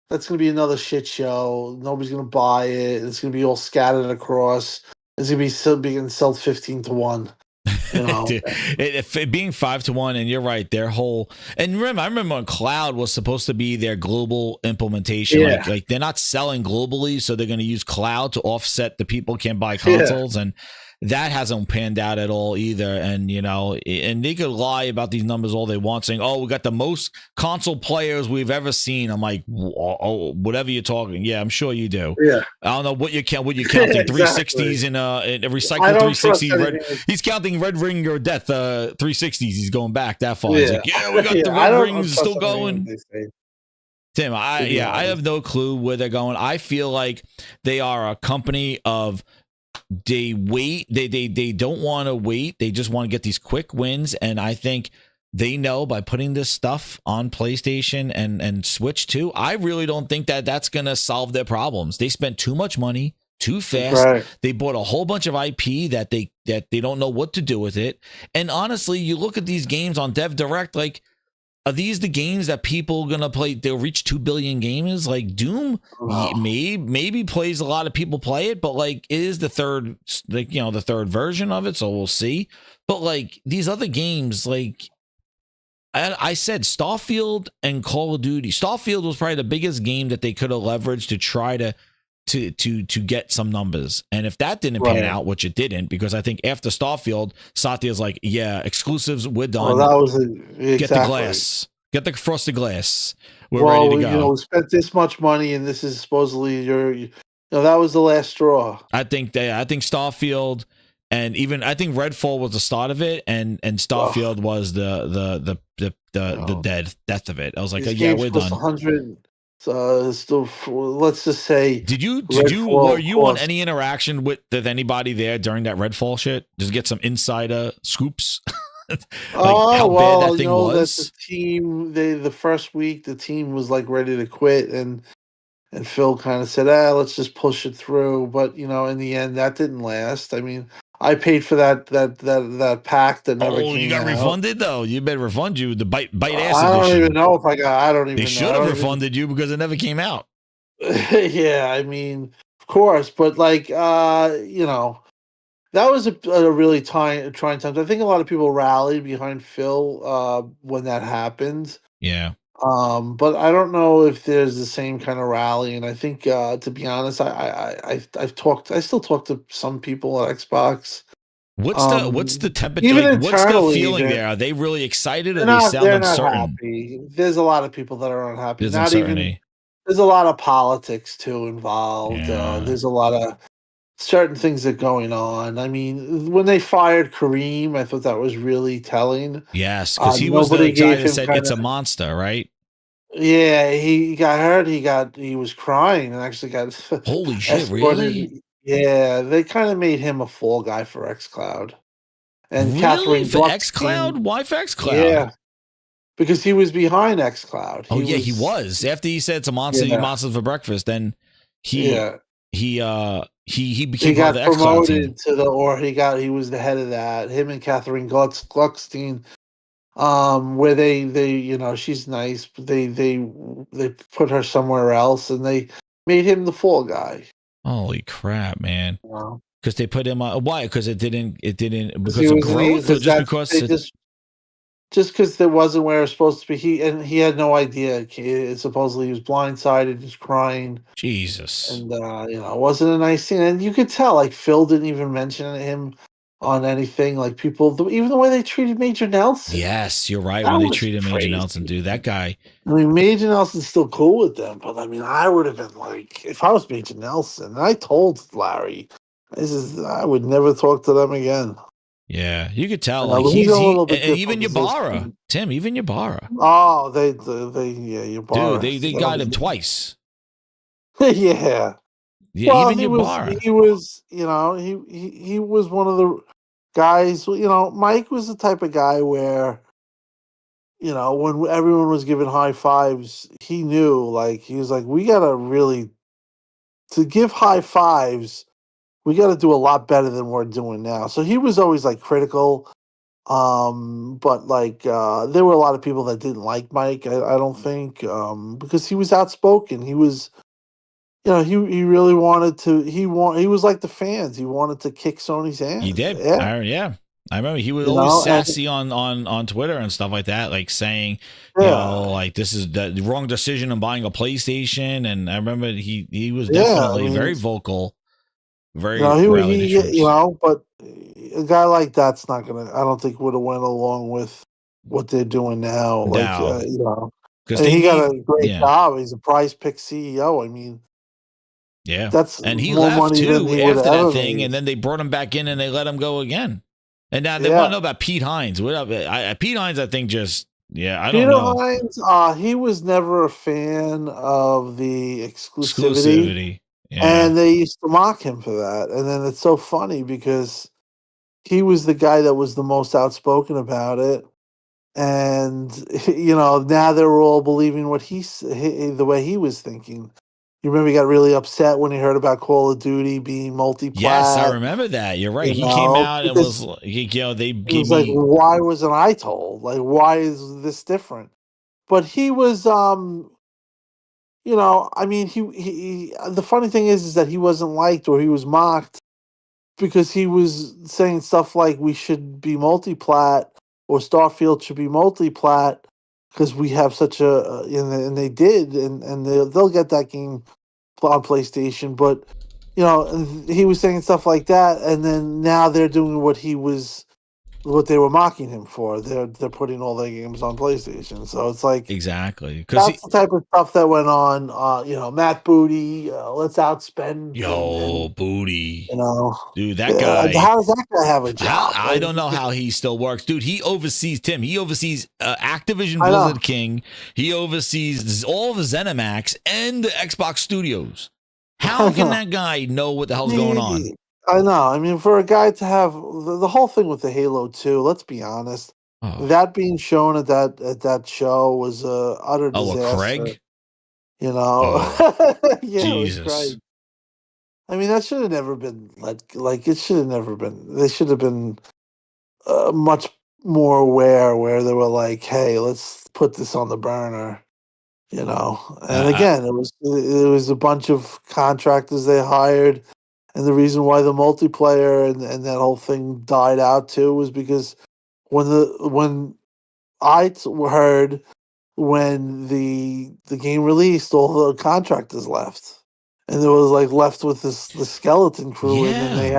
that's going to be another shit show. Nobody's going to buy it. It's going to be all scattered across. It's going to be being sold 15-1. It being 5-1, and you're right. Their whole I remember when cloud was supposed to be their global implementation. Yeah. Like they're not selling globally, so they're going to use cloud to offset the people can't buy consoles, and that hasn't panned out at all either. And and they could lie about these numbers all they want, saying, "Oh, we got the most console players we've ever seen." I'm like, "Oh, whatever you're talking, yeah, I'm sure you do." Yeah, I don't know what you're counting. 360s in a recycled 360. He's counting Red Ring or Death 360s. He's going back that far. He's like, "Yeah, we got the Red Rings still going." Tim, I have no clue where they're going. I feel like they are a company of. They don't want to wait. They just want to get these quick wins, and I think they know by putting this stuff on PlayStation and Switch too. I really don't think that that's going to solve their problems. They spent too much money too fast. Right. They bought a whole bunch of IP that they don't know what to do with it. And honestly, you look at these games on Dev Direct, like, are these the games that people gonna play? They'll reach 2 billion gamers. Like Doom, maybe plays a lot of people play it, but like it is the third version of it, so we'll see. But like these other games, like I said, Starfield and Call of Duty. Starfield was probably the biggest game that they could have leveraged to try to get some numbers. And if that didn't pan out, which it didn't, because I think after Starfield, Satya's like, yeah, exclusives, we're done. Well, that was exactly. Get the glass. Get the frosted glass. We're ready to go. We spent this much money, and this is supposedly that was the last straw. I think Starfield, and even I think Redfall was the start of it, and Starfield was the death of it. I was like, yeah, we're done. 100. Still, let's just say. Were you on any interaction with anybody there during that Redfall shit? Just get some insider scoops. How bad that thing was. That the team, the first week, the team was like ready to quit, and Phil kind of said, let's just push it through. But in the end, that didn't last. I mean, I paid for that pack that never came out. Oh, you got refunded though. You better refund you the bite ass. I don't even know if I got. I don't even. They should have refunded you because it never came out. Yeah, I mean, of course, but like, that was a really trying time. I think a lot of people rallied behind Phil when that happened. Yeah. But I don't know if there's the same kind of rally. And I think, to be honest, I still talk to some people at Xbox. What's the temperature? Like, what's the feeling there? Are they really excited, or they sound uncertain? Happy. There's a lot of people that are unhappy. There's uncertainty. There's a lot of politics too involved. Yeah. There's a lot of certain things that are going on. I mean, when they fired Kareem, I thought that was really telling. Yes, because he was the guy that said it's a monster, right? Yeah, he got hurt. He was crying and actually got holy shit, really? Yeah, they kind of made him a fall guy for xCloud. And really? Catherine for xCloud? Why for xCloud? Yeah, because he was behind xCloud. He was. After he said it's a monster, eat monsters for breakfast, then he became got promoted to he was the head of that. Him and Catherine Gluckstein. Where they she's nice, but they put her somewhere else and they made him the fall guy. Holy crap, man! Wow. Because they put him on. Why? Because it didn't because of growth, or just because just because it wasn't where it was supposed to be. He had no idea. Supposedly he was blindsided, just crying. Jesus. And it wasn't a nice scene, and you could tell. Like Phil didn't even mention him on anything. Like people, even the way they treated Major Nelson. Yes, you're right. That When they was treated Major crazy. Nelson, dude, that guy. I mean, Major Nelson's still cool with them, but I mean, I would have been like, if I was Major Nelson, and I told Larry, I would never talk to them again. Yeah, you could tell. And Like he's a little bit and even different position. Ybarra, Tim, even Ybarra. Oh, yeah, Ybarra. Dude, they got him twice. Yeah. Yeah, Well, even Ybarra. he was, he was one of the guys. Mike was the type of guy where, when everyone was giving high fives, he knew, like, he was like, we gotta really to give high fives. We got to do a lot better than we're doing now. So he was always like critical. But like there were a lot of people that didn't like Mike. I don't think because he was outspoken. He was, he really wanted to. He was like the fans. He wanted to kick Sony's ass. He did. Yeah. I remember he was always sassy on Twitter and stuff like that, like saying, like this is the wrong decision on buying a PlayStation. And I remember he was definitely very vocal, very but a guy like that's not gonna. I don't think would have went along with what they're doing now. Like because he got a great job. He's a Prize Pick CEO. I mean. Yeah, that's and he more left money too than after that thing, and then they brought him back in and they let him go again. And now they want to know about Pete Hines. What up? Pete Hines, I think I don't know. Peter Hines, he was never a fan of the exclusivity. And they used to mock him for that. And then it's so funny because he was the guy that was the most outspoken about it. And now they're all believing what the way he was thinking. You remember he got really upset when he heard about Call of Duty being multi-plat. Yes, I remember that. You're right. He came out and was like, why wasn't I told? Like, why is this different? But he was, I mean, he the funny thing is that he wasn't liked or he was mocked because he was saying stuff like we should be multi-plat or Starfield should be multi-plat because we have such and they did, and they'll get that game on PlayStation, but he was saying stuff like that, and then now they're doing what they were mocking him for. They're putting all their games on PlayStation, so it's like exactly that's the type of stuff that went on. Matt Booty, let's outspend. Booty. Dude, that guy. How does that guy have a job? I don't know how he still works, dude. He oversees Activision Blizzard King. He oversees all of the ZeniMax and the Xbox Studios. How can that guy know what the hell's going on? I know. I mean, for a guy to have the whole thing with the Halo 2, let's be honest, that being shown at that show was a utter disaster. Craig? Jesus. Craig. I mean, that should have never been it should have never been. They should have been much more aware where they were like, hey, let's put this on the burner. And again, it was a bunch of contractors they hired. And the reason why the multiplayer and that whole thing died out too was because when I heard when the game released, all the contractors left, and there was left with the skeleton crew, and then they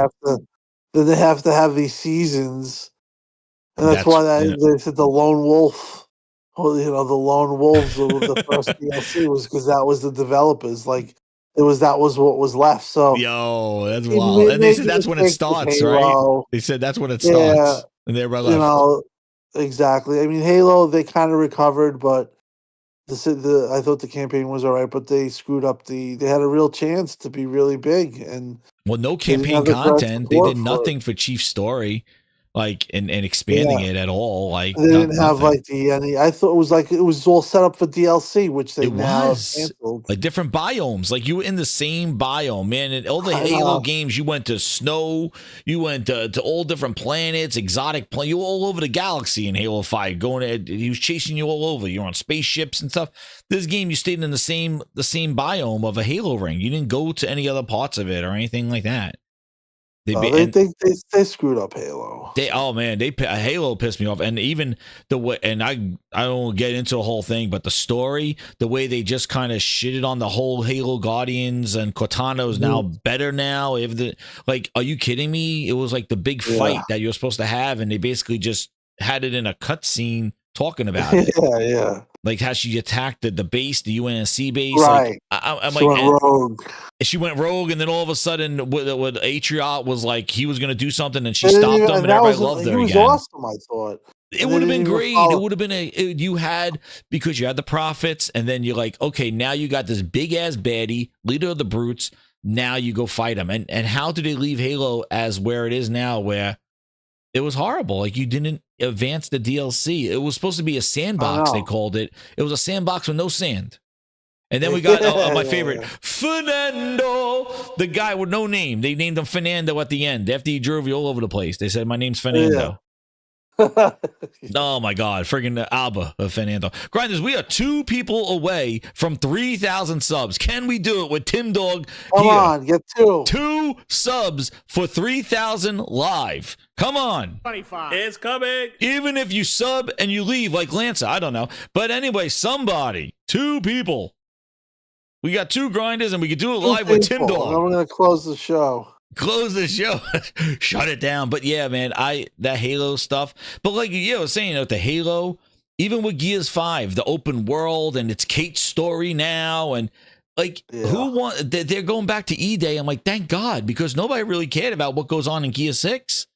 have to have these seasons, and that's why they said the lone wolf. Well, the lone wolves of the first DLC was because that was the developers that was what was left. So that's wild. And they said that's when it starts, right? They said that's when it starts. And everybody left. Exactly. I mean, Halo, they kind of recovered, but I thought the campaign was all right, but they screwed up they had a real chance to be really big. And no campaign content. They did nothing for Chief Story. And expanding it at all. They didn't have I thought it was all set up for DLC, which they now have canceled. Different biomes. You were in the same biome, man. And all the Halo games, you went to snow, you went to all different planets, exotic planet. You were all over the galaxy in Halo 5. He was chasing you all over. You're on spaceships and stuff. This game, you stayed in the same biome of a Halo ring. You didn't go to any other parts of it or anything like that. They screwed up Halo. Halo pissed me off, and even the way, and I don't get into the whole thing, but the story, the way they just kind of shitted on the whole Halo Guardians, and Cortana is now better now. Are you kidding me? It was like the big fight that you're supposed to have, and they basically just had it in a cutscene talking about it. Yeah. Like how she attacked the base, the UNSC base. Right. I'm she went rogue. She went rogue, and then all of a sudden, with Atriot was like he was going to do something, and she stopped him, and everybody loved her again. He was awesome, I thought. It would have been great. It would have been because you had the prophets, and then you're like, okay, now you got this big ass baddie, leader of the brutes. Now you go fight him, and how do they leave Halo as where it is now, where it was horrible? Like you didn't advance the DLC. It was supposed to be a sandbox. They called it. It was a sandbox with no sand. And then we got my favorite, Fernando, the guy with no name. They named him Fernando at the end after he drove you all over the place. They said, my name's Fernando. Oh my God, friggin' Alba of Fernando. Grinders, we are 2 people away from 3,000 subs. Can we do it with Timdog? Come on, get 2. 2 subs for 3,000 live. Come on. 25. It's coming. Even if you sub and you leave like Lancer, I don't know. But anyway, somebody, 2 people. We got 2 grinders, and we could do it live with Timdog. Now we're going to close the show. Shut it down. But yeah, man, that Halo stuff. But like I was saying, the Halo, even with Gears 5, the open world, and it's Kate's story now, and like they're going back to E-Day. I'm like, thank God, because nobody really cared about what goes on in Gears 6.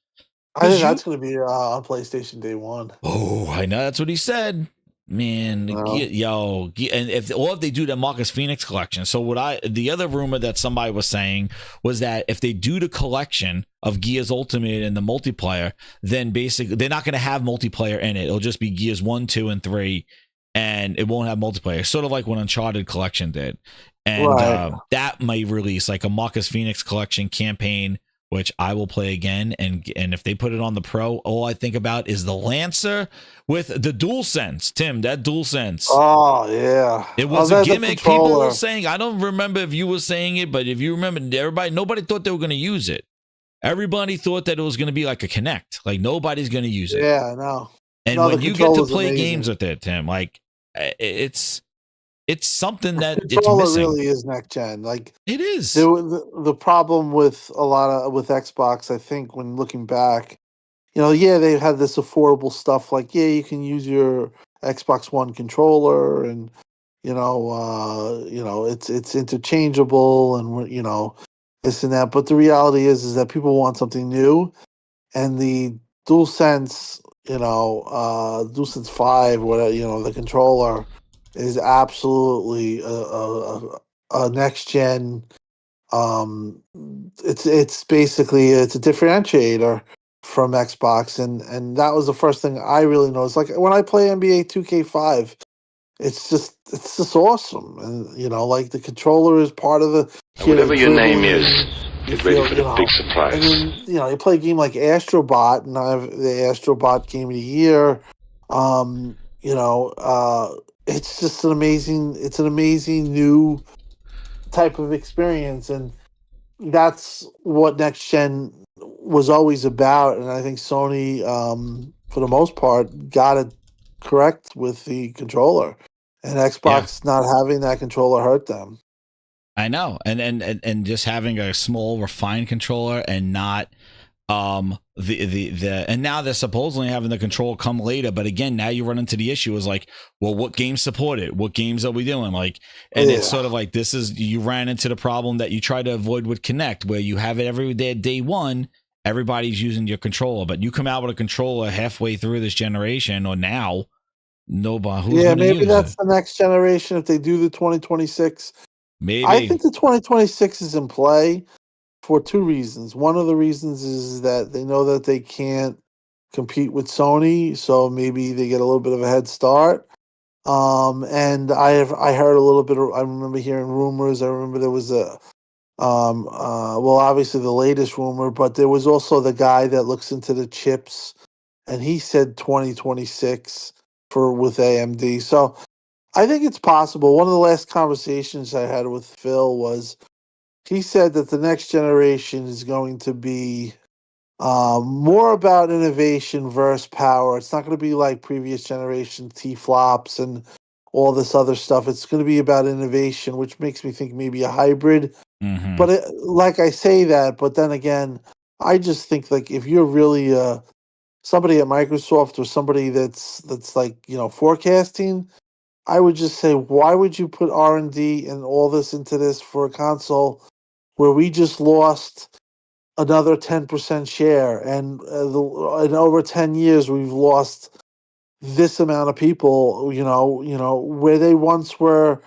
I think that's going to be on PlayStation Day 1. Oh, I know, that's what he said. Man, and if they do the Marcus Phoenix collection. So the other rumor that somebody was saying was that if they do the collection of Gears Ultimate and the multiplayer, then basically they're not going to have multiplayer in it. It'll just be Gears 1, 2, and 3, and it won't have multiplayer. Sort of like what Uncharted collection did. And that might release like a Marcus Phoenix collection campaign, which I will play again. And if they put it on the Pro, all I think about is the Lancer with the DualSense. Tim, that DualSense. Oh, yeah. It was a gimmick. People were saying, I don't remember if you were saying it, but if you remember, nobody thought they were going to use it. Everybody thought that it was going to be like a Kinect. Like nobody's going to use it. Yeah, I know. And when you get to play games with it, Tim, like it's something that it's missing. It really is next gen. Like it is. The problem with with Xbox, I think, when looking back, they had this affordable stuff. Like, you can use your Xbox One controller, and it's interchangeable, and this and that. But the reality is that people want something new, and the DualSense, DualSense 5, whatever, the controller is absolutely a next gen. It's basically a differentiator from Xbox, and that was the first thing I really noticed. Like when I play NBA 2K5, it's just awesome, and like the controller is part of the. Whatever your name is, get ready for the big surprise. And then, you play a game like Astrobot, and I have the Astrobot Game of the Year. It's just an amazing new type of experience, and that's what next gen was always about. And I think Sony, for the most part, got it correct with the controller, and Xbox not having that controller hurt them. I know, and just having a small refined controller and not and now they're supposedly having the control come later, but again, now you run into the issue is like, well, what games support it? What games are we doing? Like, and it's sort of like you ran into the problem that you try to avoid with Kinect, where you have it every day one, everybody's using your controller, but you come out with a controller halfway through this generation or now, nobody. Maybe that's the next generation if they do the 2026. Maybe I think the 2026 is in play for 2 reasons. One of the reasons is that they know that they can't compete with Sony, so maybe they get a little bit of a head start. And I heard a little bit. I remember hearing rumors. I remember there was obviously the latest rumor, but there was also the guy that looks into the chips, and he said 2026 with AMD. So I think it's possible. One of the last conversations I had with Phil was he said that the next generation is going to be more about innovation versus power. It's not going to be like previous generation T-flops and all this other stuff. It's going to be about innovation, which makes me think maybe a hybrid. Mm-hmm. But like I say that, but then again, I just think like if you're really somebody at Microsoft or somebody that's like forecasting, I would just say, why would you put R&D and all this into this for a console where we just lost another 10% share, and in over 10 years we've lost this amount of people. Where they once were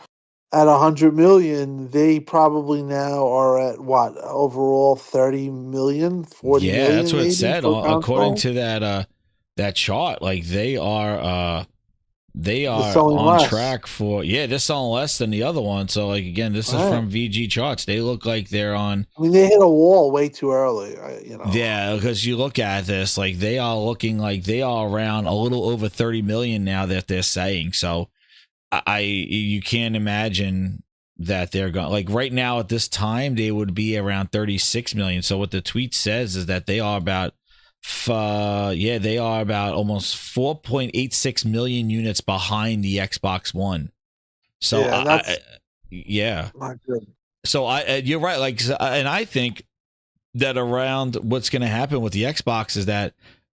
at 100 million, they probably now are at what overall 30 million, 40 million. Yeah, that's what it maybe, said. per According console? to that chart, like they are selling on less. track for they're selling less than the other one. So like again, this is Right. from VG charts. They look like they're on. I mean, they hit a wall way too early. Yeah, because you look at this, like they are looking like they are around a little over 30 million now that they're saying. So you can't imagine that they're going, like right now at this time they would be around 36 million. So what the tweet says is that they are about they are about almost 4.86 million units behind the Xbox One. So not good. So you're right. Like, and I think that around what's going to happen with the Xbox is that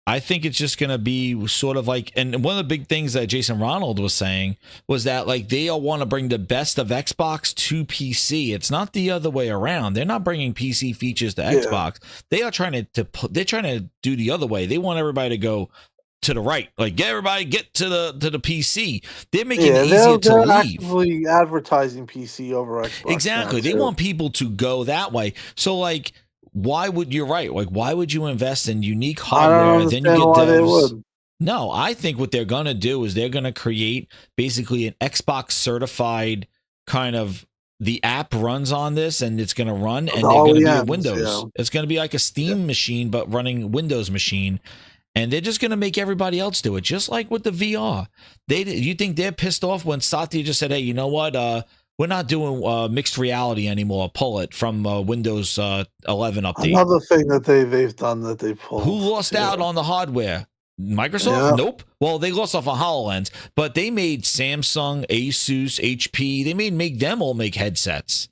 I think it's just going to be sort of like, and one of the big things that Jason Ronald was saying was that like they all want to bring the best of Xbox to PC. It's not the other way around. They're not bringing PC features to Xbox. They are trying they're trying to do the other way. They want everybody to go to the right, like get to the PC. They're making it easier to leave. Actively advertising PC over Xbox. Exactly. They want people to go that way. So like, why would you invest in unique hardware? Then you get devs. No, I think what they're going to do is they're going to create basically an Xbox certified kind of, the app runs on this and it's going to run, and they're going to be a Windows. Yeah. It's going to be like a Steam machine, but running Windows machine. And they're just going to make everybody else do it, just like with the VR. You think they're pissed off when Satya just said, hey, you know what? We're not doing mixed reality anymore. Pull it from Windows 11 update. Another thing that they've done that they pulled. Who lost out on the hardware? Microsoft? Nope. Well, they lost off on HoloLens, but they made Samsung, Asus, HP. They make them all make headsets.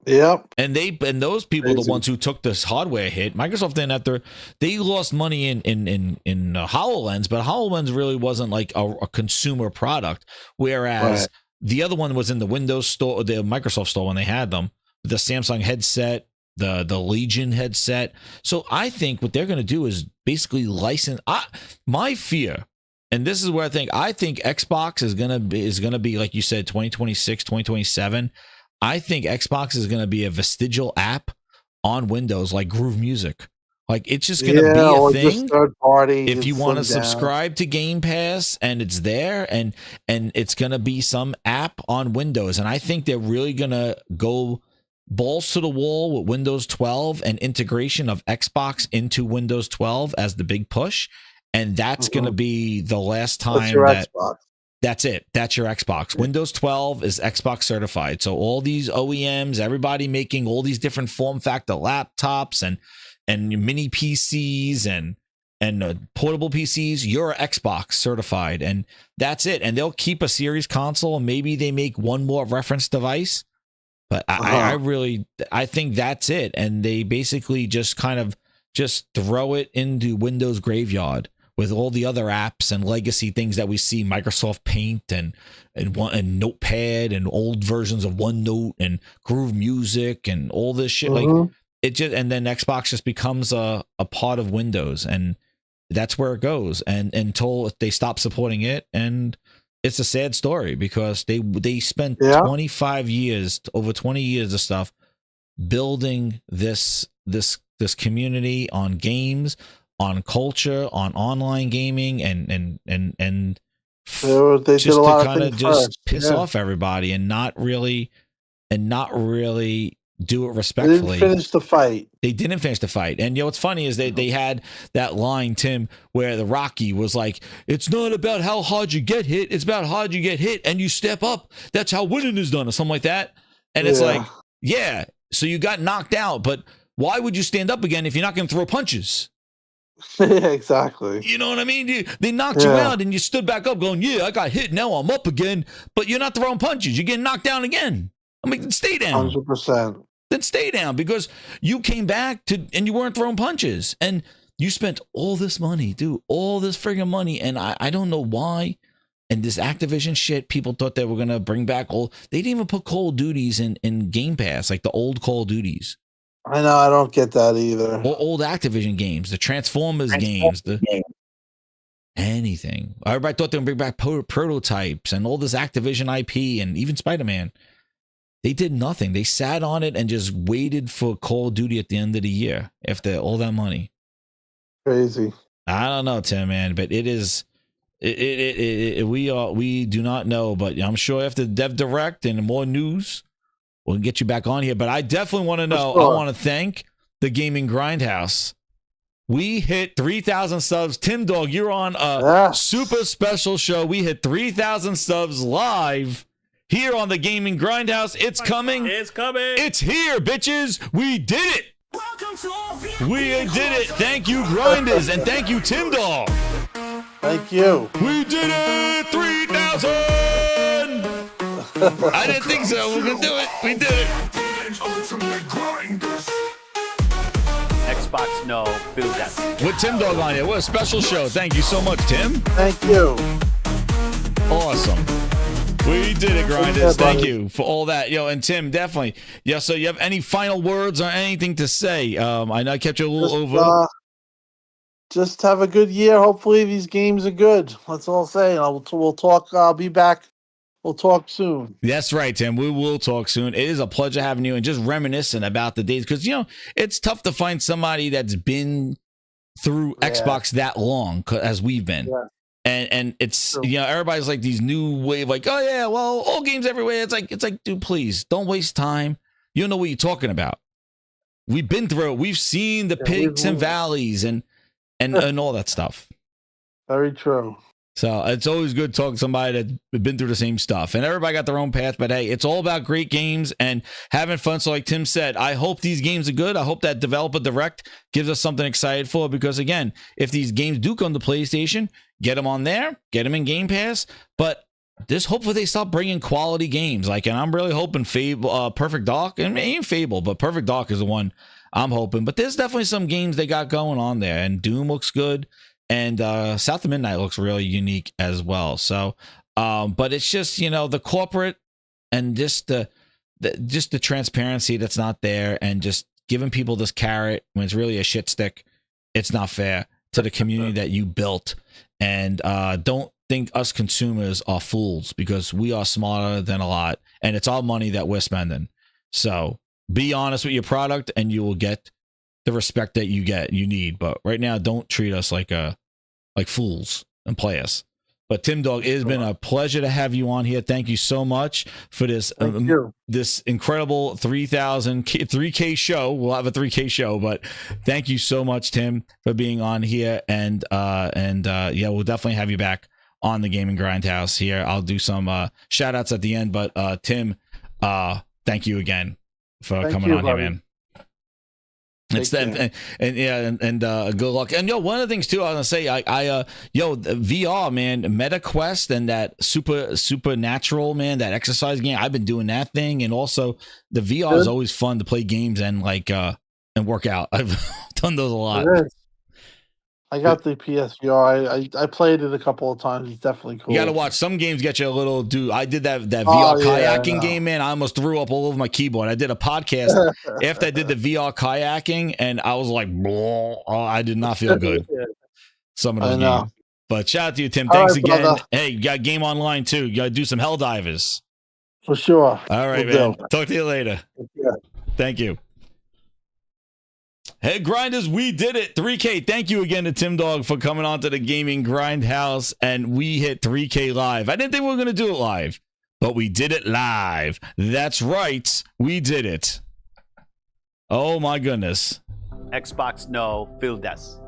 Yep. And those people are the ones who took this hardware hit. Microsoft didn't they lost money in HoloLens, but HoloLens really wasn't like a consumer product. Whereas the other one was in the Windows store, the Microsoft store when they had them, the Samsung headset, the Legion headset. So I think what they're going to do is basically license. My fear, and this is where I think Xbox is going to be like you said, 2026, 2027. I think Xbox is going to be a vestigial app on Windows, like Groove Music. Like it's just going to be a thing. Third party, if you want to subscribe to Game Pass, and it's there, and it's going to be some app on Windows. And I think they're really going to go balls to the wall with Windows 12 and integration of Xbox into Windows 12 as the big push. And that's going to be the last time Xbox. That's it. That's your Xbox. Windows 12 is Xbox certified. So all these OEMs, everybody making all these different form factor laptops and mini PCs and portable PCs, you're Xbox certified, and that's it. And they'll keep a series console, and maybe they make one more reference device. But I think that's it. And they basically just kind of just throw it into Windows graveyard with all the other apps and legacy things that we see, Microsoft Paint and Notepad and old versions of OneNote and Groove Music and all this shit. Like it just, and then Xbox just becomes a part of Windows, and that's where it goes. And until they stop supporting it, and it's a sad story because they spent 25 years, over 20 years of stuff building this community on games, on culture, on online gaming, and they just did a lot to of kind of things just first. piss off everybody and not really do it respectfully. They didn't finish the fight. They didn't finish the fight. And what's funny is they had that line, Tim, where the Rocky was like, it's not about how hard you get hit, it's about how hard you get hit and you step up. That's how winning is done, or something like that. And it's like, yeah, So you got knocked out, but why would you stand up again if you're not going to throw punches? Yeah, exactly. You know what I mean? They knocked you out and you stood back up going, yeah, I got hit. Now I'm up again. But you're not throwing punches. You're getting knocked down again. I mean, stay down. 100%. Then stay down because you came back and you weren't throwing punches. And you spent all this money, dude, all this friggin' money. And I don't know why. And this Activision shit, people thought they were going to bring back they didn't even put Call of Duties in Game Pass, like the old Call of Duties. I know, I don't get that either. Or old Activision games, the Transformers games, anything. Everybody thought they would bring back prototypes and all this Activision IP and even Spider-Man. They did nothing. They sat on it and just waited for Call of Duty at the end of the year after all that money. Crazy. I don't know, Tim, man, but it is. We do not know, but I'm sure after the Dev Direct and more news, we'll get you back on here. But I definitely want to know. Sure. I want to thank the Gaming Grindhouse. We hit 3,000 subs. Timdog, you're on a super special show. We hit 3,000 subs live here on the Gaming Grindhouse. It's coming. It's coming. It's here, bitches. We did it. We did it. Thank you, Grinders, and thank you, Timdog. Thank you. We did it. 3,000. I didn't think so. We're going to do it. We did it. Xbox no, feel that. With Timdog on here. What a special show. Thank you so much, Tim. Thank you. Awesome. We did it, Grinders. Thank you for all that. Yo, and Tim, definitely. Yeah, so you have any final words or anything to say? I know I kept you a little over. Just have a good year. Hopefully these games are good. That's all I'll say. We'll talk. I'll be back. We'll talk soon. That's right, Tim. We will talk soon. It is a pleasure having you and just reminiscing about the days because, it's tough to find somebody that's been through Xbox that long as we've been. Yeah. And it's, everybody's like these new wave, like, oh, yeah, well, all games everywhere. It's like, dude, please don't waste time. You don't know what you're talking about. We've been through it. We've seen the peaks and valleys and all that stuff. Very true. So it's always good talking to somebody that's been through the same stuff. And everybody got their own path, but hey, it's all about great games and having fun. So like Tim said, I hope these games are good. I hope that Developer Direct gives us something excited for, because again, if these games do come to PlayStation, get them on there, get them in Game Pass, but just hopefully they stop bringing quality games. And I'm really hoping Perfect Dark, and ain't Fable, but Perfect Dark is the one I'm hoping. But there's definitely some games they got going on there, and Doom looks good. And South of Midnight looks really unique as well. So, but it's just, the corporate and just the transparency that's not there, and just giving people this carrot when it's really a shit stick. It's not fair to the community that you built. And don't think us consumers are fools, because we are smarter than a lot, and it's all money that we're spending. So be honest with your product and you will get the respect that you need. But right now, don't treat us like fools and play us. But Timdog, it has been a pleasure to have you on here. Thank you so much for this this incredible 3K show. We'll have a 3K show, but thank you so much, Tim, for being on here. And we'll definitely have you back on the Gaming Grindhouse here. I'll do some shout outs at the end, but Tim, thank you again for coming on here, man. It's that, and good luck. And one of the things too, I was gonna say, the VR, man, MetaQuest and that supernatural, man, that exercise game. I've been doing that thing, and also the VR is always fun to play games and and work out. I've done those a lot. I got the PSVR. I played it a couple of times. It's definitely cool. You got to watch. Some games get you a little. Dude, I did that VR kayaking game, man. I almost threw up all over my keyboard. I did a podcast after I did the VR kayaking, and I was like, I did not feel good. Some of those games. But shout out to you, Tim. Thanks again. Brother. Hey, you got Game Online too. You got to do some Helldivers. For sure. All right, man. Talk to you later. Thank you. Hey, Grinders, we did it. 3K. Thank you again to Timdog for coming on to the Gaming Grindhouse, and we hit 3K live. I didn't think we were going to do it live, but we did it live. That's right. We did it. Oh, my goodness. Xbox no, feel this.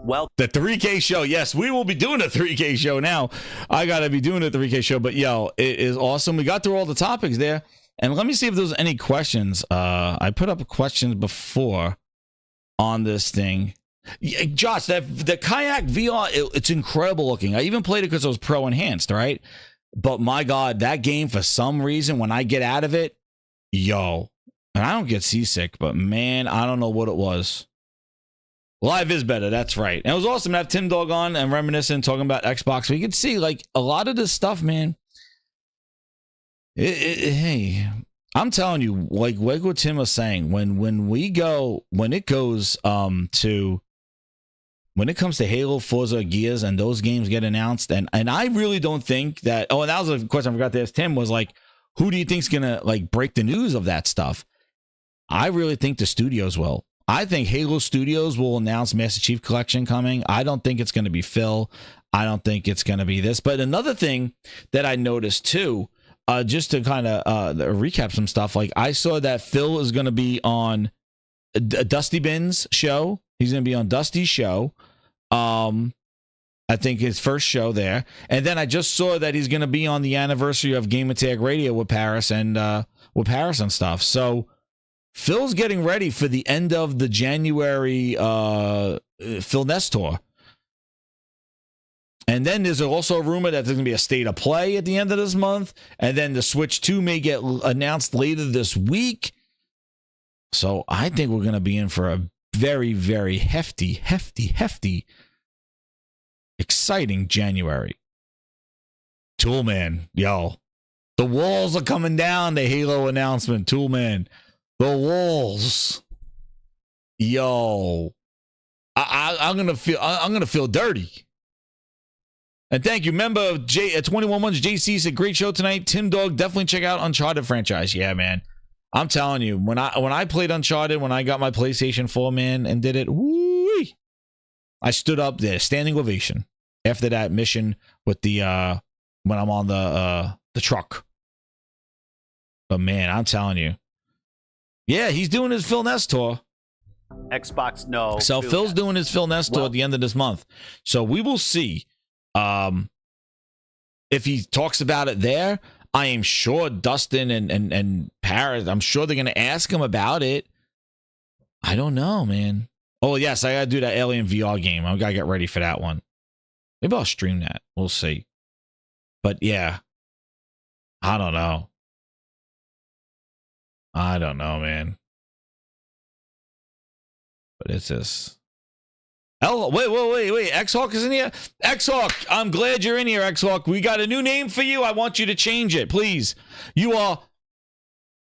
Well, the 3K show. Yes, we will be doing a 3K show now. I got to be doing a 3K show, but it is awesome. We got through all the topics there. And let me see if there's any questions. I put up questions before on this thing. Yeah, Josh, the kayak VR, it's incredible looking. I even played it because it was pro enhanced, right? But my God, that game, for some reason, when I get out of it, and I don't get seasick, but man, I don't know what it was. Live is better, that's right. And it was awesome to have Timdog on and reminiscent talking about Xbox. We could see like a lot of this stuff, man. Hey, I'm telling you, like what Tim was saying, when it comes to Halo, Forza, Gears, and those games get announced, and I really don't think that. Oh, and that was a question I forgot to ask Tim, was like, who do you think's gonna like break the news of that stuff? I really think the studios will. I think Halo Studios will announce Master Chief Collection coming. I don't think it's going to be Phil. I don't think it's going to be this. But another thing that I noticed too, just to kind of recap some stuff, like I saw that Phil is going to be on Dusty Bin's show. He's going to be on Dusty's show. I think his first show there. And then I just saw that he's going to be on the anniversary of Game Attack Radio with Paris and stuff. So Phil's getting ready for the end of the January Phil Ness tour. And then there's also a rumor that there's going to be a State of Play at the end of this month. And then the Switch 2 may get announced later this week. So I think we're going to be in for a very, very hefty, exciting January. Toolman, yo. The walls are coming down, the Halo announcement, Toolman. The walls, yo, I'm gonna feel dirty. And thank you, member of 21 months. JC said great show tonight. Timdog, definitely check out Uncharted franchise. Yeah, man, I'm telling you, when I played Uncharted, when I got my PlayStation 4, man, and did it, woo-wee, I stood up there, standing ovation. After that mission with the when I'm on the truck. But man, I'm telling you. Yeah, he's doing his Phil Ness tour. Xbox, no. So Phil's doing his Phil Ness tour at the end of this month. So we will see if he talks about it there. I am sure Dustin and Paris, I'm sure they're going to ask him about it. I don't know, man. Oh, yes, I got to do that Alien VR game. I got to get ready for that one. Maybe I'll stream that. We'll see. But yeah, I don't know. I don't know, man. But it's this. Oh, wait. X-Hawk is in here? X-Hawk, I'm glad you're in here, X-Hawk. We got a new name for you. I want you to change it, please. You are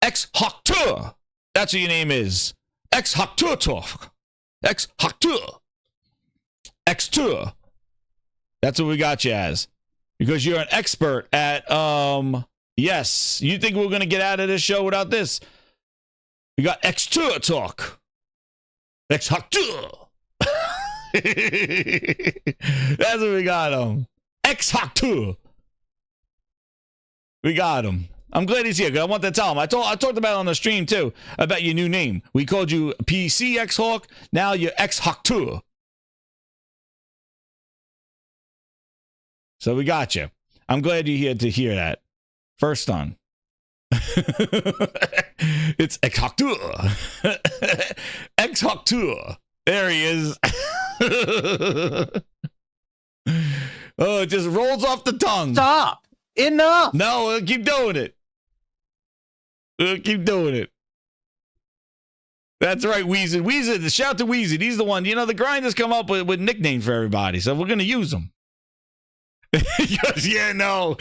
X-Hawk Tour. That's what your name is. X-Hawk Tour Talk. X-Hawk Tour. X-Tour. That's what we got you as. Because you're an expert at, yes. You think we're going to get out of this show without this? We got X-Tour Talk. X-Hawk Tour. That's what we got him. X-Hawk Tour. We got him. I'm glad he's here because I want to tell him. I talked about it on the stream too, about your new name. We called you PC X-Hawk. Now you're X-Hawk Tour. So we got you. I'm glad you're here to hear that. First on. It's X-Hawk Tour. X-Hawk Tour. There he is. Oh, it just rolls off the tongue. Stop. Enough. No, we'll keep doing it. We'll keep doing it. That's right, Weezy. Weezy, shout to Weezy. He's the one. You know, the grinders come up with nicknames for everybody, so we're going to use them. Because, yeah, no.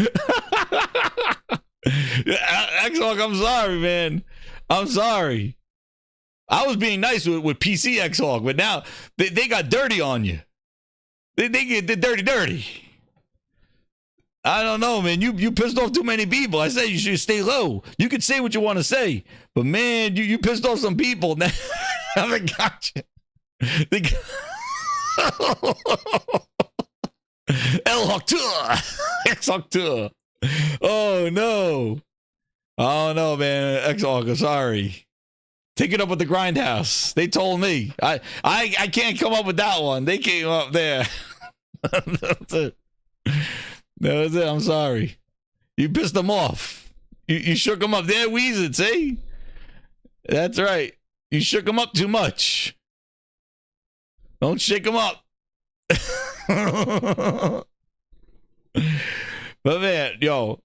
X-Hawk, I'm sorry, man. I'm sorry. I was being nice with PC X-Hawk, but now they got dirty on you. They get dirty. I don't know, man. You pissed off too many people. I said you should stay low. You can say what you want to say, but man, you pissed off some people. Now I got you. L-Hawk Tour. X-Hawk Tour. Oh, no. Oh, no, man. X-Hawk, I'm sorry. Take it up with the Grindhouse. They told me. I can't come up with that one. They came up there. That's it. That was it. I'm sorry. You pissed them off. You shook him up there, Weezed, see? That's right. You shook him up too much. Don't shake him up. But man, yo,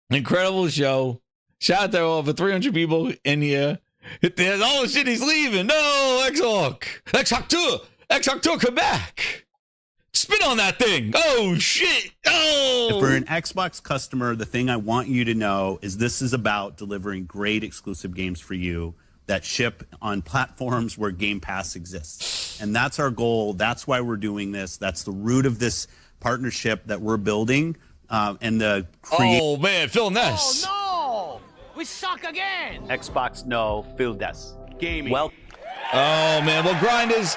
incredible show. Shout out to over 300 people in here. Oh shit, he's leaving. No, X-Hawk. X-Hawk 2, come back. Spin on that thing. Oh shit. Oh. If we're an Xbox customer, the thing I want you to know is this is about delivering great exclusive games for you that ship on platforms where Game Pass exists. And that's our goal. That's why we're doing this. That's the root of this partnership that we're building. And the oh man, Phil Ness. Oh no, we suck again. Xbox, no, PHILUTE. Gaming. Well, oh man, well, Grinders,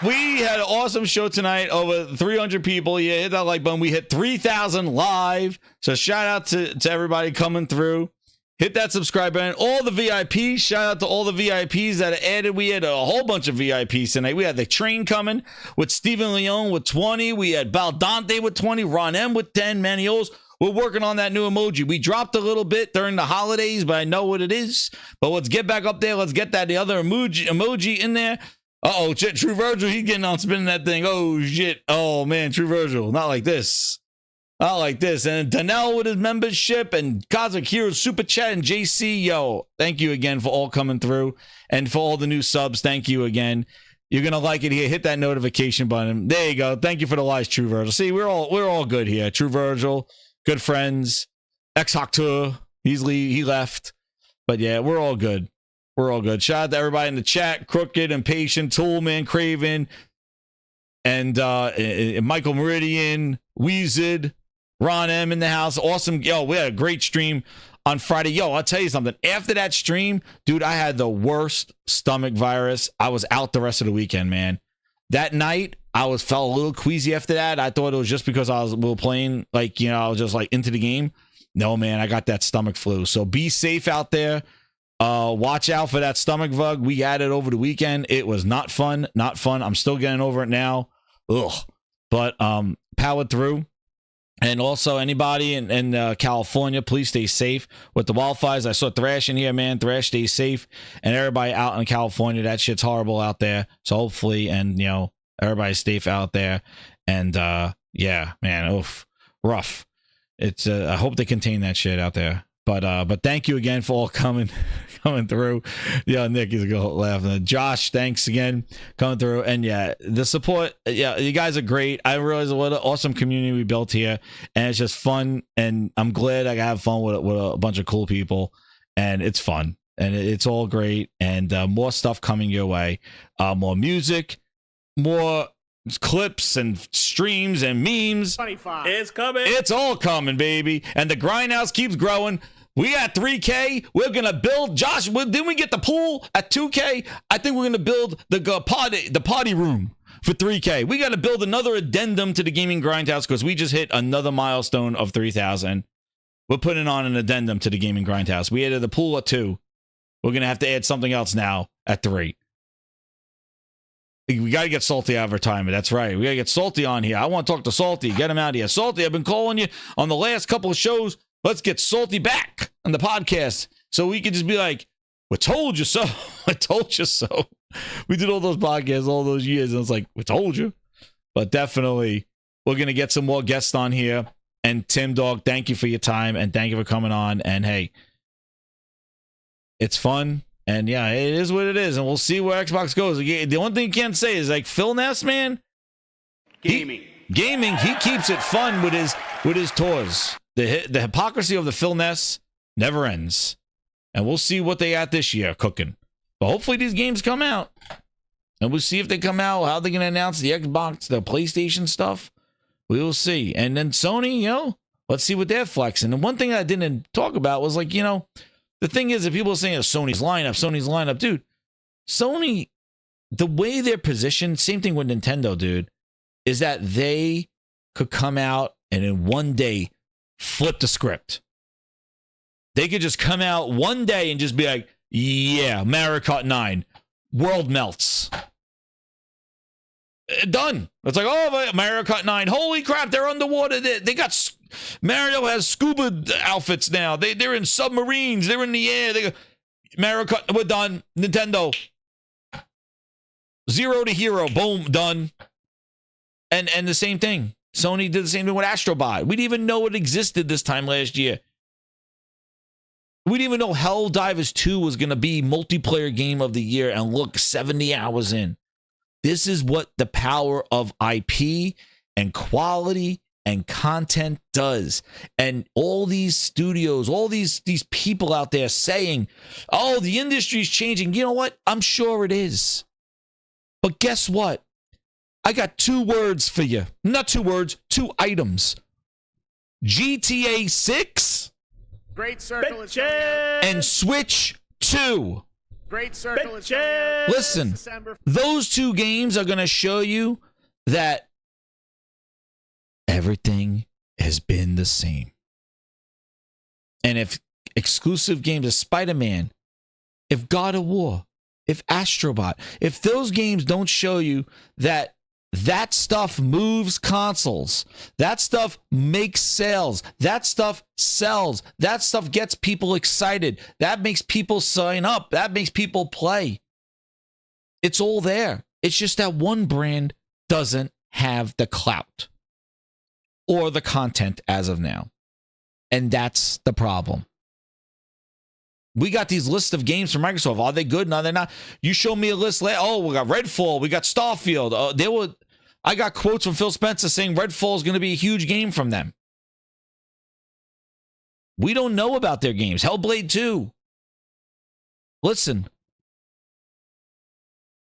we had an awesome show tonight. Over 300 people. Yeah, hit that like button. We hit 3,000 live. So shout out to everybody coming through. Hit that subscribe button. All the VIPs, shout out to all the VIPs that are added. We had a whole bunch of VIPs tonight. We had the train coming with Steven Leone with 20. We had Baldante with 20. Ron M with 10. Manios. We're working on that new emoji. We dropped a little bit during the holidays, but I know what it is. But let's get back up there. Let's get that the other emoji in there. Uh-oh, True Virgil, he's getting on spinning that thing. Oh, shit. Oh, man, True Virgil. Not like this. Not like this. And Danelle with his membership and Cosmic Heroes Super Chat and JC. Yo, thank you again for all coming through. And for all the new subs, thank you again. You're going to like it here. Hit that notification button. There you go. Thank you for the likes, True Virgil. See, we're all good here. True Virgil, good friends. X-Hawk Tour, he left. But yeah, we're all good. We're all good. Shout out to everybody in the chat. Crooked, Impatient, Toolman, Craven, and Michael Meridian, Weezed, Ron M in the house. Awesome. Yo, we had a great stream on Friday. Yo, I'll tell you something. After that stream, dude, I had the worst stomach virus. I was out the rest of the weekend, man. That night, I felt a little queasy after that. I thought it was just because we were playing, like, you know, I was just like into the game. No, man, I got that stomach flu. So be safe out there. Watch out for that stomach bug. We had it over the weekend. It was not fun. Not fun. I'm still getting over it now. Ugh. But powered through. And also, anybody in California, please stay safe with the wildfires. I saw Thrash in here, man. Thrash, stay safe. And everybody out in California, that shit's horrible out there. So hopefully, and, you know, everybody's safe out there. And, yeah, man, oof, rough. It's, I hope they contain that shit out there. But thank you again for all coming through. Yeah, Nick is going laughing. Josh, thanks again coming through. And yeah, the support. Yeah, you guys are great. I realize what an awesome community we built here, and it's just fun. And I'm glad I have fun with a bunch of cool people, and it's fun and it's all great. And more stuff coming your way. More music, more clips and streams and memes. 25. it's coming. It's all coming, baby. And the Grindhouse keeps growing. We got 3K. We're going to build. Josh, didn't we get the pool at 2K? I think we're going to build the party room for 3K. We got to build another addendum to the Gaming Grindhouse because we just hit another milestone of 3,000. We're putting on an addendum to the Gaming Grindhouse. We added the pool at 2. We're going to have to add something else now at 3. We got to get Salty out of retirement. That's right. We got to get Salty on here. I want to talk to Salty. Get him out of here. Salty, I've been calling you on the last couple of shows. Let's get Salty back on the podcast so we can just be like, we told you so. I told you so. We did all those podcasts all those years, and it's like, we told you. But definitely, we're going to get some more guests on here. And Timdog, thank you for your time, and thank you for coming on. And hey, it's fun. And yeah, it is what it is, and we'll see where Xbox goes. The only thing you can't say is like Phil Ness, man. Gaming. He keeps it fun with his tours. The hypocrisy of the Phil Ness never ends, and we'll see what they got this year cooking. But hopefully these games come out, and we'll see if they come out. How they're gonna announce the Xbox, the PlayStation stuff. We will see. And then Sony, you know, let's see what they're flexing. And one thing I didn't talk about was like, you know. The thing is, if people are saying Sony's lineup, dude, Sony, the way they're positioned, same thing with Nintendo, dude, is that they could come out and in one day flip the script. They could just come out one day and just be like, yeah, Mario Kart 9, world melts. Done. It's like, oh, Mario Kart 9, holy crap, they're underwater. They got Mario has scuba outfits now. They're in submarines. They're in the air. They go, Mario Kart, we're done. Nintendo. 0 to hero. Boom, done. And the same thing. Sony did the same thing with Astrobot. We didn't even know it existed this time last year. We didn't even know Helldivers 2 was going to be multiplayer game of the year, and look, 70 hours in. This is what the power of IP and quality and content does. And all these studios, all these people out there saying, oh, the industry's changing. You know what? I'm sure it is. But guess what? I got 2 words for you. Not 2 words, 2 items. GTA 6 Great circle is and Switch 2. Great circle is Listen, those 2 games are going to show you that everything has been the same. And if exclusive games of Spider-Man, if God of War, if Astrobot, if those games don't show you that stuff moves consoles, that stuff makes sales, that stuff sells, that stuff gets people excited, that makes people sign up, that makes people play. It's all there. It's just that one brand doesn't have the clout or the content as of now. And that's the problem. We got these lists of games from Microsoft. Are they good? No, they're not. You show me a list. Oh, we got Redfall. We got Starfield. I got quotes from Phil Spencer saying Redfall is going to be a huge game from them. We don't know about their games. Hellblade 2. Listen.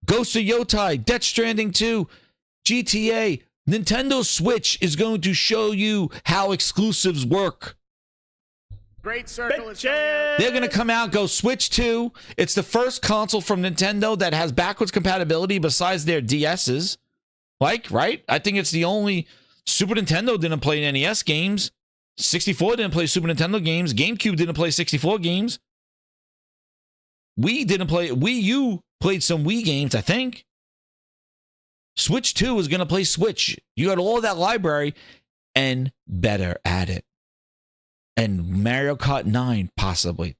Ghost of Yotai, Death Stranding 2, GTA. Nintendo Switch is going to show you how exclusives work. Great circle is They're going to come out, go Switch 2. It's the first console from Nintendo that has backwards compatibility besides their DSs. Right? I think it's the only. Super Nintendo didn't play NES games. 64 didn't play Super Nintendo games. GameCube didn't play 64 games. Wii U played some Wii games, I think. Switch 2 is going to play Switch. You got all that library and better at it. And Mario Kart 9, possibly.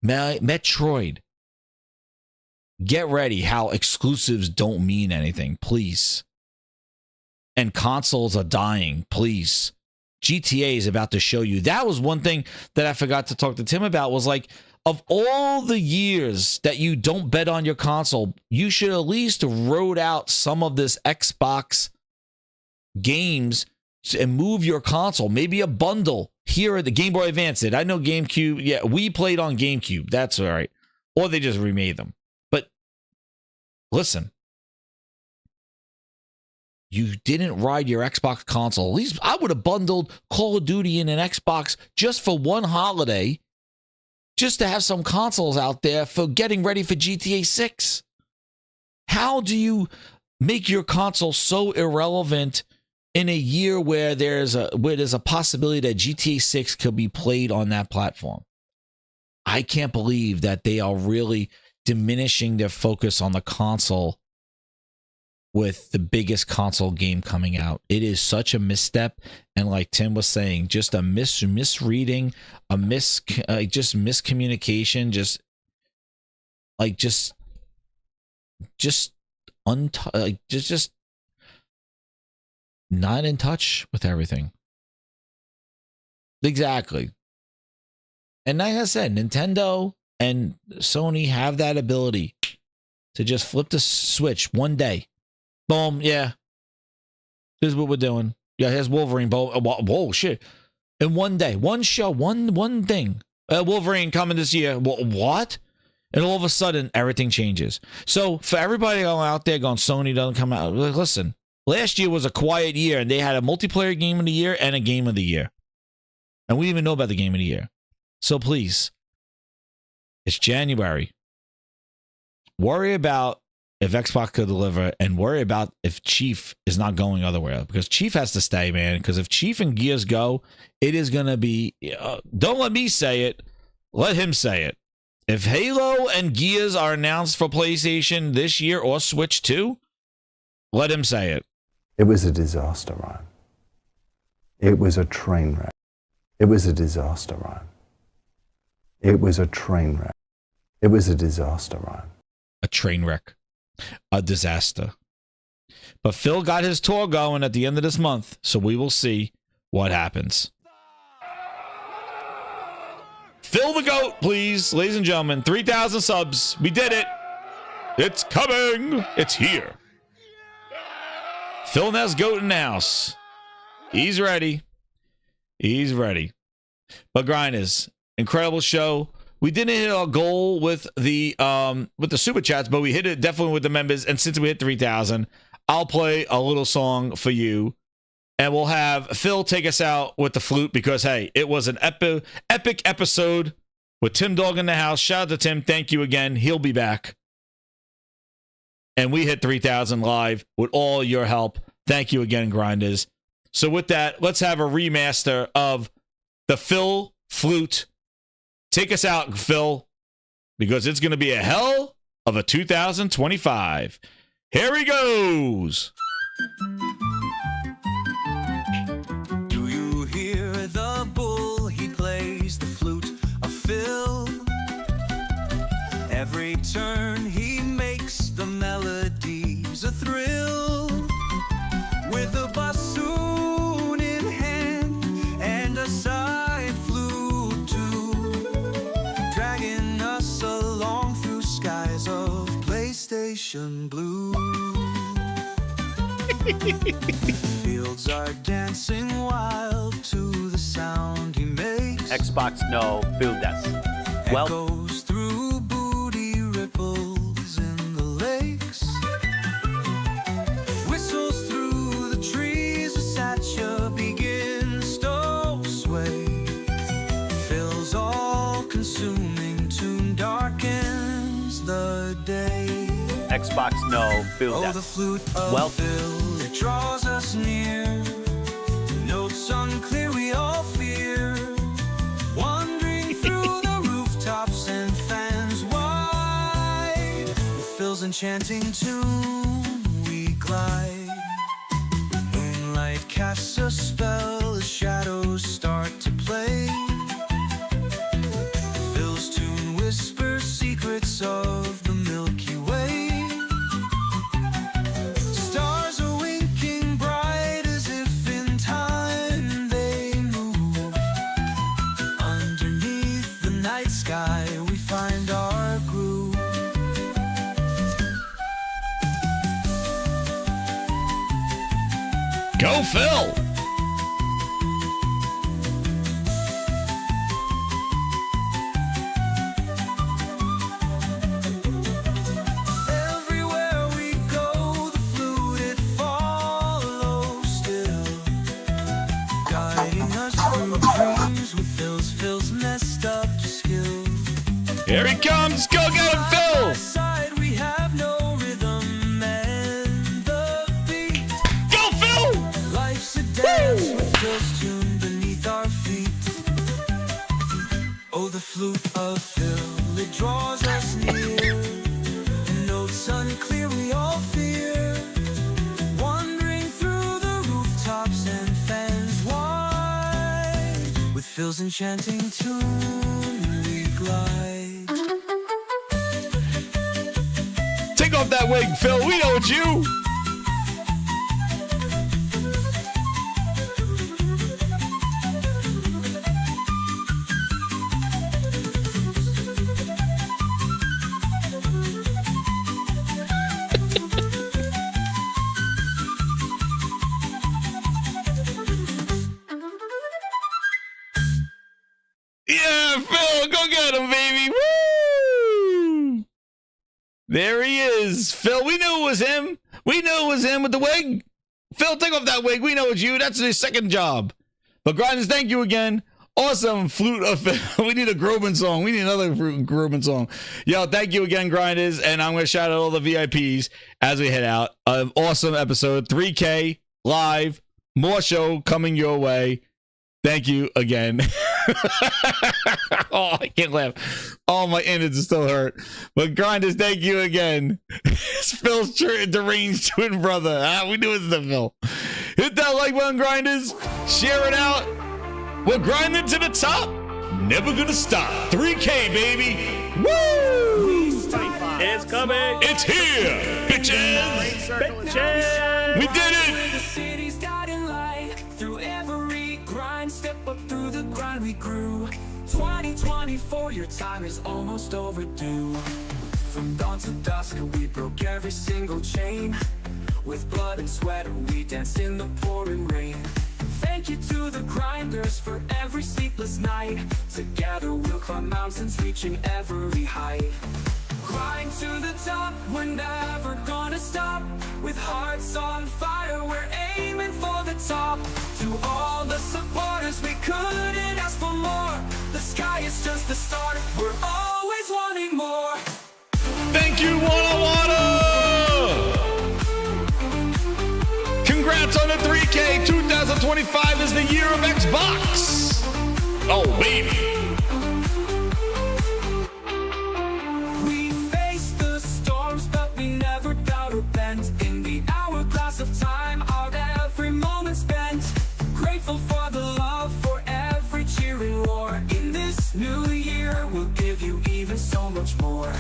Metroid. Get ready how exclusives don't mean anything, please. And consoles are dying, please. GTA is about to show you. That was one thing that I forgot to talk to Tim about, was like, of all the years that you don't bet on your console, you should at least road out some of this Xbox games and move your console. Maybe a bundle. Here at the Game Boy Advance did. I know GameCube. Yeah, we played on GameCube. That's all right. Or they just remade them. But listen, you didn't ride your Xbox console. At least I would have bundled Call of Duty in an Xbox just for one holiday, just to have some consoles out there for getting ready for GTA 6. How do you make your console so irrelevant in a year where there's a possibility that GTA 6 could be played on that platform? I can't believe that they are really diminishing their focus on the console with the biggest console game coming out. It is such a misstep, and like Tim was saying, just a misreading, just miscommunication, just not in touch with everything. Exactly. And like I said, Nintendo and Sony have that ability to just flip the switch one day. Boom, yeah. Here's what we're doing. Yeah, here's Wolverine. Boom. Whoa, shit. In one day, one show, one thing. Wolverine coming this year. What? And all of a sudden, everything changes. So for everybody out there going, Sony doesn't come out. Listen, last year was a quiet year, and they had a multiplayer game of the year and a game of the year. And we didn't even know about the game of the year. So please, it's January. Worry about if Xbox could deliver, and worry about if Chief is not going otherwhere, because Chief has to stay, man. Because if Chief and Gears go, it is going to be, don't let me say it, let him say it. If Halo and Gears are announced for PlayStation this year or Switch 2, let him say it. It was a disaster, Ryan. It was a train wreck. It was a disaster, Ryan. It was a train wreck. It was a disaster, Ryan. A train wreck. A disaster. But Phil got his tour going at the end of this month, so we will see what happens. Phil the GOAT, please, ladies and gentlemen. 3,000 subs. We did it. It's coming. It's here. Phil Ness GOAT in the house. He's ready. He's ready. But Grinders, incredible show. We didn't hit our goal with the super chats, but we hit it definitely with the members. And since we hit 3,000, I'll play a little song for you. And we'll have Phil take us out with the flute because, hey, it was an epic episode with Timdog in the house. Shout out to Tim. Thank you again. He'll be back. And we hit 3,000 live with all your help. Thank you again, Grinders. So with that, let's have a remaster of the Phil flute. Take us out, Phil, because it's going to be a hell of a 2025. Here he goes. Do you hear the bull? He plays the flute of Phil. Every turn he makes, the melody's a thrill. With a bassoon in hand and a side flute too, dragging us along through skies of PlayStation blue. Fields are dancing wild to the sound he makes. Xbox no, Phil des. Well, Echoes through booty ripples in the lakes. Whistles through the trees as Satya begins to sway. Phil's all-consuming tune darkens the day. Xbox no, Phil Oh, des. the flute of Phil, it draws us near. Notes unclear, we all fear. Wandering through the rooftops and fans wide. With Phil's enchanting tune, we glide. Moonlight casts a spell as shadows start to play. Phil's tune whispers secrets of the Milky Way. Stars are winking bright as if in time they move. Underneath the night sky we find our groove. Go, Phil. Everywhere we go, the flute it follows still, guiding us through dreams with Phil's messed up skill. Here he comes. Go get him, Phil. Side we have no rhythm and the beat. Go, Phil. Life's a dance with Phil's tune beneath our feet. Oh, the flute of Phil, it draws us near. Notes unclear, we all fear. Wandering through the rooftops and fans wide. With Phil's enchanting tune, we glide. Take off that wig, Phil. We know it's you. Yeah, Phil, go get him, baby. Woo! There he is. Phil, we knew it was him. We knew it was him with the wig. Phil, take off that wig. We know it's you. That's his second job. But Grinders, thank you again. Awesome flute of Phil. We need a Groban song. We need another Groban song. Yo, thank you again, Grinders. And I'm going to shout out all the VIPs as we head out. An awesome episode. 3K live. More show coming your way. Thank you again. Oh, I can't laugh. All my innards still hurt. But Grinders, thank you again. Phil's deranged twin brother. We knew it was the Phil. Hit that like button, grinders. Share it out. We're grinding to the top. Never gonna stop. 3K, baby. Woo! It's coming. It's here, bitches. We did it. The city's guiding light through every grind. Step up through the grind we grew. 2024, your time is almost overdue. From dawn to dusk, we broke every single chain. With blood and sweat, we danced in the pouring rain. Thank you to the grinders for every sleepless night. Together we'll climb mountains, reaching every height. Grind to the top, we're never gonna stop. With hearts on fire, we're aiming for the top. To all the supporters, we couldn't ask for more. The sky is just the start, we're always wanting more. Thank you, Walla Walla. Congrats on the 3K. 2025 is the year of Xbox. Oh, baby. We face the storms, but we never doubt or bend. In the hourglass of time, our every moment spent. Grateful for the love, for every cheering roar. In this new year, we'll give you even so much more.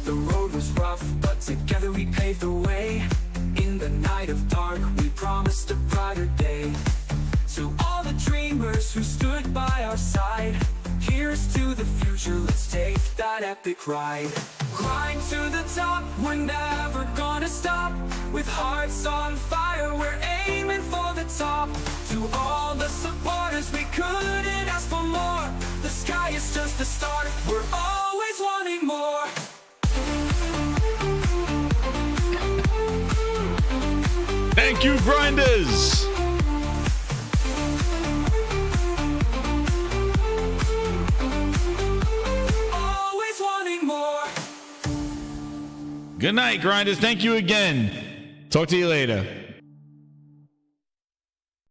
The road was rough, but together we paved the way. In the night of dark, we promised a brighter day. To all the dreamers who stood by our side, here's to the future, let's take that epic ride. Climb to the top, we're never gonna stop. With hearts on fire, we're aiming for the top. To all the supporters, we couldn't ask for more. The sky is just the start, we're always wanting more. Thank you, grinders. Always wanting more. Good night, grinders. Thank you again. Talk to you later.